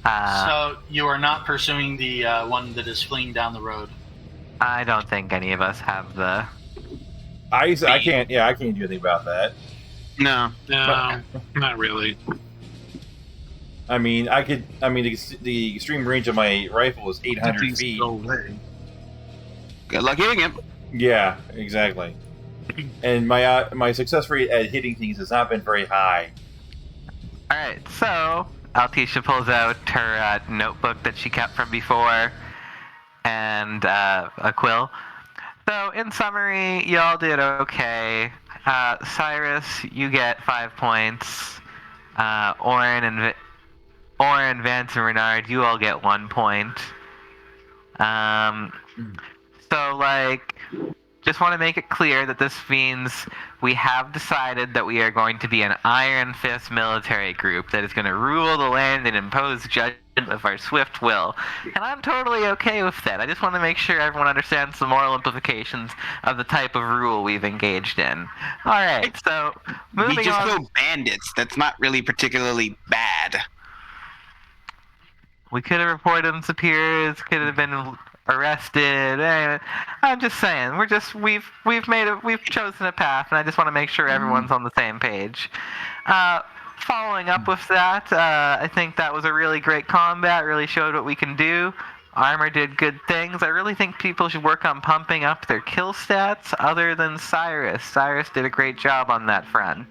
So, you are not pursuing the one that is fleeing down the road. I don't think any of us have the... I can't. Yeah, I can't do anything about that. No. No, not really. I mean, I could. I mean, the extreme range of my rifle is 800 Things feet. go away. Good luck hitting him. Yeah, exactly. And my success rate at hitting things has not been very high. Alright, so Altisha pulls out her notebook that she kept from before and a quill. So, in summary, y'all did okay. Cyrus, you get 5 points. Orin, Vance, and Renard, you all get 1 point. So, like, just want to make it clear that this means we have decided that we are going to be an Iron Fist military group that is going to rule the land and impose judgment of our swift will. And I'm totally okay with that. I just want to make sure everyone understands the moral implications of the type of rule we've engaged in. Alright, so moving We just on. go bandits. That's not really particularly bad. We could have reported them superiors, could have been arrested. I'm just saying, we've chosen a path, and I just want to make sure everyone's on the same page. Following up with that, I think that was a really great combat. Really showed what we can do. Armor did good things. I really think people should work on pumping up their kill stats other than Cyrus. Cyrus did a great job on that front.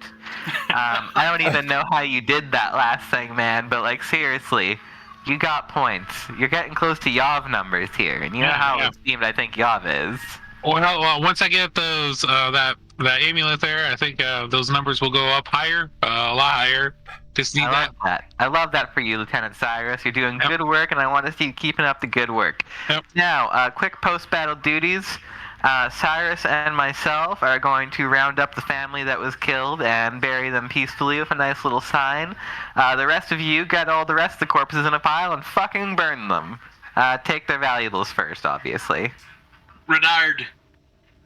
I don't even know how you did that last thing, man, but like seriously, you got points. You're getting close to Yav numbers here, and you know how esteemed I think Yav is. Well, once I get those that amulet there, I think those numbers will go up higher, a lot higher. Just need that. I love that for you, Lieutenant Cyrus. You're doing good work, and I want to see you keeping up the good work. Yep. Now, quick post-battle duties. Cyrus and myself are going to round up the family that was killed and bury them peacefully with a nice little sign. The rest of you get all the rest of the corpses in a pile and fucking burn them. Take their valuables first, obviously. Renard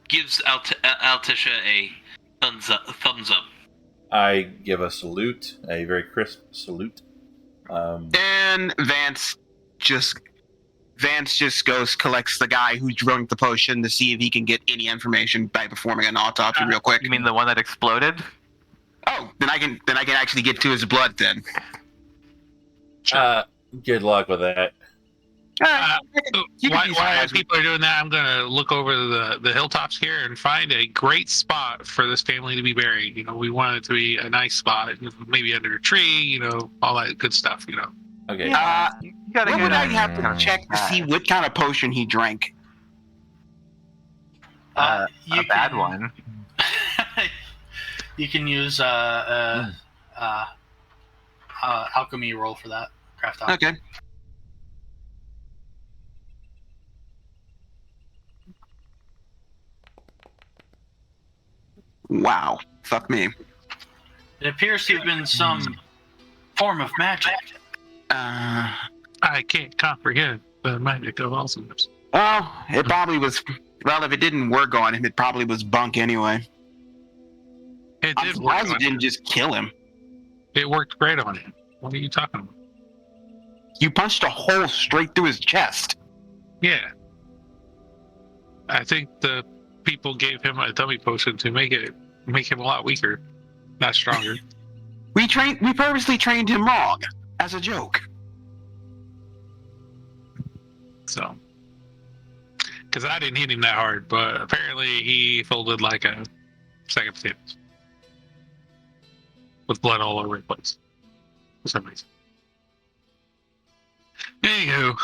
gives Altisha a thumbs up. I give a salute, a very crisp salute. And Vance just collects the guy who drank the potion to see if he can get any information by performing an autopsy real quick. You mean the one that exploded? Oh, then I can actually get to his blood then. Good luck with that. While people are doing that, I'm gonna look over the hilltops here and find a great spot for this family to be buried. You know, we want it to be a nice spot, maybe under a tree. You know, all that good stuff. You know. Okay. What would I have to check to see what kind of potion he drank? A bad one. You can use alchemy roll for that. Craft alchemy. Okay. Wow. Fuck me. It appears to have been some form of magic. I can't comprehend the magic of awesomeness. Well, it probably was. Well, if it didn't work on him, it probably was bunk anyway. It I'm did work surprised on it didn't him. just kill him. It worked great on him. What are you talking about? You punched a hole straight through his chest. Yeah. I think the people gave him a dummy potion to make him a lot weaker, not stronger. We purposely trained him wrong as a joke. So, because I didn't hit him that hard, but apparently he folded like a sack of potatoes with blood all over the place for some reason. Anywho,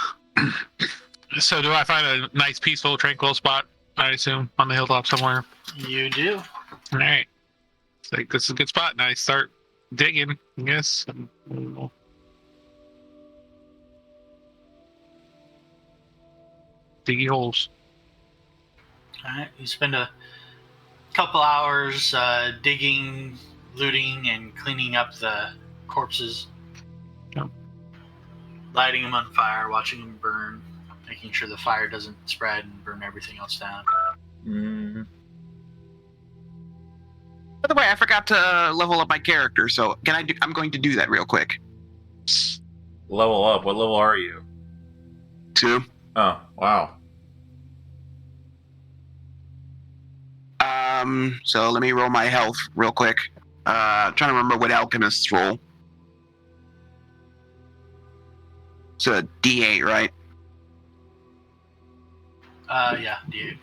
so do I find a nice, peaceful, tranquil spot? I assume on the hilltop somewhere. You do. All right. It's like this is a good spot, and I start digging. I guess. Diggy holes. All right. You spend a couple hours digging, looting, and cleaning up the corpses. Yep. Lighting them on fire, watching them burn, making sure the fire doesn't spread and burn everything else down. Mm. By the way, I forgot to level up my character, so I'm going to do that real quick. Level up. What level are you? 2. Oh, wow. So let me roll my health real quick. Trying to remember what alchemists roll. It's a D8, right? Yeah, D8.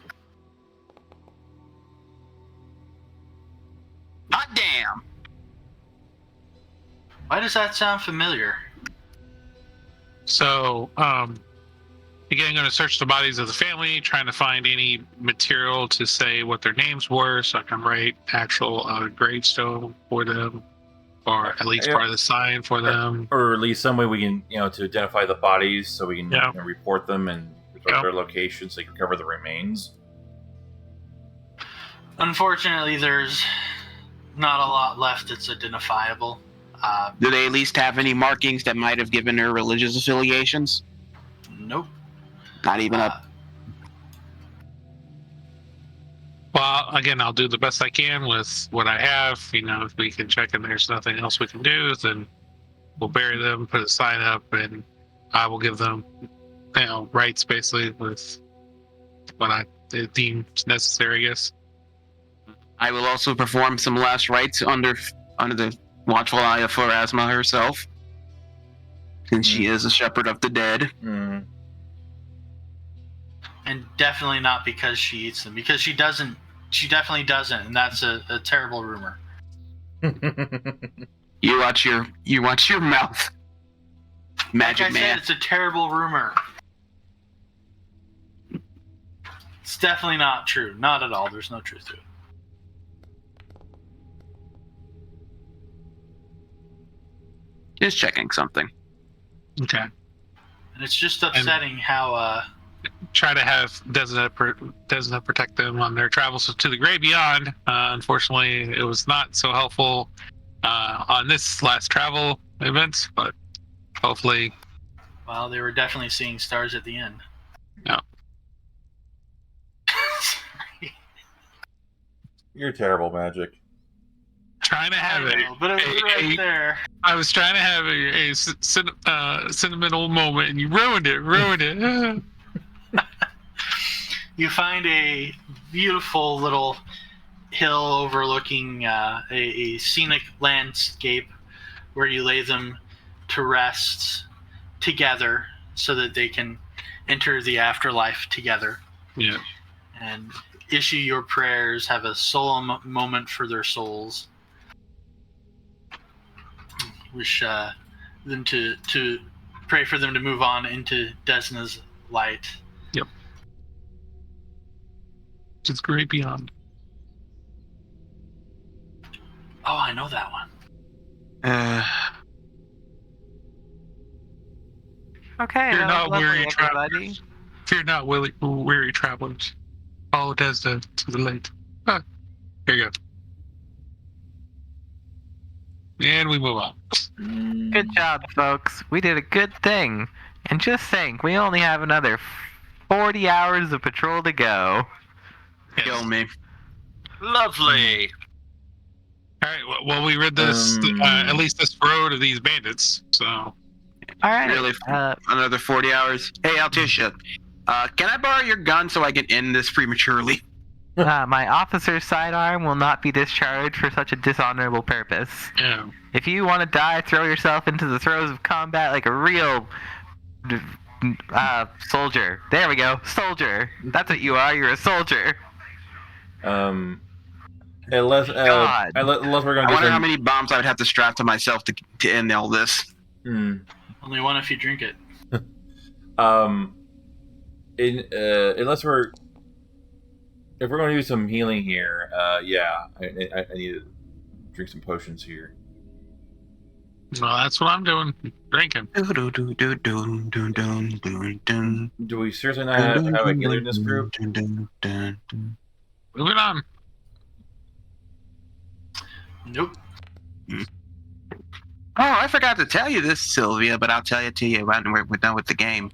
Hot damn! Why does that sound familiar? So, again, I'm going to search the bodies of the family, trying to find any material to say what their names were, so I can write actual gravestone for them, or at least part of the sign for them. Or at least some way we can, to identify the bodies so we can report them and their location so they can cover the remains? Unfortunately, there's not a lot left that's identifiable. Do they at least have any markings that might have given her religious affiliations? Nope. Not even a... Well, again, I'll do the best I can with what I have. You know, if we can check and there's nothing else we can do, then we'll bury them, put a sign up, and I will give them, you know, rights basically with what I deem necessary, I guess. I will also perform some last rites under the watchful eye of Pharasma herself, since she is a shepherd of the dead. Mm. And definitely not because she eats them, because she doesn't. She definitely doesn't, and that's a terrible rumor. You watch your mouth, Magic like I Man. said, it's a terrible rumor. It's definitely not true. Not at all. There's no truth to it. Just checking something. Okay. And it's just upsetting how try to have Desna protect them on their travels to the great beyond. Unfortunately, it was not so helpful on this last travel event, but hopefully... Well, they were definitely seeing stars at the end. No. Sorry. You're terrible, Magic. Trying to have but it was right there. I was trying to have a sentimental moment, and you ruined it. You find a beautiful little hill overlooking a scenic landscape where you lay them to rest together so that they can enter the afterlife together. Yeah. And issue your prayers, have a solemn moment for their souls. Wish them to pray for them to move on into Desna's light. Yep. It's great beyond. Oh, I know that one. Okay, Fear that not, was lovely, weary everybody. travelers. Fear not, weary travelers. Follow Desna to the light. Ah, here you go. And we move on. Good job, folks. We did a good thing. And just think, we only have another 40 hours of patrol to go. Kill me. Lovely. All right. Well, we rid this at least this road of these bandits. So. All right. Really? Another 40 hours. Hey, Alticia, can I borrow your gun so I can end this prematurely? My officer's sidearm will not be discharged for such a dishonorable purpose. Yeah. If you want to die, throw yourself into the throes of combat like a real soldier. There we go. Soldier. That's what you are. You're a soldier. Unless we're gonna I wonder how many bombs I would have to strap to myself to end all this. Only one if you drink it. Unless if we're going to do some healing here, yeah, I need to drink some potions here. Well, that's what I'm doing. Drinking. Do we seriously not have a healer in this group? Moving on. Nope. Oh, I forgot to tell you this, Sylvia, but I'll tell it to you when we're done with the game.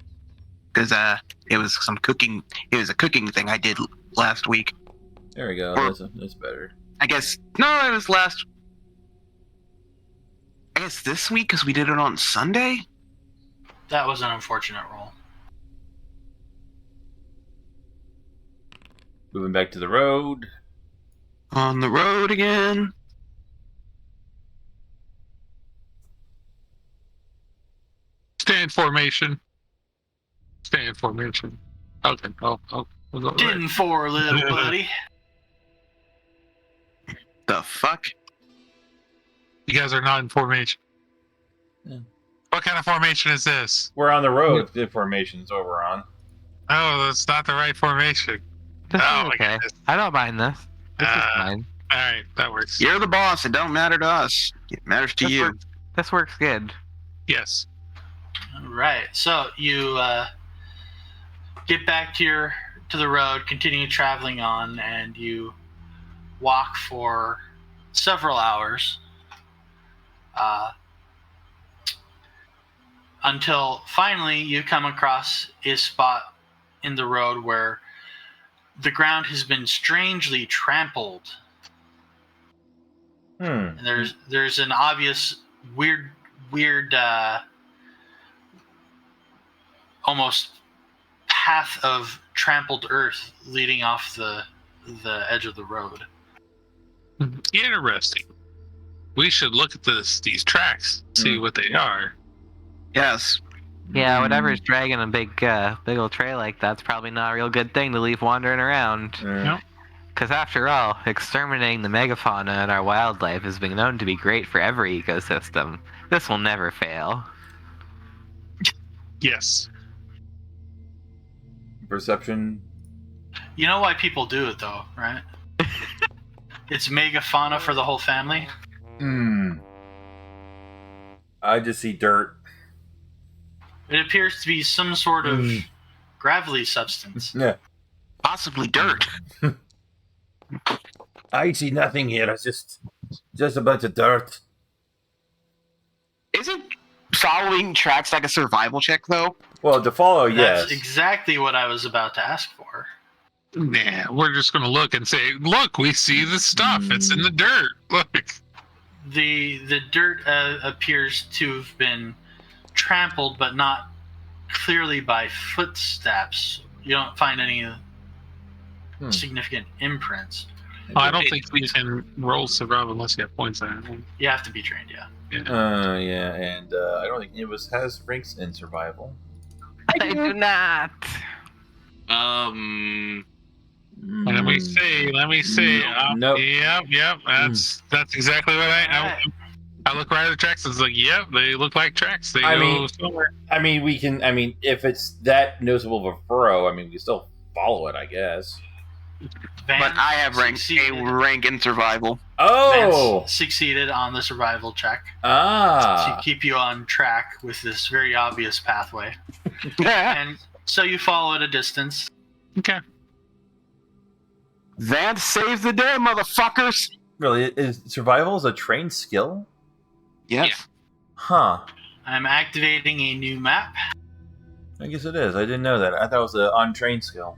Because it was a cooking thing I did last week. There we go. That's better. I guess no, it was last. I guess this week because we did it on Sunday. That was an unfortunate roll. Moving back to the road. On the road again. Stay in formation. Okay. We'll go 10-4, little buddy. The fuck? You guys are not in formation. Yeah. What kind of formation is this? We're on the road. The formation's what we're on. Oh, that's not the right formation. This Oh, is my okay. goodness. I don't mind this. This is fine. All right, that works. You're the boss. It don't matter to us. It matters to you. This works good. Yes. All right. So you get back to the road, continue traveling on, and you walk for several hours until finally you come across a spot in the road where the ground has been strangely trampled. And there's an obvious weird almost path of trampled earth leading off the edge of the road. Interesting. We should look at these tracks, see what they are. Yes. Yeah, whatever's dragging a big old trail like that's probably not a real good thing to leave wandering around. Yep. Because after all, exterminating the megafauna and our wildlife has been known to be great for every ecosystem. This will never fail. Yes. Perception. You know why people do it though, right? It's megafauna for the whole family. I just see dirt. It appears to be some sort of gravelly substance. Yeah. Possibly dirt. I see nothing here. It's just a bunch of dirt. Isn't following tracks like a survival check, though? Well, to follow, yes. That's exactly what I was about to ask for. Nah, we're just gonna look and say, look, we see the stuff. It's in the dirt. Look. The dirt appears to have been trampled, but not clearly by footsteps. You don't find any significant imprints. I don't think we can roll survival unless you have points on it. You have to be trained, yeah. Yeah, and I don't think any of us has ranks in survival. I do not. Let me see. Nope. Yep. That's exactly what I look right at the tracks. It's like, yep, they look like tracks. They go somewhere. I mean, we can. I mean, if it's that noticeable of a furrow, I mean, we can still follow it, I guess. Van But I have a rank in survival. Oh, Vance succeeded on the survival check ah, to keep you on track with this very obvious pathway. And so you follow at a distance. Okay. Vance saves the day, motherfuckers! really? Is survival a trained skill? Yes. Yeah. Huh. I'm activating a new map. I guess it is. I didn't know that. I thought it was an untrained skill.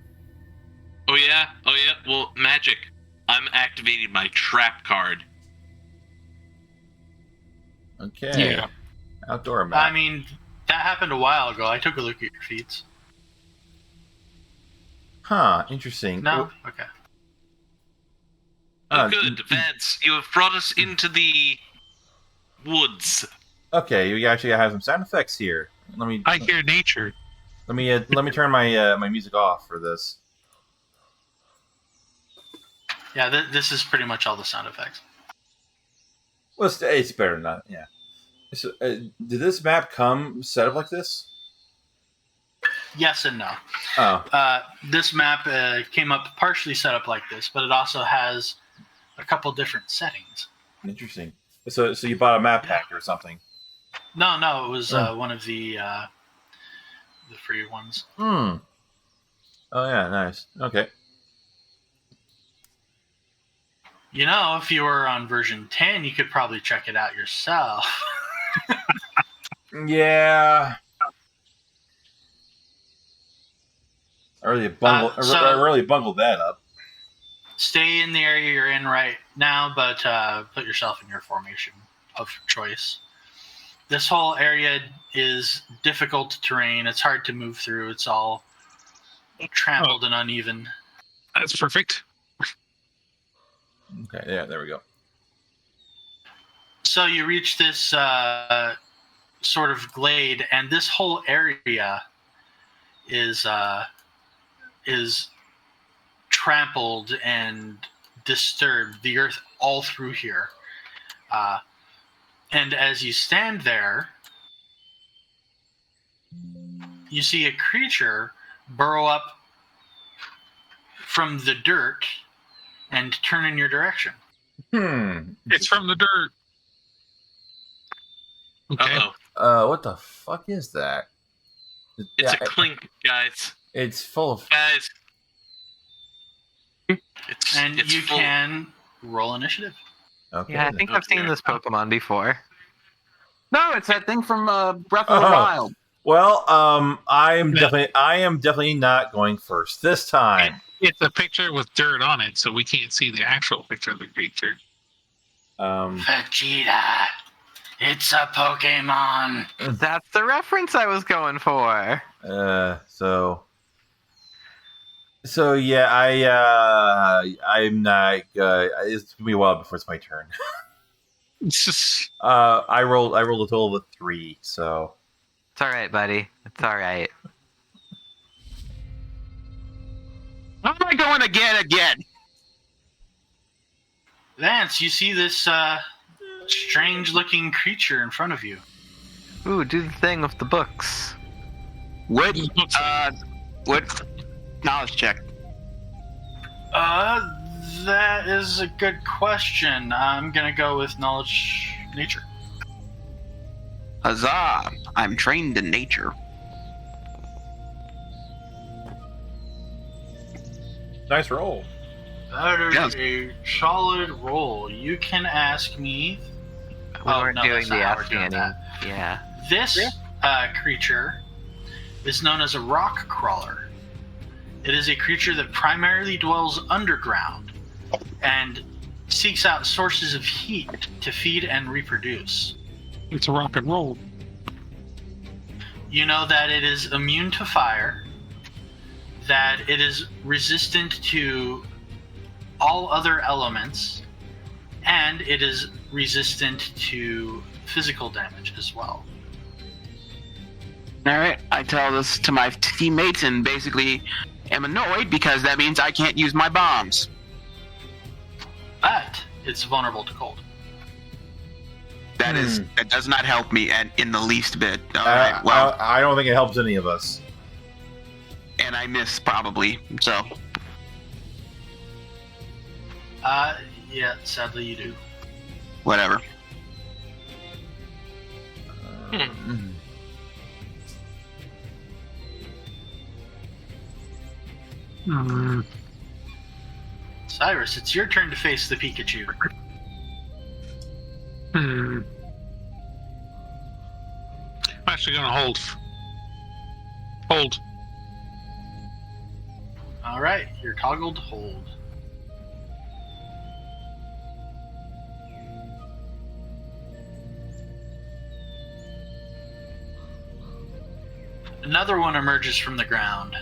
Oh yeah. Well, magic. I'm activating my trap card. Okay. Yeah. Outdoor map. I mean, that happened a while ago. I took a look at your feats. Huh. Interesting. No? Okay. Oh, good, Vance. You have brought us into the woods. Okay, we actually have some sound effects here. I hear nature. Let me turn my my music off for this. Yeah, this is pretty much all the sound effects. Well, it's better than that. Yeah. So, did this map come set up like this? Yes and no. Oh. This map came up partially set up like this, but it also has a couple different settings. Interesting. So you bought a map pack or something? No, it was one of the free ones. Oh yeah, nice. Okay. You know, if you were on version 10, you could probably check it out yourself. Yeah. I really bungled that up. Stay in the area you're in right now, but put yourself in your formation of choice. This whole area is difficult terrain. It's hard to move through. It's all trampled and uneven. That's perfect. Okay, yeah, there we go. So you reach this sort of glade, and this whole area is trampled and disturbed. The earth all through here. And as you stand there, you see a creature burrow up from the dirt and turn in your direction. It's from the dirt. Okay. Uh-oh. What the fuck is that? It's a clink, guys. It's full of. Guys. And it's you full. can roll initiative. Okay. Yeah, I think I've seen this Pokemon before. No, it's that thing from Breath of the Wild. Well, I am definitely not going first this time. It's a picture with dirt on it, so we can't see the actual picture of the creature. Vegeta, it's a Pokemon. That's the reference I was going for. So yeah, I'm not. It's gonna be a while before it's my turn. It's just I rolled a total of 3. So It's all right, buddy. It's all right. How am I going again? Vance, you see this strange-looking creature in front of you. Ooh, do the thing with the books. What knowledge check? That is a good question. I'm gonna go with knowledge nature. Huzzah! I'm trained in nature. nice roll. That is Yes. a solid roll. You can ask me. We weren't doing that's the not how we're asking doing any. that. Yeah. This creature is known as a rock crawler. It is a creature that primarily dwells underground and seeks out sources of heat to feed and reproduce. it's a rock and roll. You know that it is immune to fire, that it is resistant to all other elements, and it is resistant to physical damage as well. Alright, I tell this to my teammates and basically am annoyed because that means I can't use my bombs. But it's vulnerable to cold. That does not help me in the least bit. Alright, well, I don't think it helps any of us. and I miss probably, so. Yeah, sadly you do. Whatever. Cyrus, it's your turn to face the Pikachu. I'm actually gonna hold. Hold. Alright, you're toggled hold. Another one emerges from the ground.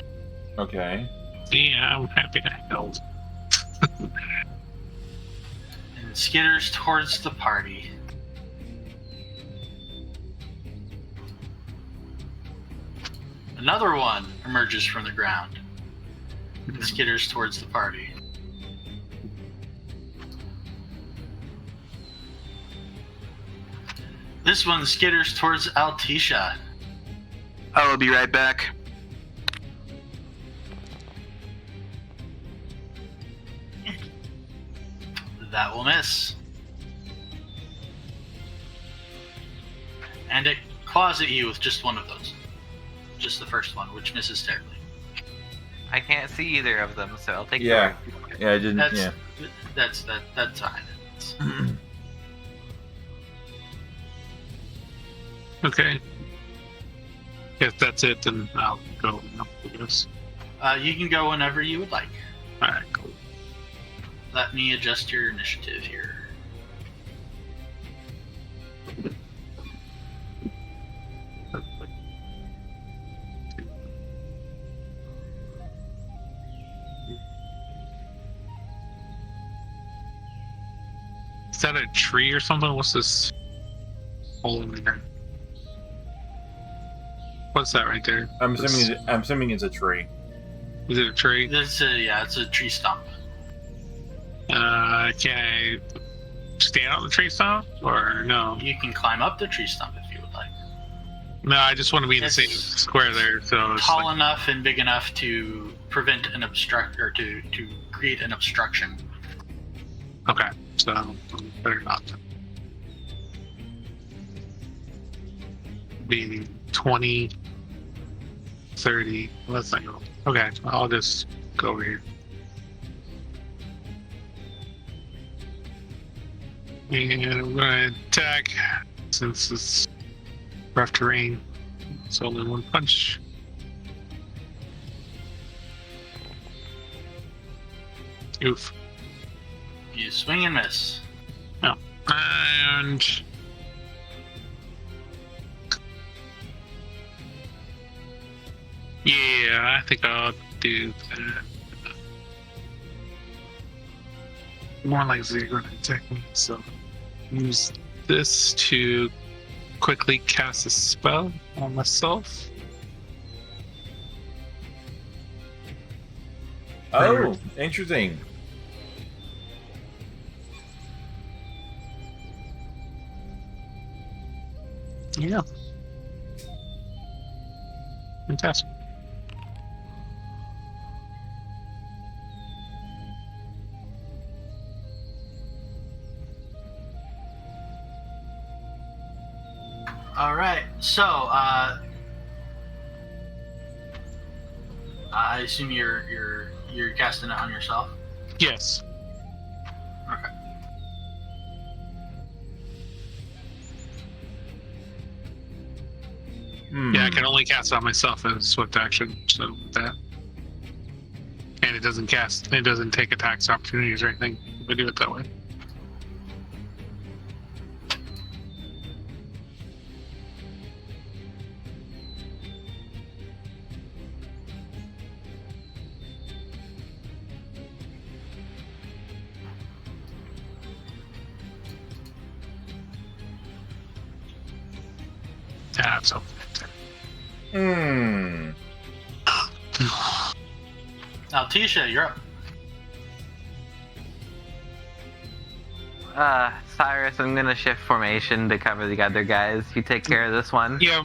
Okay. Yeah, I'm happy to hold. And skitters towards the party. Another one emerges from the ground and skitters towards the party. This one skitters towards Altisha. I'll be right back. That will miss. And it claws at you with just one of those. Just the first one, which misses terribly. I can't see either of them, so I'll take Yeah. the Yeah, I didn't. That's fine. Okay. If that's it, then I'll go. I guess. You can go whenever you would like. All right, cool. Let me adjust your initiative here. Is that a tree or something? What's this hole in there? What's that right there? I'm assuming it's a tree. Is it a tree? It's a tree stump. Can I stand on the tree stump or no? You can climb up the tree stump if you would like. No, I just want to be in the It's same square there. So it's Tall like, enough and big enough to prevent an to create an obstruction. okay, so better not. Be 20. 30. Let's not go. Okay, I'll just go over here. And I'm gonna attack since it's rough terrain. It's only one punch. Oof. You swing and miss. And yeah, I think I'll do that. More like zero technique, so use this to quickly cast a spell on myself. Oh, interesting. Yeah. Fantastic. All right. So, I assume you're casting it on yourself. Yes. Okay. Yeah, I can only cast it on myself as a swift action, so that. And it doesn't take attacks, opportunities, or anything if I do it that way. Yeah, so. Now, Tisha, you're up. Cyrus, I'm gonna shift formation to cover the other guys. You take care of this one. Yeah.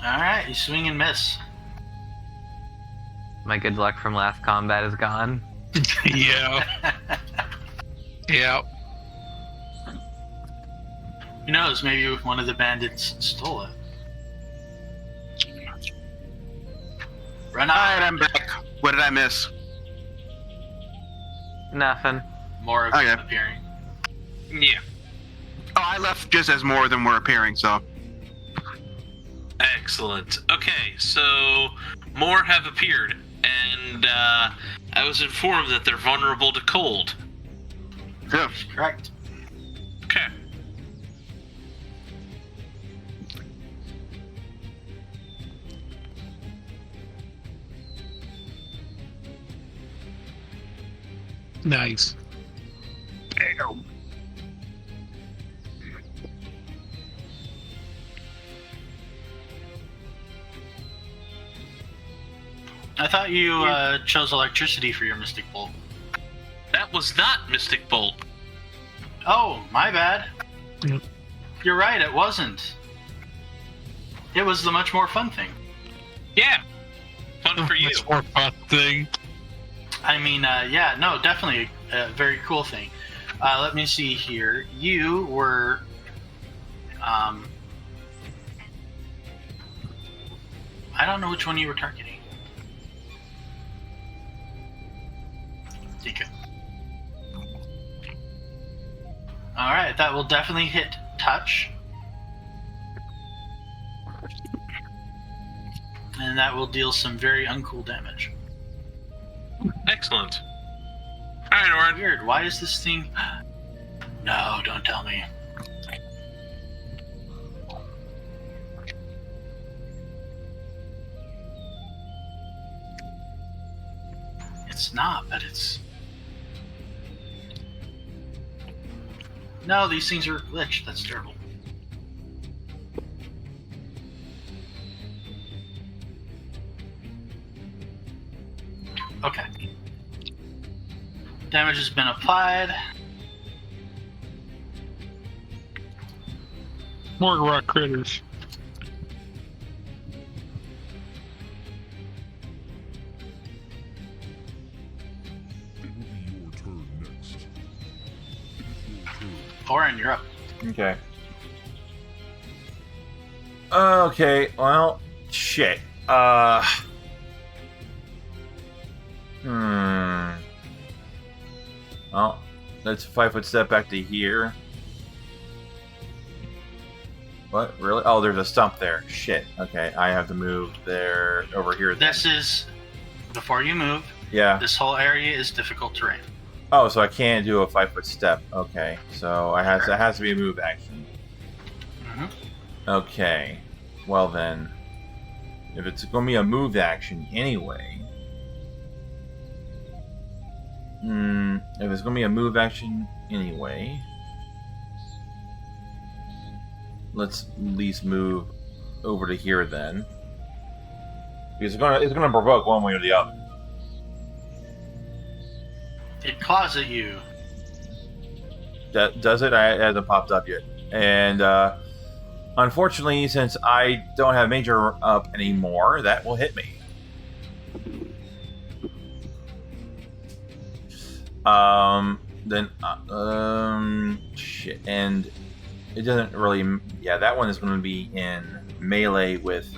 All right, you swing and miss. My good luck from last combat is gone. Yeah. Yeah. Who knows? Maybe one of the bandits stole it. Run All out. right, I'm back. What did I miss? Nothing. More of Okay. them appearing. Yeah. Oh, I left just as more of them were appearing, so. Excellent. Okay, so more have appeared, and I was informed that they're vulnerable to cold. Yeah. Correct. Okay. Nice. Damn. I thought you chose electricity for your Mystic Bolt. That was not Mystic Bolt. Oh, my bad. Yep. You're right, it wasn't. It was the much more fun thing. Yeah. Fun for you. Much more fun thing. I mean, yeah, no, definitely a very cool thing. Let me see here. You were, I don't know which one you were targeting. Deacon. All right, that will definitely hit touch. And that will deal some very uncool damage. Excellent. Alright, Orin. Weird, why is this thing... No, don't tell me. It's not, but it's... No, these things are glitched. That's terrible. Okay. Damage has been applied. More rock critters. Orin, you're up. Okay. Okay, well, shit. Well, that's a 5 foot step back to here. What? Really? Oh, there's a stump there. Shit. Okay, I have to move there, over here. Then. This is, before you move, Yeah. this whole area is difficult terrain. Oh, so I can't do a 5 foot step. Okay, so it has to be a move action. Mm-hmm. Okay. Well then, if it's going to be a move action anyway. If it's going to be a move action anyway, let's at least move over to here then. Because it's gonna provoke one way or the other. It claws at you. Does it? It hasn't popped up yet. And unfortunately, since I don't have major up anymore, that will hit me. Shit. And it doesn't really... Yeah, that one is going to be in melee with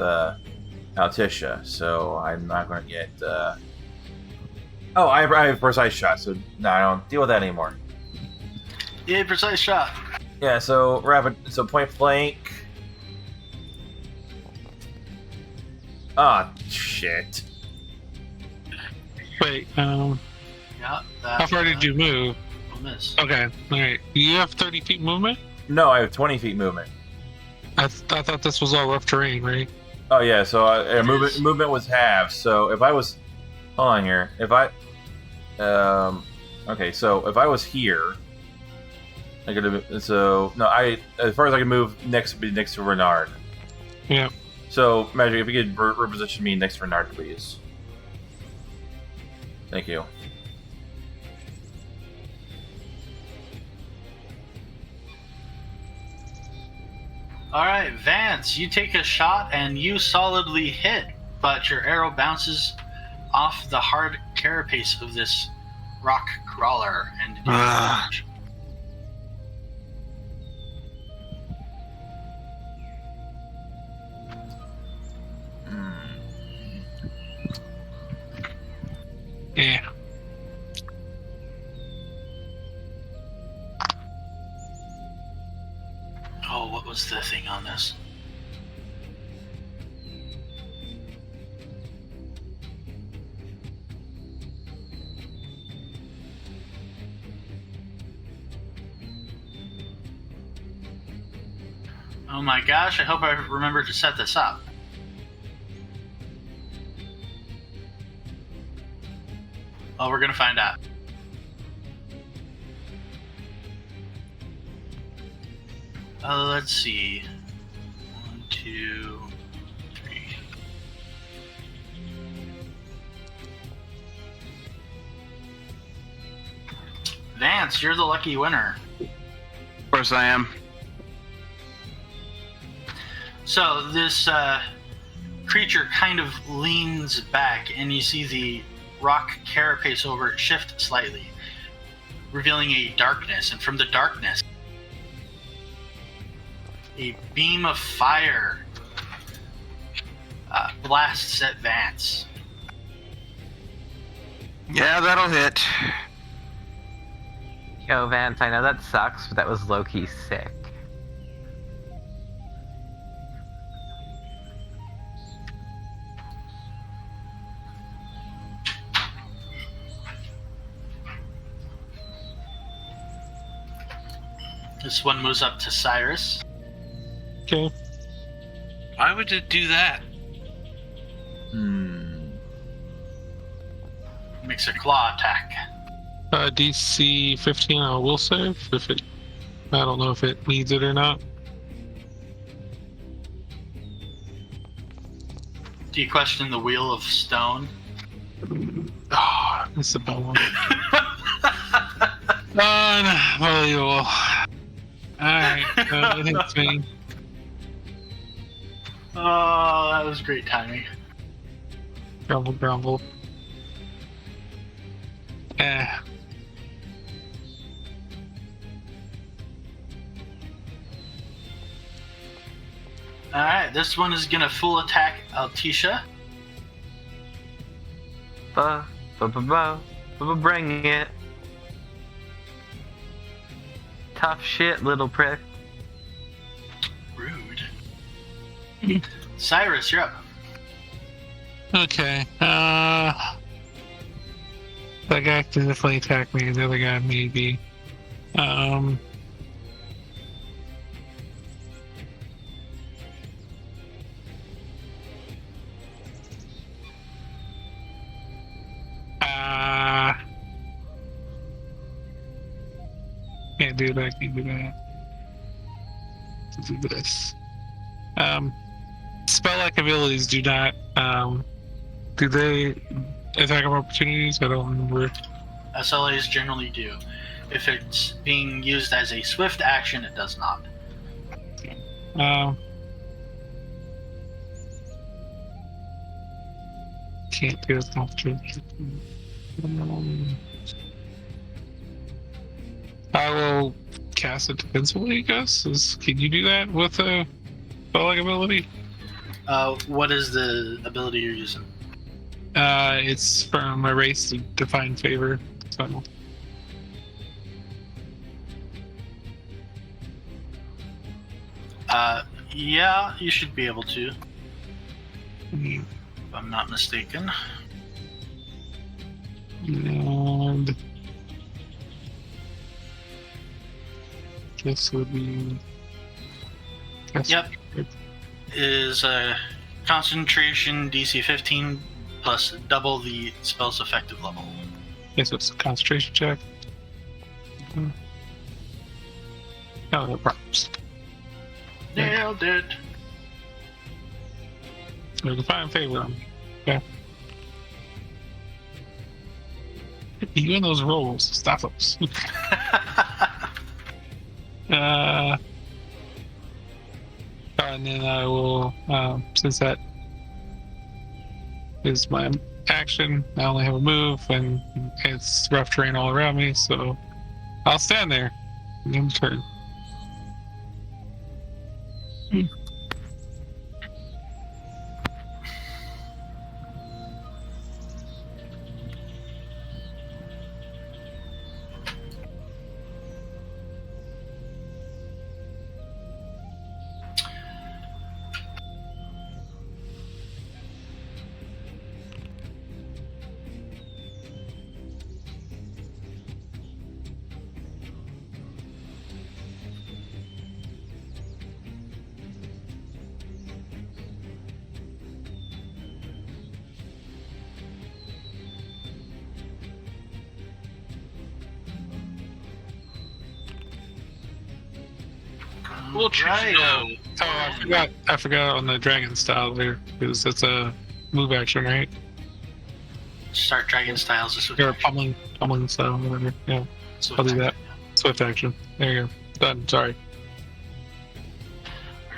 Altisha, so I'm not going to get... Oh, I have precise shot, so no, I don't deal with that anymore. Yeah, precise shot. Yeah, so point blank. Ah, shit. Wait, Yeah, how far did you move? I'll miss. Okay, alright. You have 30 feet movement? No, I have 20 feet movement. I thought this was all rough terrain, right? Oh yeah, so movement was halved. So if I was, hold on here. If I, okay, so if I was here, I could have. So no, as far as I can move next would be next to Renard. Yeah. So Magic, if you could reposition me next to Renard, please. Thank you. Alright, Vance, you take a shot and you solidly hit, but your arrow bounces off the hard carapace of this rock crawler and deals damage. Yeah. Oh, what was the thing on this? Oh my gosh, I hope I remember to set this up. Well, we're gonna find out. Let's see. 1, 2, 3. Vance, you're the lucky winner. Of course I am. So this creature kind of leans back, and you see the rock carapace over it shift slightly, revealing a darkness. And from the darkness, a beam of fire blasts at Vance. Yeah, that'll hit. Yo, Vance, I know that sucks, but that was low-key sick. This one moves up to Cyrus. Okay. Why would it do that? Makes a claw attack. DC 15 I will save. I don't know if it needs it or not. Do you question the wheel of stone? Ah, it's the bell one. Unbelievable. Alright, it hits me. Oh, that was great timing. Grumble, grumble. Alright, this one is gonna full attack Altisha. Bring it. Tough shit, little prick. Rude. Cyrus, you're up. Okay. That guy can definitely attack me. The other guy maybe. Can't do that. Can't do that. Let's do this. Spell-like abilities do not. Do they attack of opportunities? I don't remember. SLAs generally do. If it's being used as a swift action, it does not. Can't do it. I will cast it defensively, I guess. Can you do that with a spell-like ability? What is the ability you're using? It's from my race to define favor. So. Yeah, you should be able to. If I'm not mistaken. And this would be. Yep. Is concentration DC 15 plus double the spell's effective level. Yes, it's a concentration check. Oh, no problems. Nailed it. So define favor on me. Okay. You in those rolls. Stop those. And then I will, since that is my action, I only have a move, and it's rough terrain all around me, so I'll stand there. In turn. We'll try to know. Oh, I forgot on the dragon style there, because that's a move action, right? Start dragon styles this Or pummeling style, whatever. Yeah, I'll do that. Swift action. There you go. Done. Sorry.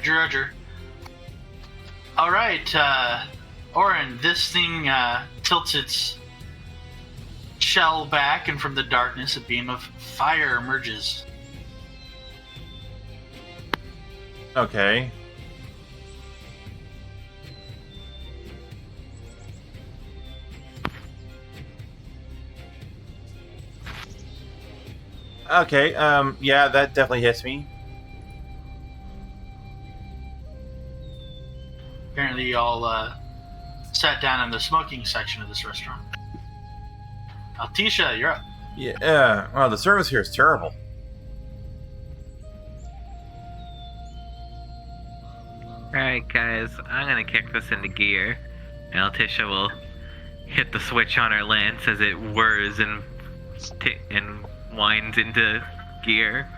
Roger. Alright, Orin, this thing tilts its shell back, and from the darkness a beam of fire emerges. Okay. Okay, yeah, that definitely hits me. Apparently you all sat down in the smoking section of this restaurant. Altisha, you're up. Yeah, wow, the service here is terrible. Alright, guys, I'm gonna kick this into gear. And Altisha will hit the switch on her lance as it whirs and winds into gear.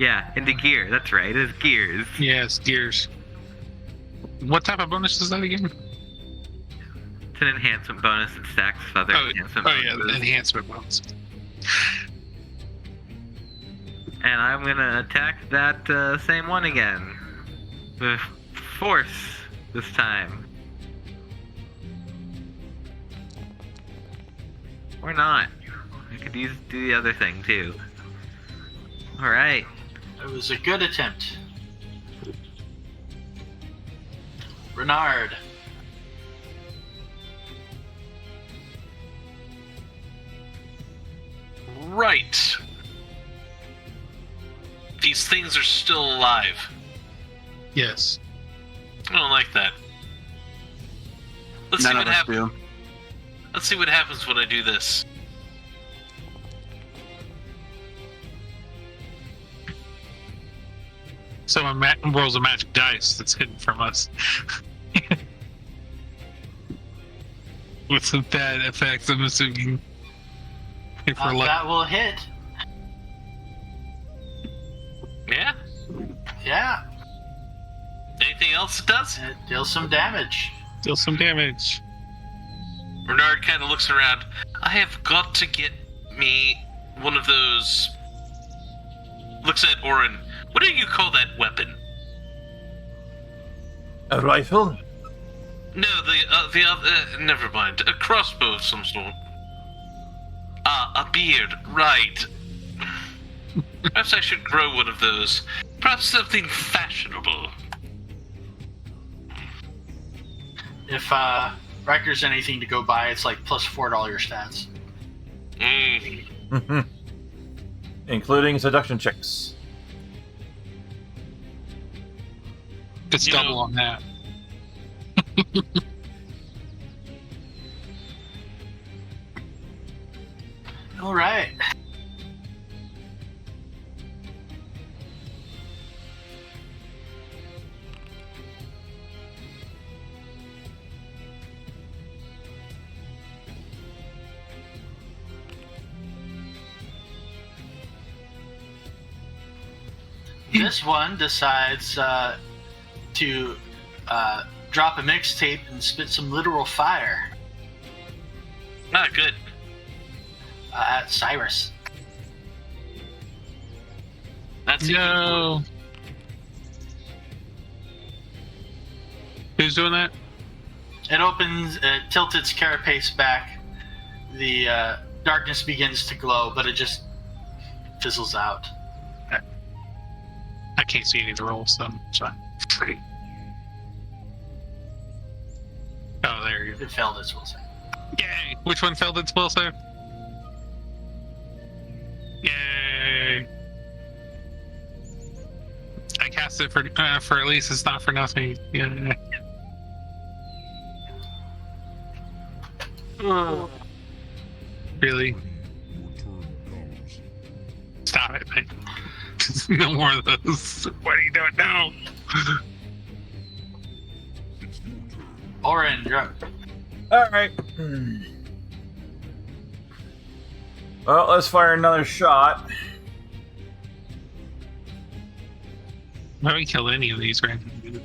Yeah, into gear, that's right, it's gears. Yes, gears. What type of bonus is that again? It's an enhancement bonus that stacks with other enhancement bonuses. Yeah, the enhancement bonus. And I'm gonna attack that same one again. With force this time. Or not. I could do the other thing too. Alright. It was a good attempt. Renard. Right. These things are still alive. Yes. I don't like that. Let's see what happens. Let's see what happens when I do this. Someone rolls a magic dice that's hidden from us. With some bad effects, I'm assuming. If we're lucky. That will hit. Yeah? Yeah. Anything else it does? It deals some damage. Deal some damage. Bernard kind of looks around. I have got to get me one of those... Looks at Orin. What do you call that weapon? A rifle? No, the other... never mind. A crossbow of some sort. A beard. Right. Perhaps I should grow one of those. Perhaps something fashionable. If Riker's anything to go by, it's like plus 4 to all your stats. Including seduction checks. It's double on that. All right. This one decides to drop a mixtape and spit some literal fire Ah, good. at Cyrus. That's No. Who's doing that? It opens, it tilts its carapace back. The darkness begins to glow, but it just fizzles out. I can't see any of the rolls, so it's fine. Oh, there you go. It failed its will save. Yay! Which one failed its will save? Yay! I cast it for at least it's not for nothing. Yeah. Really? Stop it, man. No more of those. What are you doing now? Orin, you're up. Alright. Well, let's fire another shot. I haven't killed any of these right now.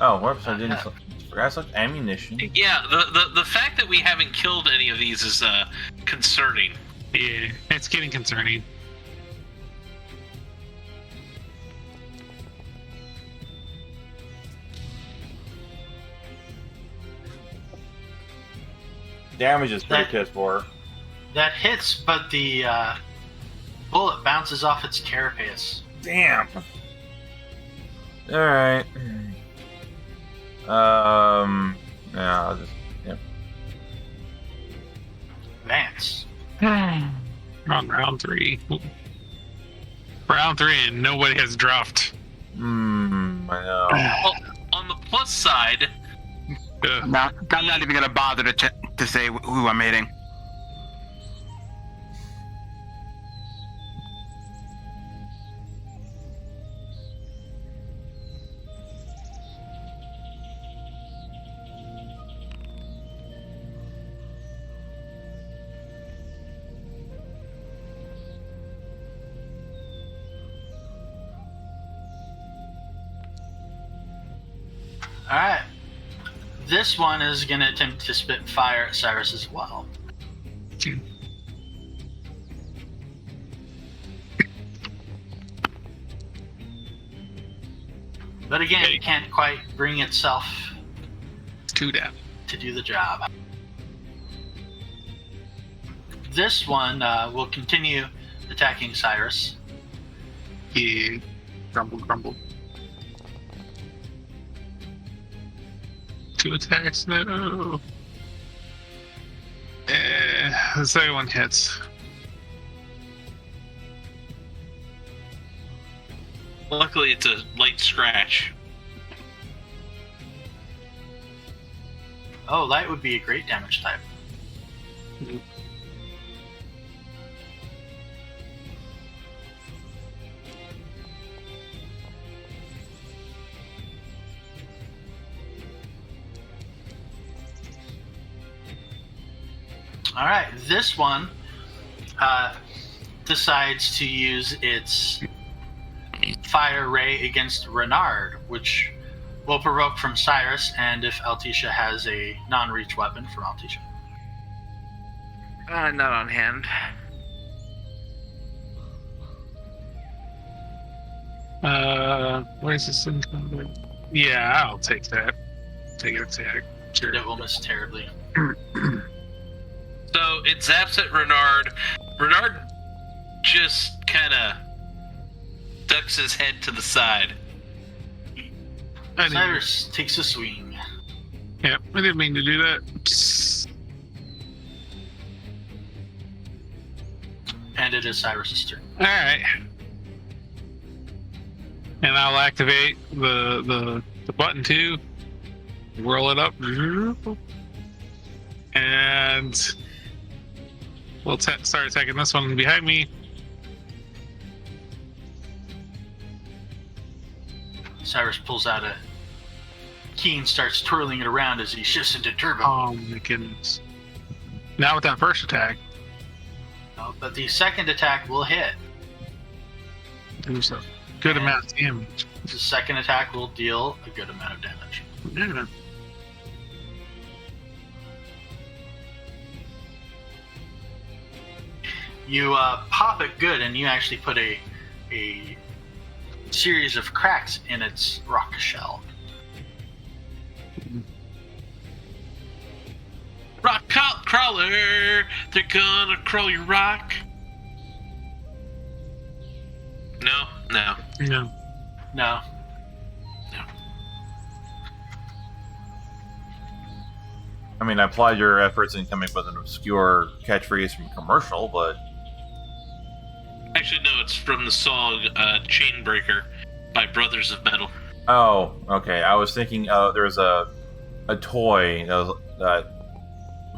Oh, whoops, I didn't forgot I select ammunition. Yeah, the fact that we haven't killed any of these is concerning. Yeah, it's getting concerning. Damage is pretty piss poor. That hits, but the bullet bounces off its carapace. Damn. Alright. Yeah, I'll just... Yep. Vance. We're on round 3. Round 3 and nobody has dropped. I know. Well, on the plus side... No, I'm not even gonna bother to say who I'm hitting. Alright. This one is going to attempt to spit fire at Cyrus as well. But again, it can't quite bring itself to that. to do the job. This one will continue attacking Cyrus. Yeah. Grumble. 2 attacks, no. The second one hits. Luckily, it's a light scratch. Oh, light would be a great damage type. All right, this one decides to use its fire ray against Renard, which will provoke from Cyrus, and if Altisha has a non-reach weapon from Altisha. Not on hand. Where's this thing coming? Yeah, I'll take that. Take an attack. Sure. It will miss terribly. So it zaps at Renard. Renard just kind of ducks his head to the side. Cyrus takes a swing. Yeah, I didn't mean to do that. And it is Cyrus's turn. Alright. And I'll activate the button too. Whirl it up. And we'll start attacking this one behind me. Cyrus pulls out a key and starts twirling it around as he shifts into turbo. Oh my goodness. Not with that first attack. No, but the second attack will hit. There's a good amount of damage. The second attack will deal a good amount of damage. Yeah. You pop it good, and you actually put a series of cracks in its rock shell. Rock crawler, they're gonna crawl your rock. No. No. I mean, I applaud your efforts in coming up with an obscure catchphrase from a commercial, but... Actually, no, it's from the song Chainbreaker by Brothers of Metal. Oh, okay. I was thinking there was a toy that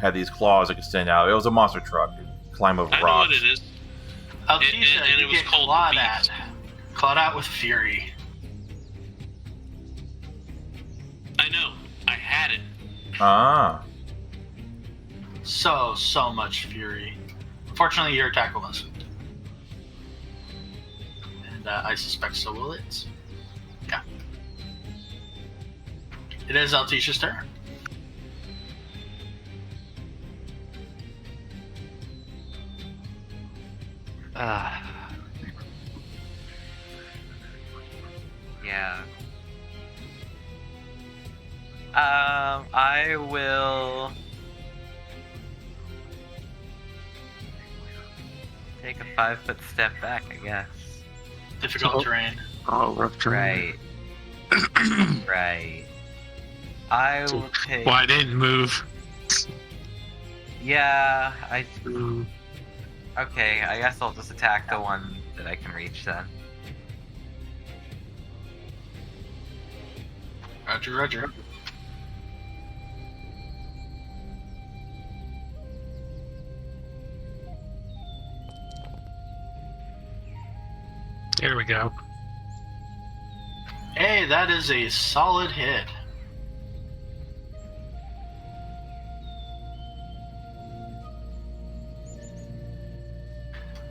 had these claws that could stand out. It was a monster truck. It could climb over I know rocks. what it is. Altisha, And you it was get called clawed the at. Beast. Clawed out with fury. I know. I had it. Ah. So much fury. Unfortunately, your attack will miss. And I suspect so will it. Yeah. It is Altisha's turn. Yeah. I will take a 5-foot step back, I guess. Difficult terrain. Oh, rough terrain. Right. Right. I will take. Well, I didn't move. Yeah, Ooh. Okay, I guess I'll just attack the one that I can reach then. Roger. There we go. Hey, that is a solid hit.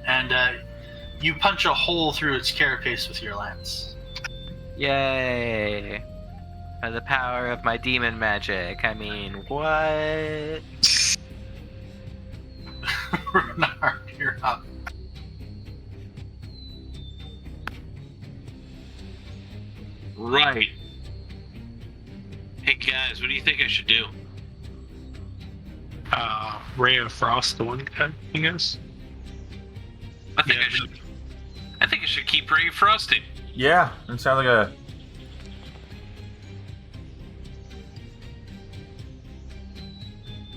And you punch a hole through its carapace with your lance. Yay! By the power of my demon magic. I mean, what? Renard, you're up. Right. Hey guys, what do you think I should do? Ray of Frost, the one guy, I guess. I think I should keep Ray Frosty. Yeah, it sounds like a.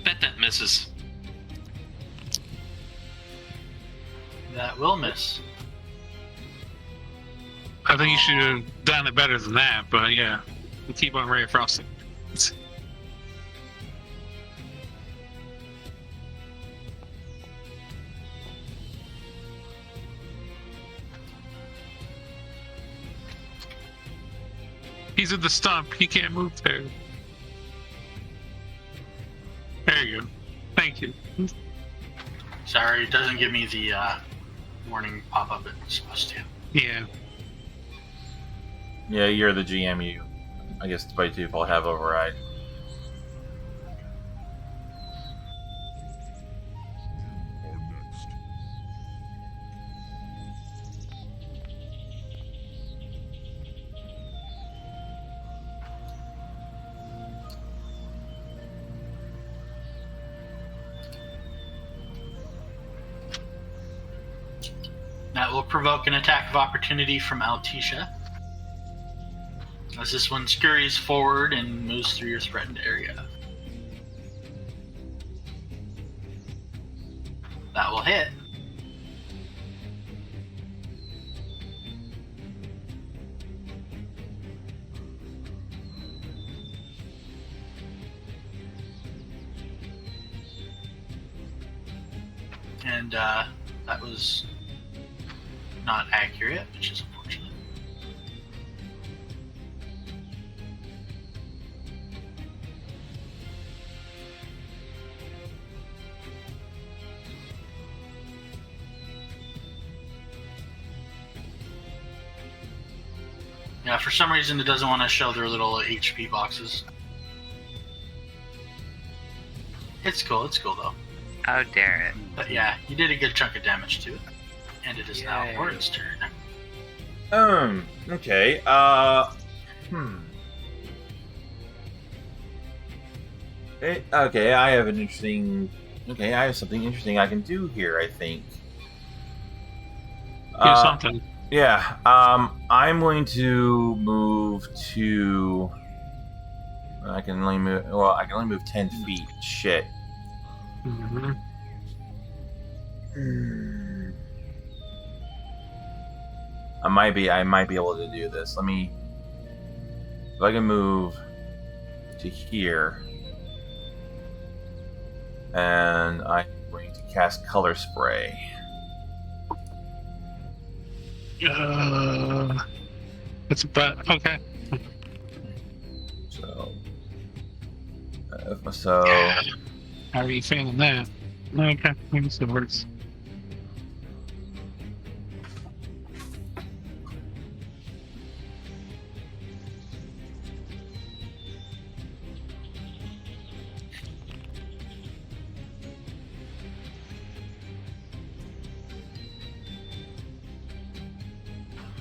Bet that misses. That will miss. I think you should have done it better than that, but yeah, we'll keep on Ray of Frosting. He's at the stump. He can't move there. There you go. Thank you. Sorry, it doesn't give me the warning pop-up it's supposed to. Yeah. Yeah, you're the GM. You, I guess, by default have override. That will provoke an attack of opportunity from Altisha, as this one scurries forward and moves through your threatened area. That will hit. And that was not accurate, which is unfortunate. Yeah, for some reason it doesn't want to show their little HP boxes. It's cool though. How dare it. But yeah, you did a good chunk of damage to it. And it is now Orin's turn. Okay, Okay, I have an interesting... Okay, I have something interesting I can do here, I think. Do something. Yeah, I'm going to move to... I can only move 10 feet. Shit. Mm-hmm. I might be able to do this. Let me... If I can move to here... And I'm going to cast Color Spray. It's about... Okay. So... How are you feeling that? Okay, I guess it works.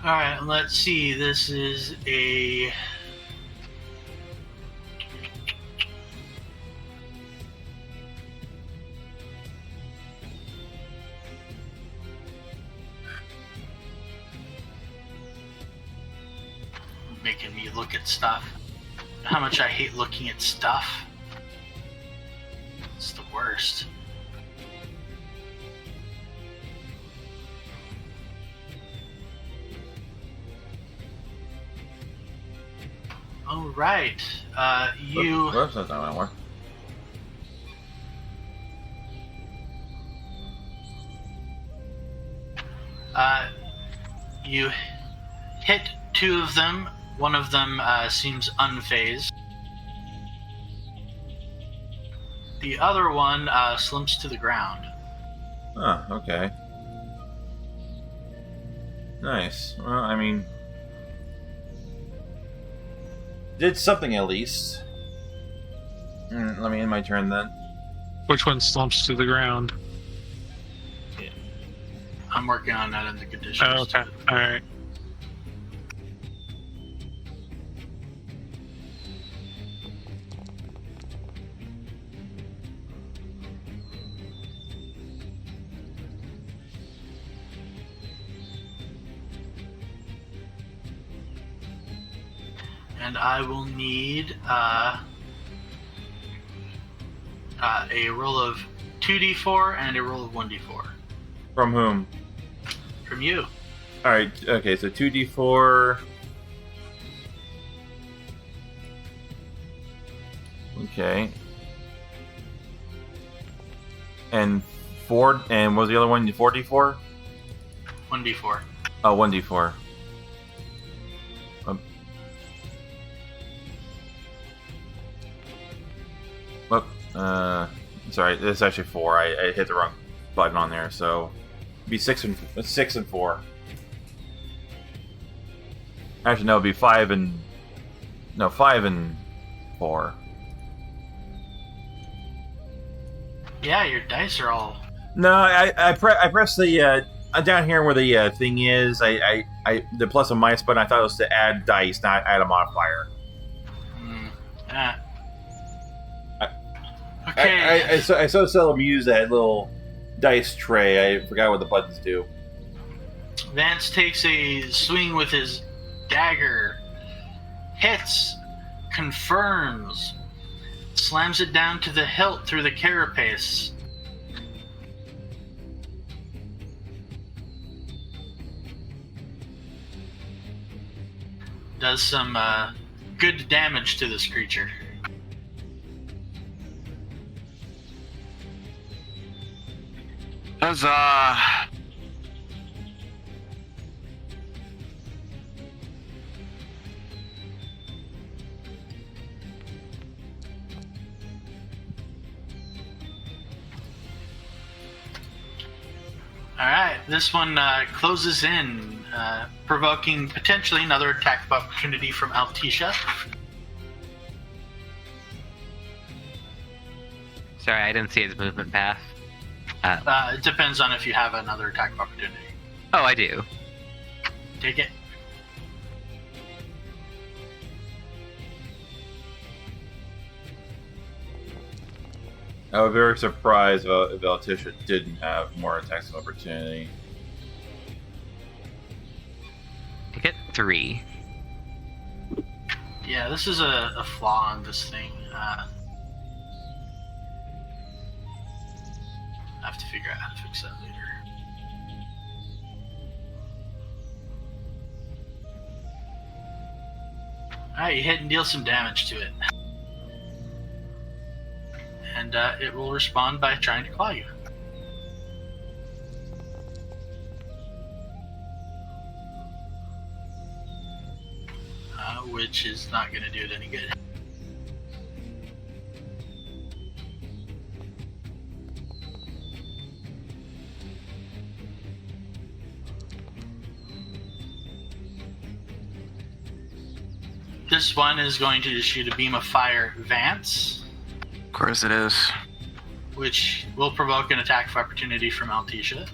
Alright, let's see. This is a... Making me look at stuff. How much I hate looking at stuff. It's the worst. All right, you. Whoops, that's not anymore. You hit two of them. One of them seems unfazed. The other one slumps to the ground. Oh, okay. Nice. Well, I mean... Did something at least. Let me end my turn then. Which one slumps to the ground? I'm working on that in the conditions. Oh, okay. Alright. And I will need a roll of 2d4 and a roll of 1d4. From whom? From you. All right. Okay. So 2d4. Okay. And 4. And what was the other one? 4d4. 1d4. Oh, 1d4. Sorry, this is actually 4. I hit the wrong button on there, so it'd be 6 and 4. Actually, no, it'd be 5 and 4. Yeah, your dice are all. No, I pressed the down here where the thing is. I the plus and minus button. I thought it was to add dice, not add a modifier. Okay. I so seldom use that little dice tray. I forgot what the buttons do. Vance takes a swing with his dagger, hits, confirms, slams it down to the hilt through the carapace. Does some good damage to this creature. Huzzah! Alright, this one closes in, provoking potentially another attack of opportunity from Altisha. Sorry, I didn't see his movement path. It depends on if you have another attack of opportunity. Oh, I do. Take it. I was very surprised if Altisha didn't have more attacks of opportunity. I get 3. Yeah, this is a flaw in this thing. I have to figure out how to fix that later. Alright, you hit and deal some damage to it. And it will respond by trying to claw you. Which is not going to do it any good. This one is going to shoot a beam of fire at Vance, Of course it is. which will provoke an attack of opportunity from Altisha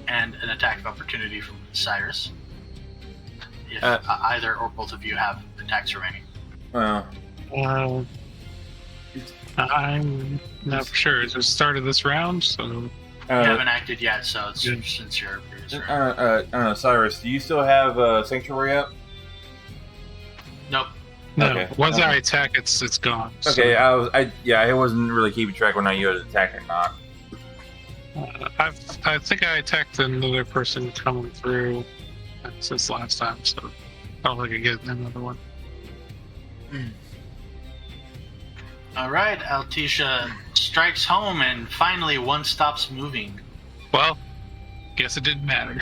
and an attack of opportunity from Cyrus. If either or both of you have attacks remaining. Well, I'm not for sure. It's the start of this round, so You haven't acted yet, so it's since your previous round. I don't know, Cyrus. Do you still have Sanctuary up? Nope. no. Okay. Once I attack, it's gone. So, Okay, I wasn't really keeping track when you had attack or not. I think I attacked another person coming through since last time, so I don't think I get another one. Alright, Altisha strikes home and finally one stops moving. Well, guess it didn't matter.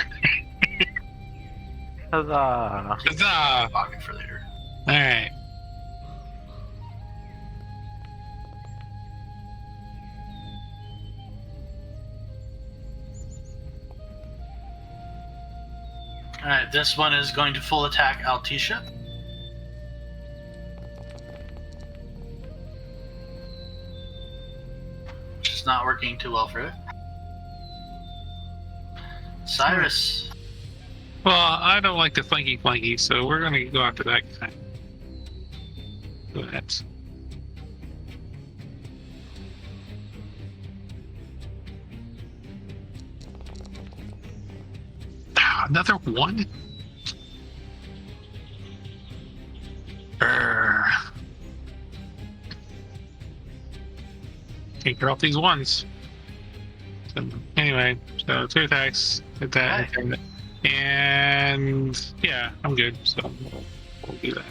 Huzzah! Huzzah! Pocket for later. Alright. Alright, this one is going to full attack Altisha. Which is not working too well for it. Cyrus. Well, I don't like the flanky, so we're gonna go after that guy. Go ahead. Another one? Can't get off these ones. So, anyway, so 2 attacks. Hit that. Right. And yeah, I'm good. So we'll do that.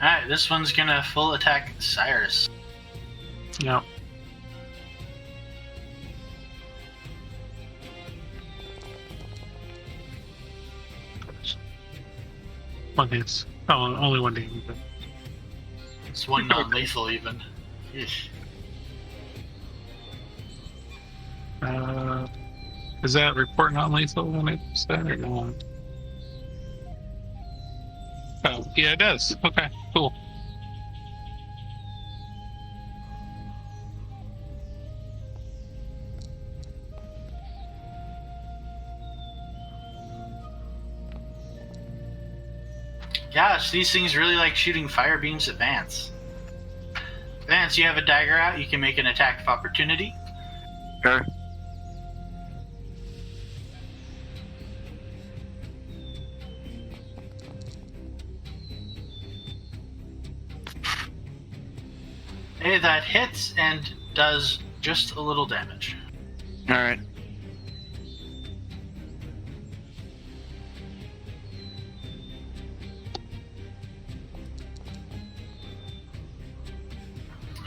Alright, this one's gonna full attack Cyrus. Yep. One hits. Oh, only one damage. It's one non-lethal even. Eesh. Is that report non-lethal when it's that or not? Oh, yeah, it does. Okay, cool. Gosh, these things really like shooting fire beams at Vance. Vance, you have a dagger out. You can make an attack of opportunity. Sure. Hey, that hits and does just a little damage. All right.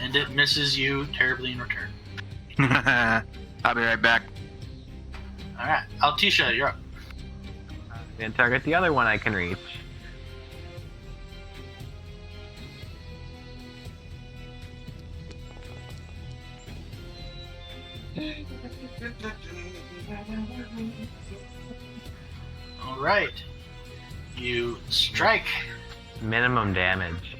And it misses you terribly in return. I'll be right back. Alright, Altisha, you're up. And target the other one I can reach. Alright. You strike. Minimum damage.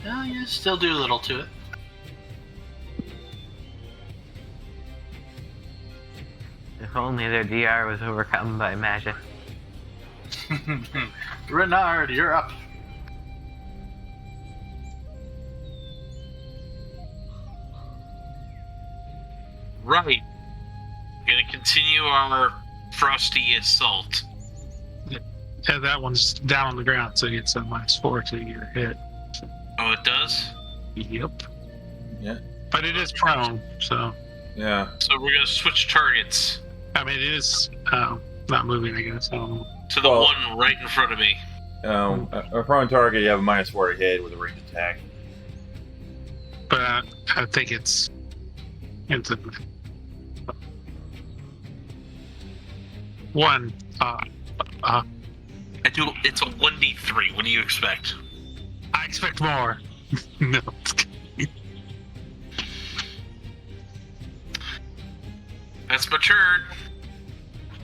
Well, you still do a little to it. If only their DR was overcome by magic. Renard, you're up. Right. Gonna continue our frosty assault. Yeah, that one's down on the ground, so it gets a -4 to your hit. Oh, it does? Yep. Yeah. But it is prone, so Yeah. So we're gonna switch targets I mean it is not moving, I guess. I don't know. to the Well- one right in front of me. A prone target, you have a -4 to hit with a ranged attack. But I think it's into one. It's a 1d3. What do you expect? I expect more. No. That's my turn.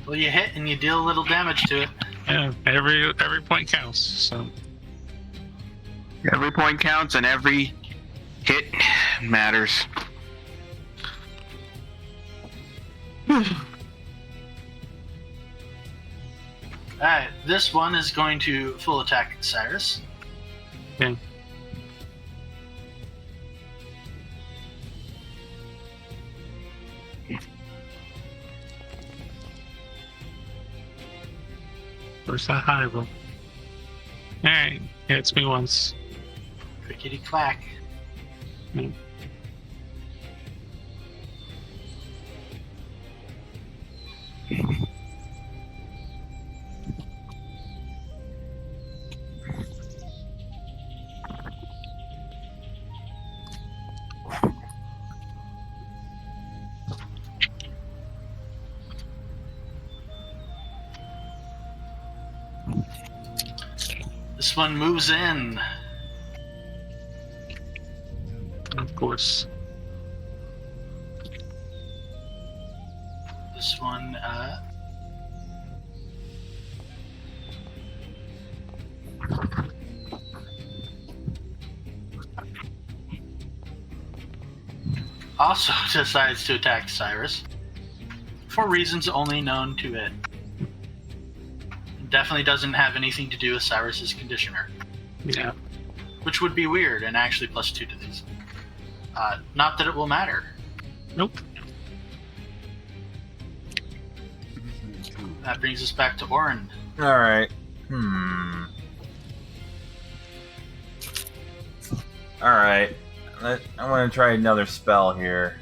Well, you hit and you deal a little damage to it. Yeah, every point counts. So Every point counts and every hit matters. Alright, this one is going to full attack Cyrus. okay. Where's that high roll? Alright, hits me once. Crickety clack. Hmm. This one moves in. Of course. This one, also decides to attack Cyrus. For reasons only known to it. Definitely doesn't have anything to do with Cyrus's conditioner. Yeah. which would be weird, and actually +2 to these. Not that it will matter. Nope. That brings us back to Orin. All right. All right. I want to try another spell here.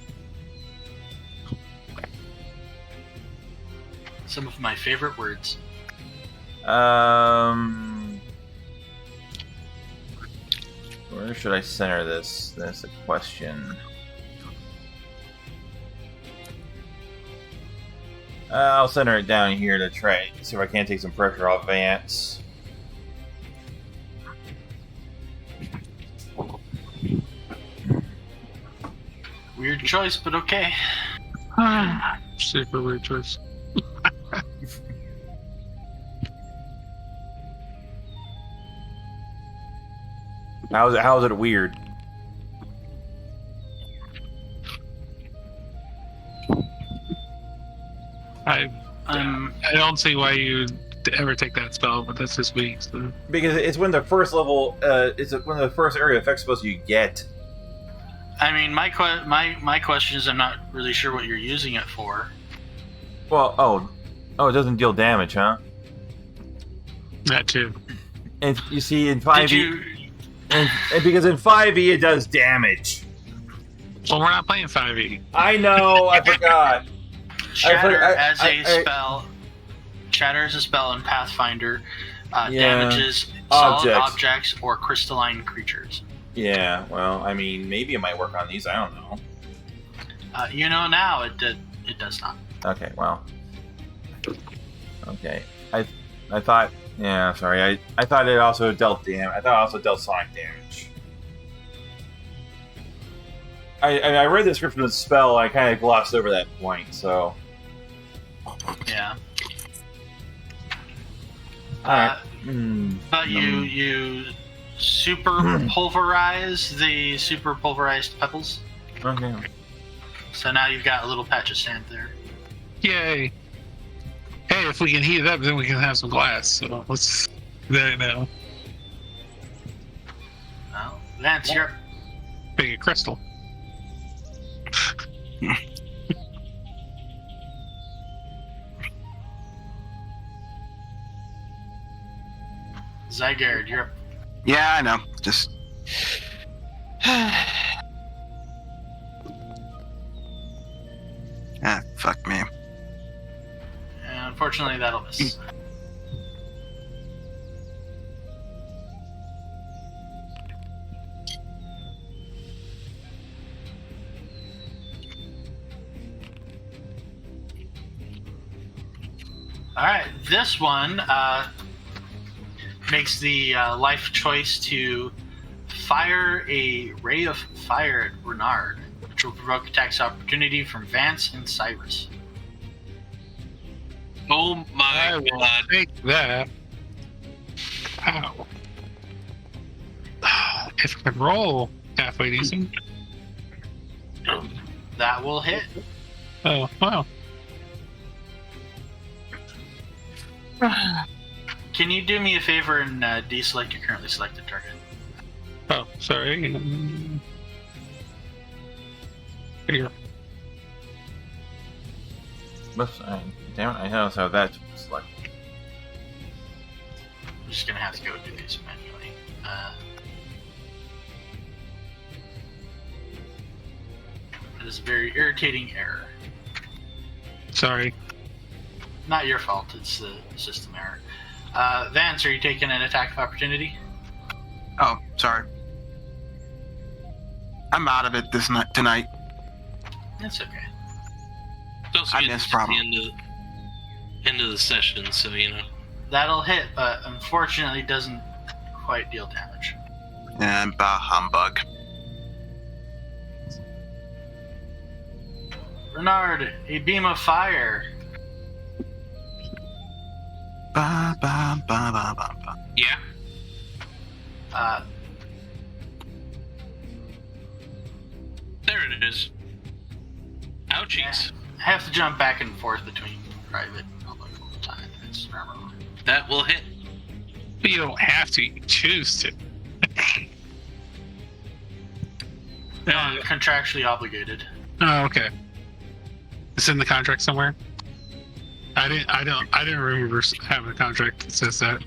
Some of my favorite words. Where should I center this? That's a question. I'll center it down here to try see if I can't take some pressure off Vance. Weird choice, but okay. Super weird choice. How is it weird? I don't see why you'd ever take that spell, but that's just me. So. Because it's when the first level, it's one of the first area effect spells you get. I mean, my question is, I'm not really sure what you're using it for. Well, it doesn't deal damage, huh? That too. And you see, in 5e, and because in 5e it does damage. Well, we're not playing 5e. I know, I forgot. Shatter as a spell. Shatter as a spell in Pathfinder damages solid objects or crystalline creatures. Yeah, well, I mean, maybe it might work on these. I don't know. You know now it does not. Okay, well. Okay, I thought. Yeah, sorry. I thought it also dealt damage. I thought it also dealt sonic damage. I read the description of the spell. I kind of glossed over that point. So. Yeah. Alright. But you super pulverize the super pulverized pebbles. Okay. So now you've got a little patch of sand there. Yay! Hey, if we can heat it up, then we can have some glass. So let's do that now. Well, Lance, you're up. Make a crystal. Zygarde, you're up. Yeah, I know. Just. Fuck me. And unfortunately, that'll miss. Alright, this one makes the life choice to fire a ray of fire at Renard, which will provoke attacks opportunity from Vance and Cyrus. Oh my god. Take that. Ow. If I can roll halfway decent. That will hit. Oh, wow. Can you do me a favor and deselect your currently selected target? Oh, sorry. Here. Damn it, I also have that select. I'm just gonna have to go do these manually. That is a very irritating error. Sorry. Not your fault, it's the system error. Vance, are you taking an attack of opportunity? Oh, sorry. I'm out of it tonight. That's okay. It's also I getting missed to problem. the end of the session, so you know. That'll hit, but unfortunately doesn't quite deal damage. And bah humbug. Renard, a beam of fire. Ba ba ba ba ba ba. Yeah. There it is. Ouchies. I have to jump back and forth between private and public all the time. It's normal. That will hit. But you don't have to. You choose to. Not contractually obligated. Oh, okay. It's in the contract somewhere. I didn't remember having a contract that says that.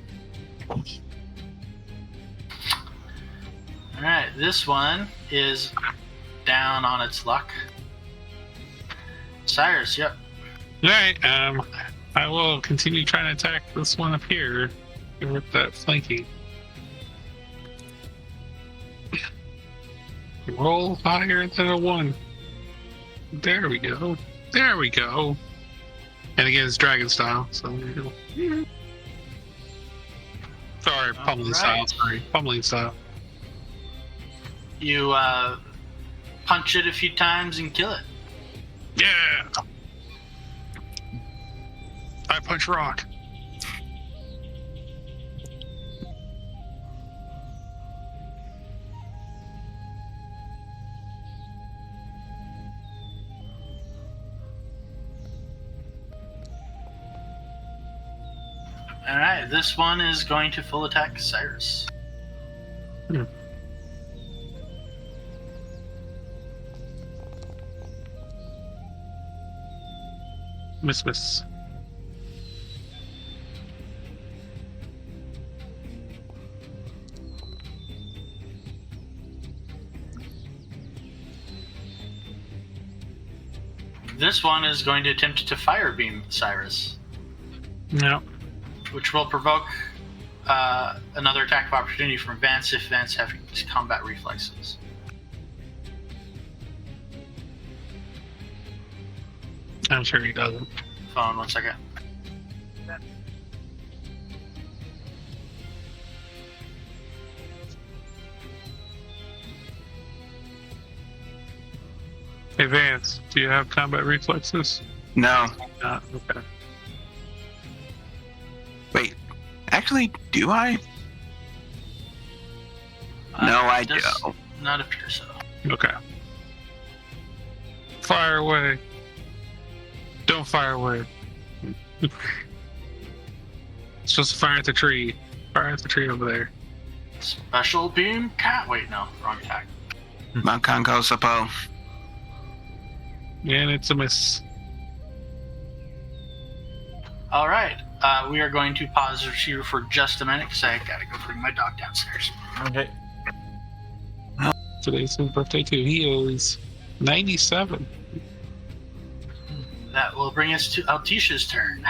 Alright, this one is down on its luck. Cyrus, yep. Alright, I will continue trying to attack this one up here with that flanking. Roll higher than a 1. There we go. There we go. And again, it's dragon style, so there you go. Sorry, pummeling style. Sorry, pummeling style. You punch it a few times and kill it. Yeah! I punch rock. Alright, this one is going to full attack Cyrus. Miss. This one is going to attempt to fire beam Cyrus, No. which will provoke another attack of opportunity from Vance if Vance has combat reflexes. I'm sure he doesn't. Phone, 1 second. Hey Vance, do you have combat reflexes? No. Okay. Wait. Actually, do I? No, I Does don't. not appear so. Okay. Fire away. Don't fire away. It's just fire at the tree. Fire at the tree over there. Special beam cat. Wait, no, wrong attack. Mankanko Sapo. And it's a miss. All right, we are going to pause here for just a minute because I gotta go bring my dog downstairs. Okay. Today's his birthday too. He is 97. That will bring us to Altisha's turn.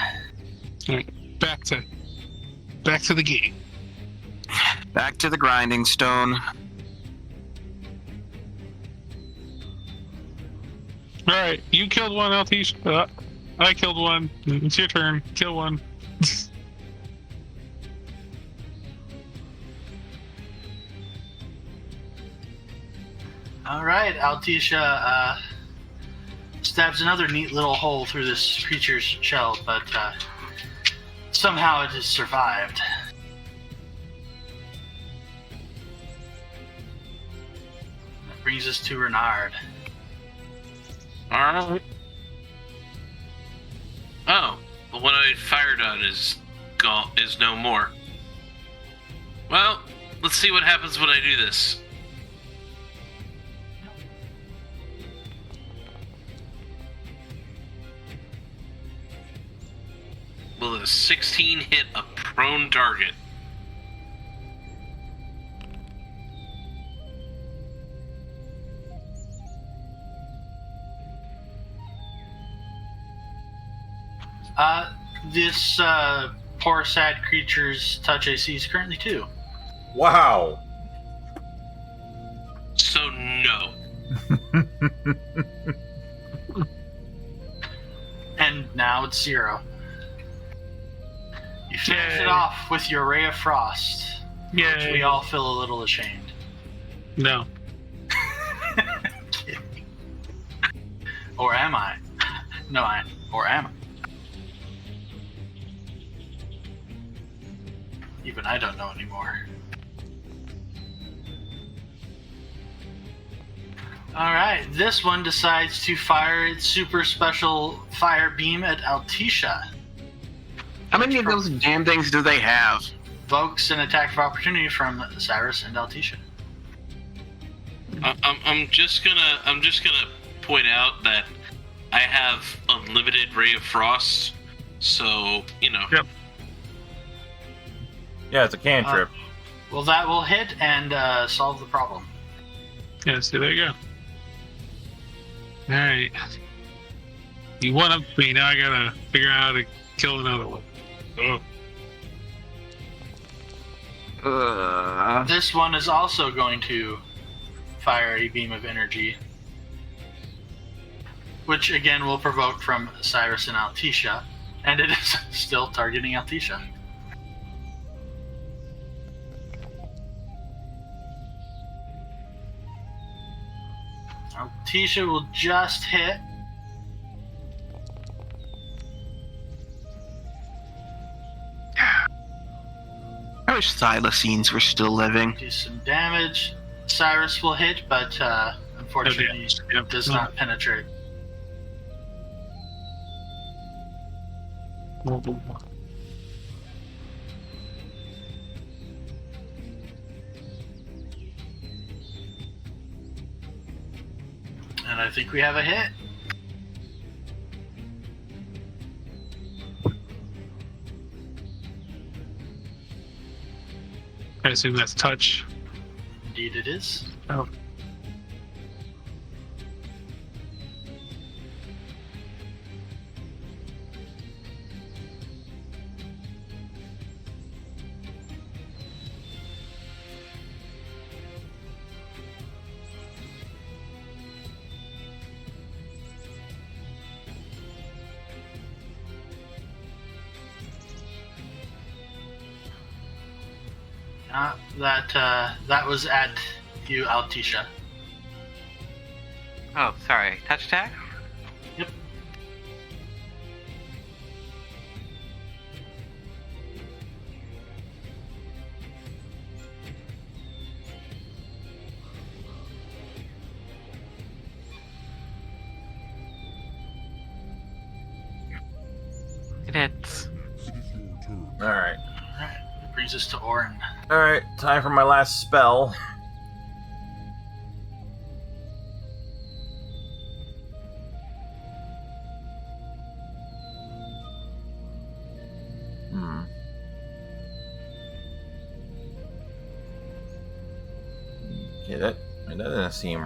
Alright, back to the game. Back to the grinding stone. Alright, you killed one, Altisha. I killed one. It's your turn. Kill one. All right, Altisha stabs another neat little hole through this creature's shell, but somehow it has survived. That brings us to Renard. Alright. Oh, but what I fired on is no more. Well, let's see what happens when I do this. Will a 16 hit a prone target? This poor sad creature's touch AC is currently 2. Wow. So no. And now it's 0. You finish Yay. it off with your Ray of Frost, which Yay. we all feel a little ashamed. No. Or am I? No, or am I? Even I don't know anymore. Alright, this one decides to fire its super special fire beam at Altisha. How many of those damn things do they have? Evokes an attack of opportunity from Cyrus and Altisha. I'm just gonna point out that I have unlimited ray of frost, so you know. Yep. Yeah, it's a cantrip. Well, that will hit and solve the problem. Yeah, so there you go. Alright. You one up me, now I gotta figure out how to kill another one. Oh. This one is also going to fire a beam of energy, which again will provoke from Cyrus and Altisha, and it is still targeting Altisha. Altisha will just hit. I wish Thylacines were still living. Do some damage. Cyrus will hit, but unfortunately Yep. does not penetrate. And I think we have a hit. I assume that's touch. Indeed it is. Oh. That was at you, Altisha. Oh, sorry. Touch attack? Yep. It hits. All right. Alright, that brings us to Orin. All right. Time for my last spell. Okay, that doesn't seem.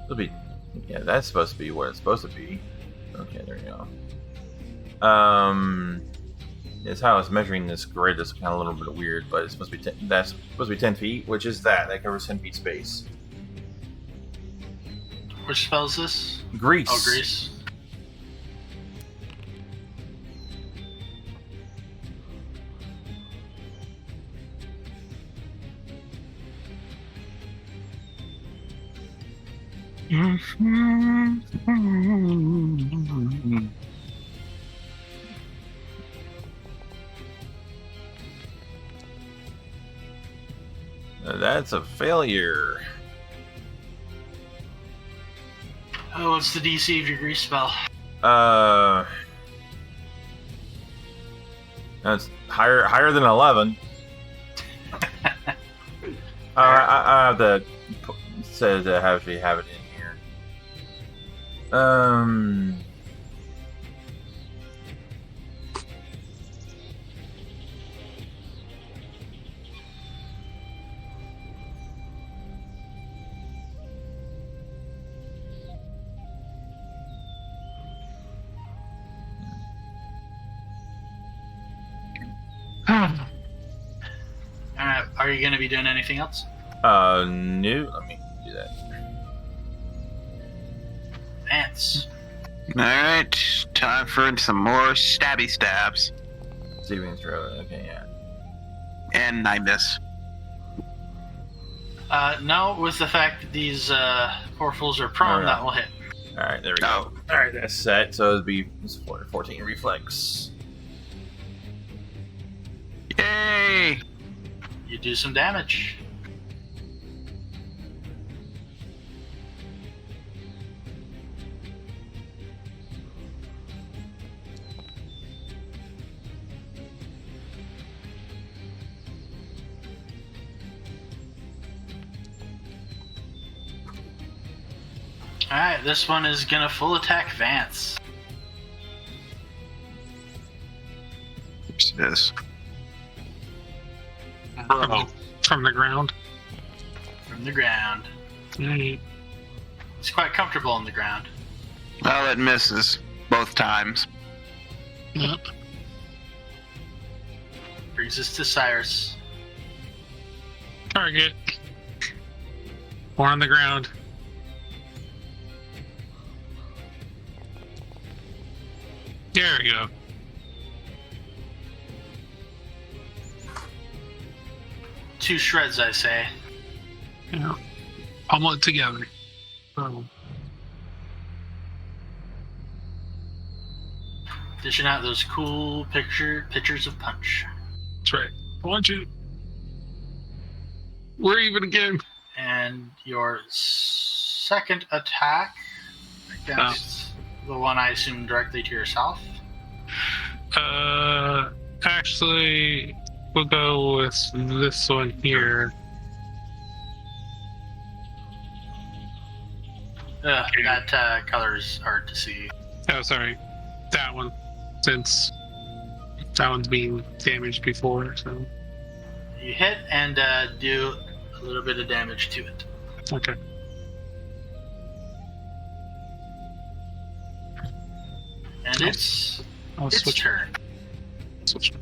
It'll be. Yeah, that's supposed to be what it's supposed to be. Okay, there you go. It's how I was measuring this grid is kind of a little bit weird, but it's supposed to be that's supposed to be 10 feet, which is that covers 10 feet space. Which spell is this? Grease. Oh, Grease. That's a failure. Oh, what's the DC of your Grease spell? That's higher than 11. I have to say to actually have it in here. Alright, are you going to be doing anything else? No. Let me do that. Vance. Alright, time for some more stabby stabs. Saving throw. Okay, yeah. And I miss. No, with the fact that these poor fools are prone, No. that will hit. All right, there we go. All right, that's set. So it'd be 14 reflex. Yay! You do some damage. Alright, this one is gonna full attack Vance. Yes. Bro. From the ground. From the ground. Right. It's quite comfortable on the ground. Well, it misses both times. Yep. Brings us to Cyrus. Target. Or on the ground. There we go. Two shreds, I say. Yeah. Pummel it together. Dishing out those cool pictures of punch. That's right. Punch it. We're even again. And your second attack against the one I assume directly to yourself. Actually, we'll go with this one here. That color is hard to see. Oh, sorry. That one. Since that one's been damaged before, so. You hit and do a little bit of damage to it. Okay. And it's I'll switch. turn. Switch.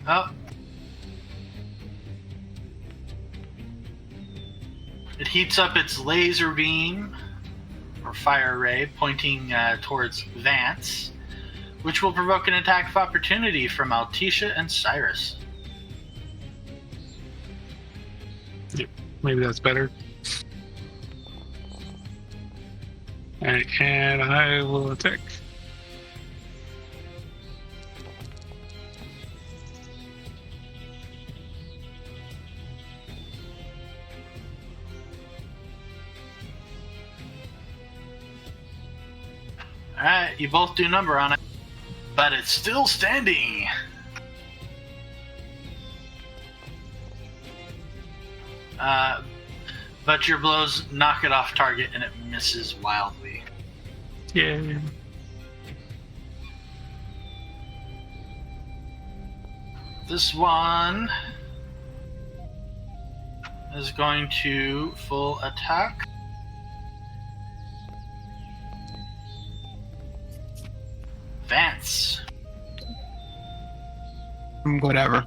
Oh. It heats up its laser beam, or fire ray, pointing towards Vance, which will provoke an attack of opportunity from Altisha and Cyrus. Yep. Maybe that's better. And I will attack. Alright, you both do number on it, but it's still standing. But your blows knock it off target and it misses wildly. Yeah. This one is going to full attack. Vance. Whatever.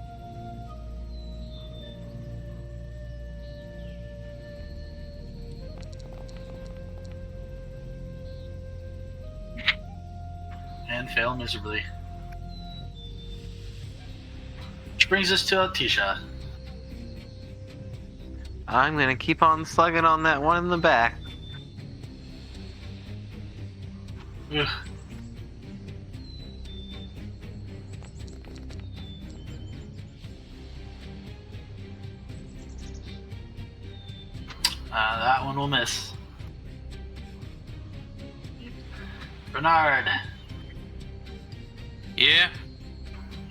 And fail miserably. Which brings us to Altisha. I'm gonna keep on slugging on that one in the back. Ugh. That one will miss. Bernard. Yeah.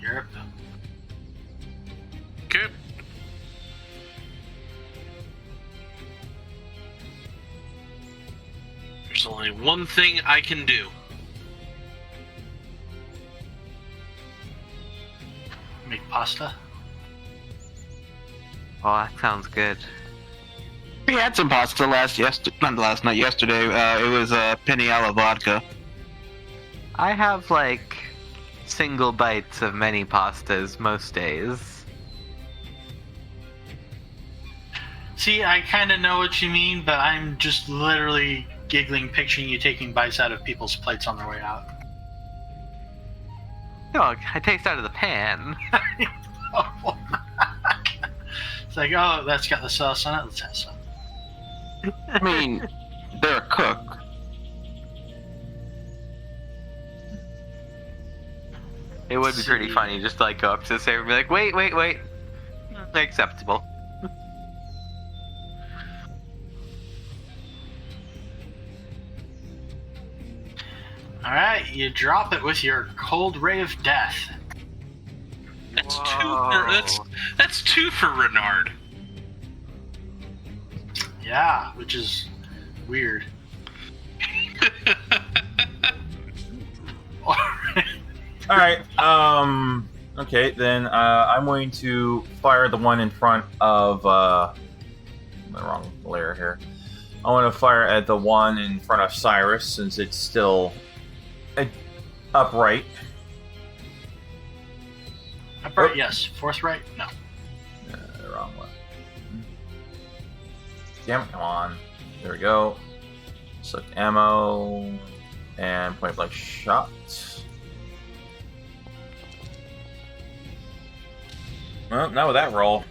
You're up. Good. There's only one thing I can do. Make pasta. Oh, that sounds good. We had some pasta yesterday. It was penny alla vodka. I have like single bites of many pastas most days. See, I kind of know what you mean, but I'm just literally giggling, picturing you taking bites out of people's plates on their way out. No, I taste out of the pan. It's like, oh, that's got the sauce on it. Let's have some. I mean, they're a cook. It would be pretty funny just to like go up to the server and be like, wait. Acceptable. Alright, you drop it with your cold ray of death. That's Whoa. that's two for Renard. Yeah, which is weird. Alright, okay, then I'm going to fire the one in front of, I'm in the wrong layer here. I want to fire at the one in front of Cyrus, since it's still upright. Upright, yes. Forthright, no. Wrong one. Damn it, come on. There we go. Select ammo, and point blank shot. Well, not with that roll.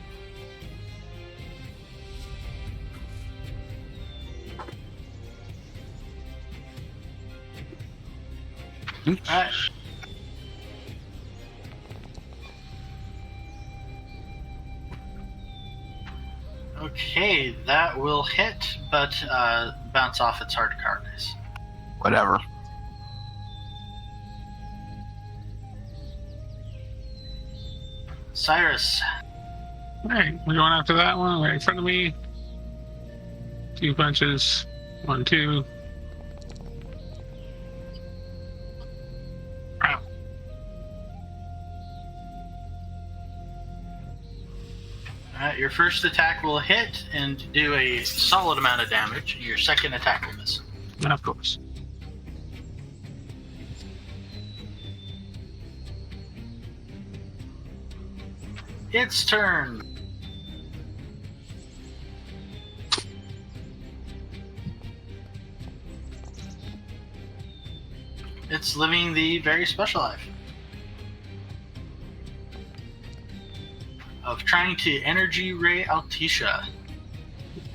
Alright. Okay, that will hit, but bounce off its hard carcass. Whatever. Cyrus. Alright, we're going after that one right in front of me. 2 punches. 1, 2. Wow. Your first attack will hit and do a solid amount of damage. Your second attack will miss. Of course. Its turn. It's living the very special life of trying to energy ray Altisha,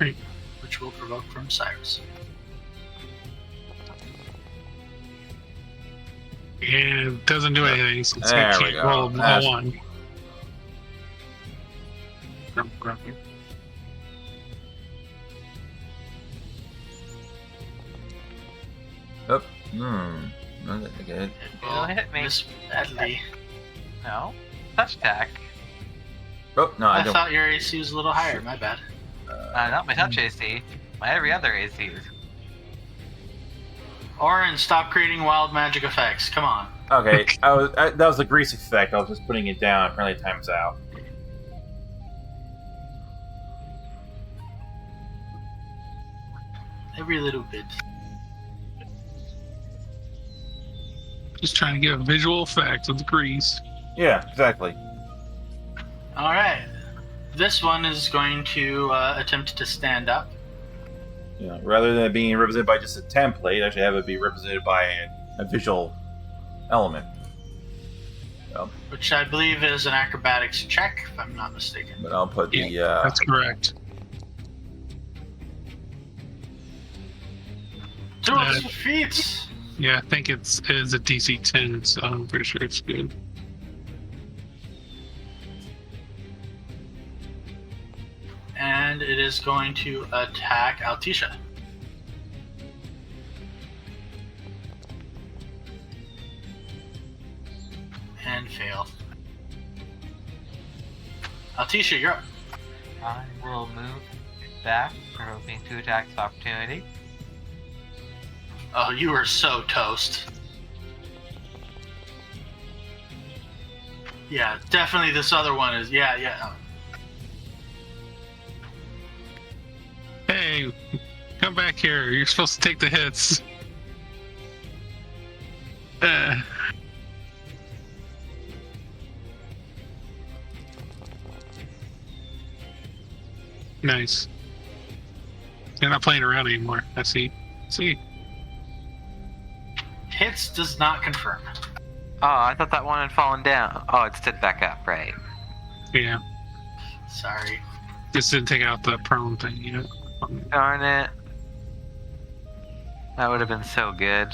Right. which will provoke from Cyrus. And it doesn't do anything since There I we can't go. roll a That's- 1. Grumpy. Oh, not that good. It It'll hit me. miss badly. No. Touch attack. Oh, no, I I don't. thought your AC was a little higher. My bad. Not my touch AC. My every other AC. Orin, stop creating wild magic effects. Come on. Okay, that was the grease effect. I was just putting it down. Apparently, it times out. Every little bit. Just trying to get a visual effect of the grease. Yeah, exactly. All right. This one is going to attempt to stand up. Yeah, rather than it being represented by just a template, actually have it be represented by a visual element. Which I believe is an acrobatics check, if I'm not mistaken. But I'll put the That's correct. To its feet! Yeah, I think it is a DC 10, so I'm pretty sure it's good. And it is going to attack Altisha. And fail. Altisha, you're up. I will move back, provoking 2 attacks of opportunity. Oh, you are so toast. Yeah, definitely this other one is, yeah. Hey, come back here. You're supposed to take the hits. Nice. You're not playing around anymore. I see. Hits does not confirm. Oh, I thought that one had fallen down. Oh, it stood back up, right. Yeah. Sorry. Just didn't take out the prone thing yet. Darn it. That would have been so good.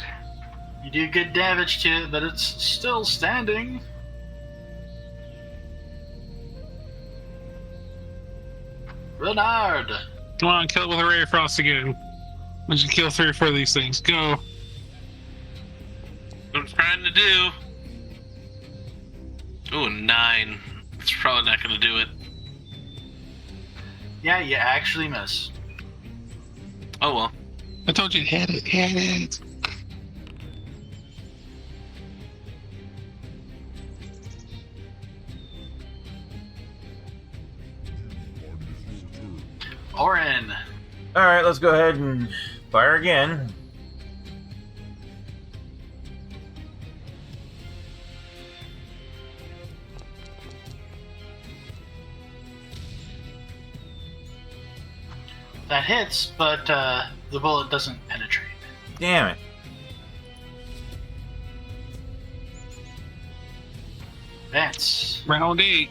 You do good damage to it, but it's still standing. Renard! Come on, kill it with a Ray of Frost again. We should kill 3 or 4 of these things. Go. What I'm trying to do. Ooh, 9. It's probably not going to do it. Yeah, you actually miss. Oh well. I told you to hit it. Hit it. Orin. All right, let's go ahead and fire again. That hits, but the bullet doesn't penetrate. Damn it. Vance. Round 8.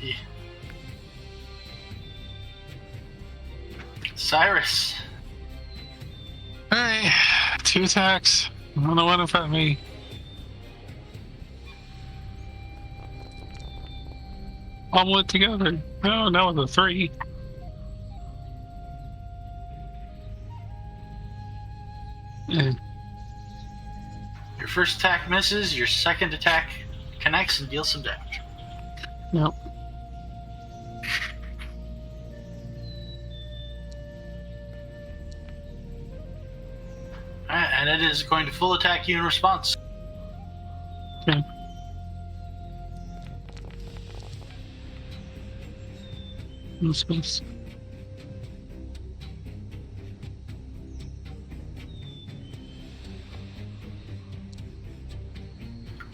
Yeah. Cyrus. Alright. 2 attacks. On the one in front of me. All lit together. No, that was a 3. Yeah. Your first attack misses, your second attack connects and deals some damage. Yep. Alright, and it is going to full attack you in response. Okay. No space.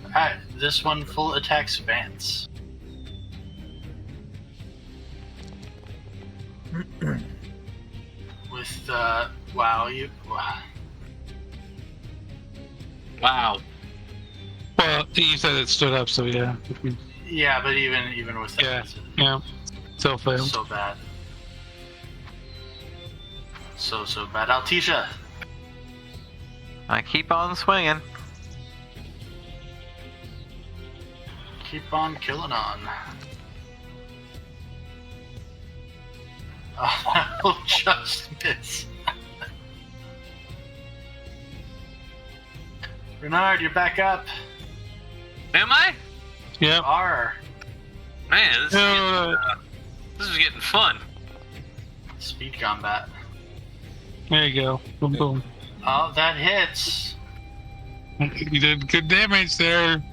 Alright, this one full attacks Vance. With, wow, you... Wow. Well, you said it stood up, so yeah. Yeah, but even with that, Yeah. it's Yeah. Still failed. so bad. So bad. Altisha. I keep on swinging. Keep on killing on. Oh, will just miss. Renard, you're back up. Am I? Yep. R. Man, this is getting fun. Speed combat. There you go. Boom, boom. Oh, that hits. You did good damage there.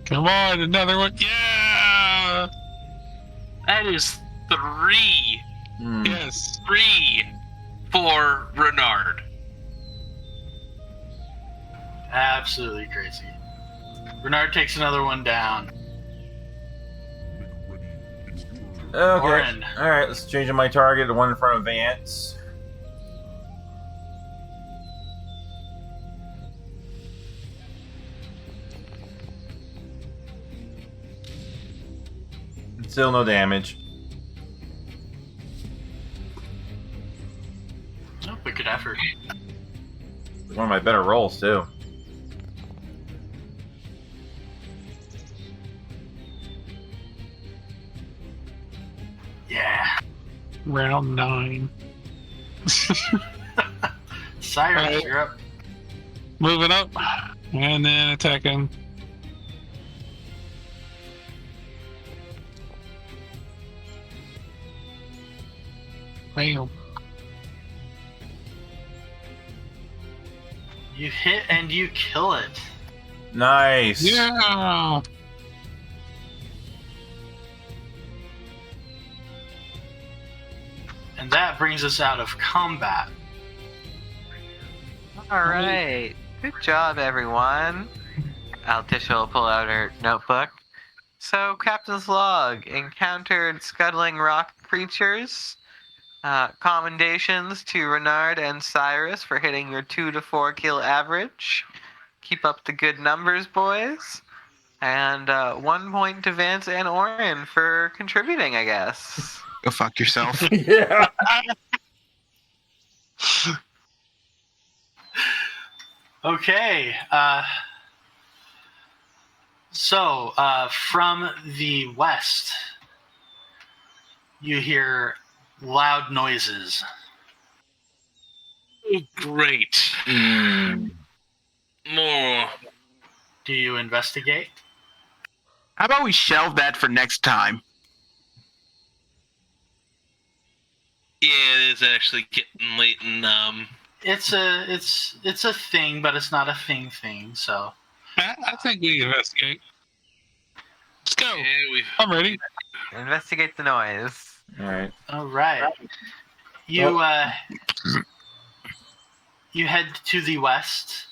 Come on, another one. Yeah! That is 3. Yes. 3 for Renard. Absolutely crazy. Renard takes another one down. Okay. Orin. All right, let's change my target to one in front of Vance. Still no damage. Oh, but good effort. One of my better rolls too. Yeah. Round 9. Cyrus, Alright. you're up. Moving up. And then attacking. Bam. You hit and you kill it. Nice. Yeah! And that brings us out of combat. Alright. Good job, everyone. Altisha will pull out her notebook. So, Captain's Log encountered scuttling rock creatures. Commendations to Renard and Cyrus for hitting your 2 to 4 kill average. Keep up the good numbers, boys. And 1 point to Vance and Orin for contributing, I guess. Go fuck yourself. Yeah. Okay. So, from the west, you hear loud noises. Oh, great. More. Do you investigate? How about we shelve that for next time? Yeah, it is actually getting late, and It's a thing, but it's not a thing. So I think we investigate. Let's go. yeah, we've I'm ready. Investigate the noise. All right. all right, you head to the west,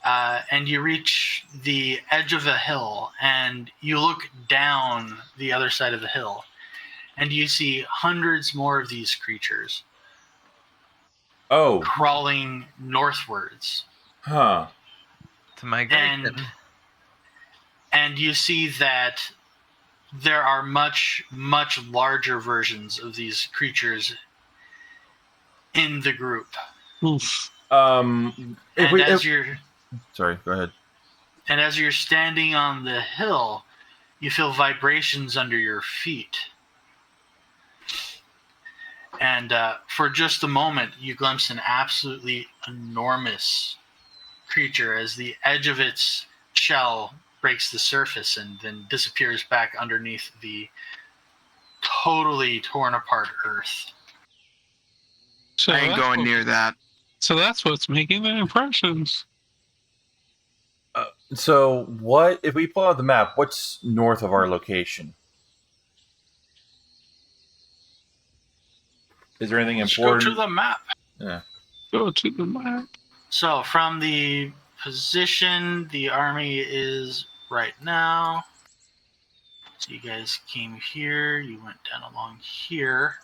and you reach the edge of a hill, and you look down the other side of the hill, and you see hundreds more of these creatures Oh, crawling northwards. huh. To migration. And you see that there are much larger versions of these creatures in the group. Oof. Sorry, go ahead. And as you're standing on the hill, you feel vibrations under your feet. And for just a moment, you glimpse an absolutely enormous creature as the edge of its shell breaks the surface and then disappears back underneath the totally torn apart earth. So I ain't that's going what- near that. So that's what's making the impressions. So, what if we pull out the map? What's north of our location? Is there anything Let's important? go to the map. Yeah. Go to the map. So from the position the army is right now, so you guys came here, you went down along here.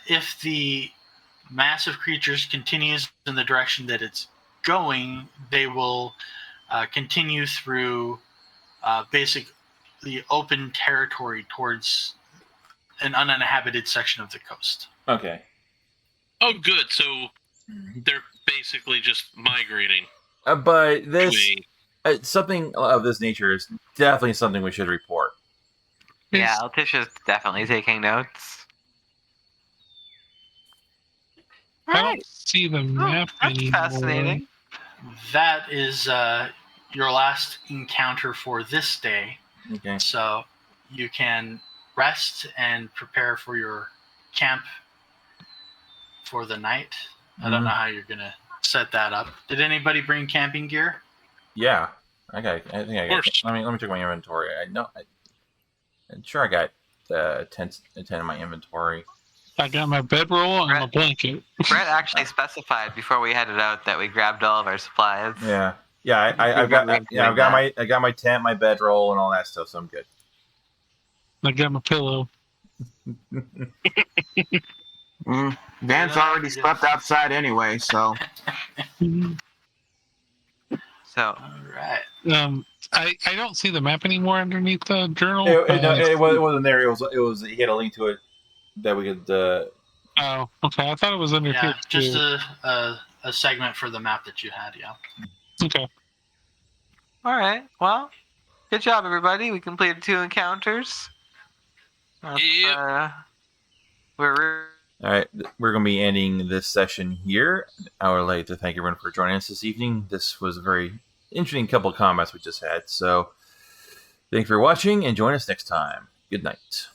If the massive creatures continues in the direction that it's going, they will continue through basically open territory towards an uninhabited section of the coast. Okay. oh, good. So they're basically just migrating. But this to something of this nature is definitely something we should report. Yeah, Alticia's definitely taking notes. I don't see the map That's anymore. fascinating. That is your last encounter for this day. Okay. So you can rest and prepare for your camp for the night. I don't know how you're going to set that up. Did anybody bring camping gear? Yeah. I think I got. course. Let me check my inventory. I'm sure I got 10 in my inventory. I got my bedroll and a blanket. Brett actually specified before we headed out that we grabbed all of our supplies. Yeah. Yeah, I've got my tent, my bedroll, and all that stuff, so I'm good. I got my pillow. Vance already slept outside anyway, so So All right. I don't see the map anymore underneath the journal. It wasn't there. It was. He had a link to it that we could. Oh, okay. I thought it was under Yeah, here. just too. a segment for the map that you had, yeah. Okay. all right. Well, good job, everybody. We completed 2 encounters. Yep. We're All right, we're going to be ending this session here. I would like to thank everyone for joining us this evening. This was a very interesting couple of combats we just had. So, thanks for watching, and join us next time. Good night.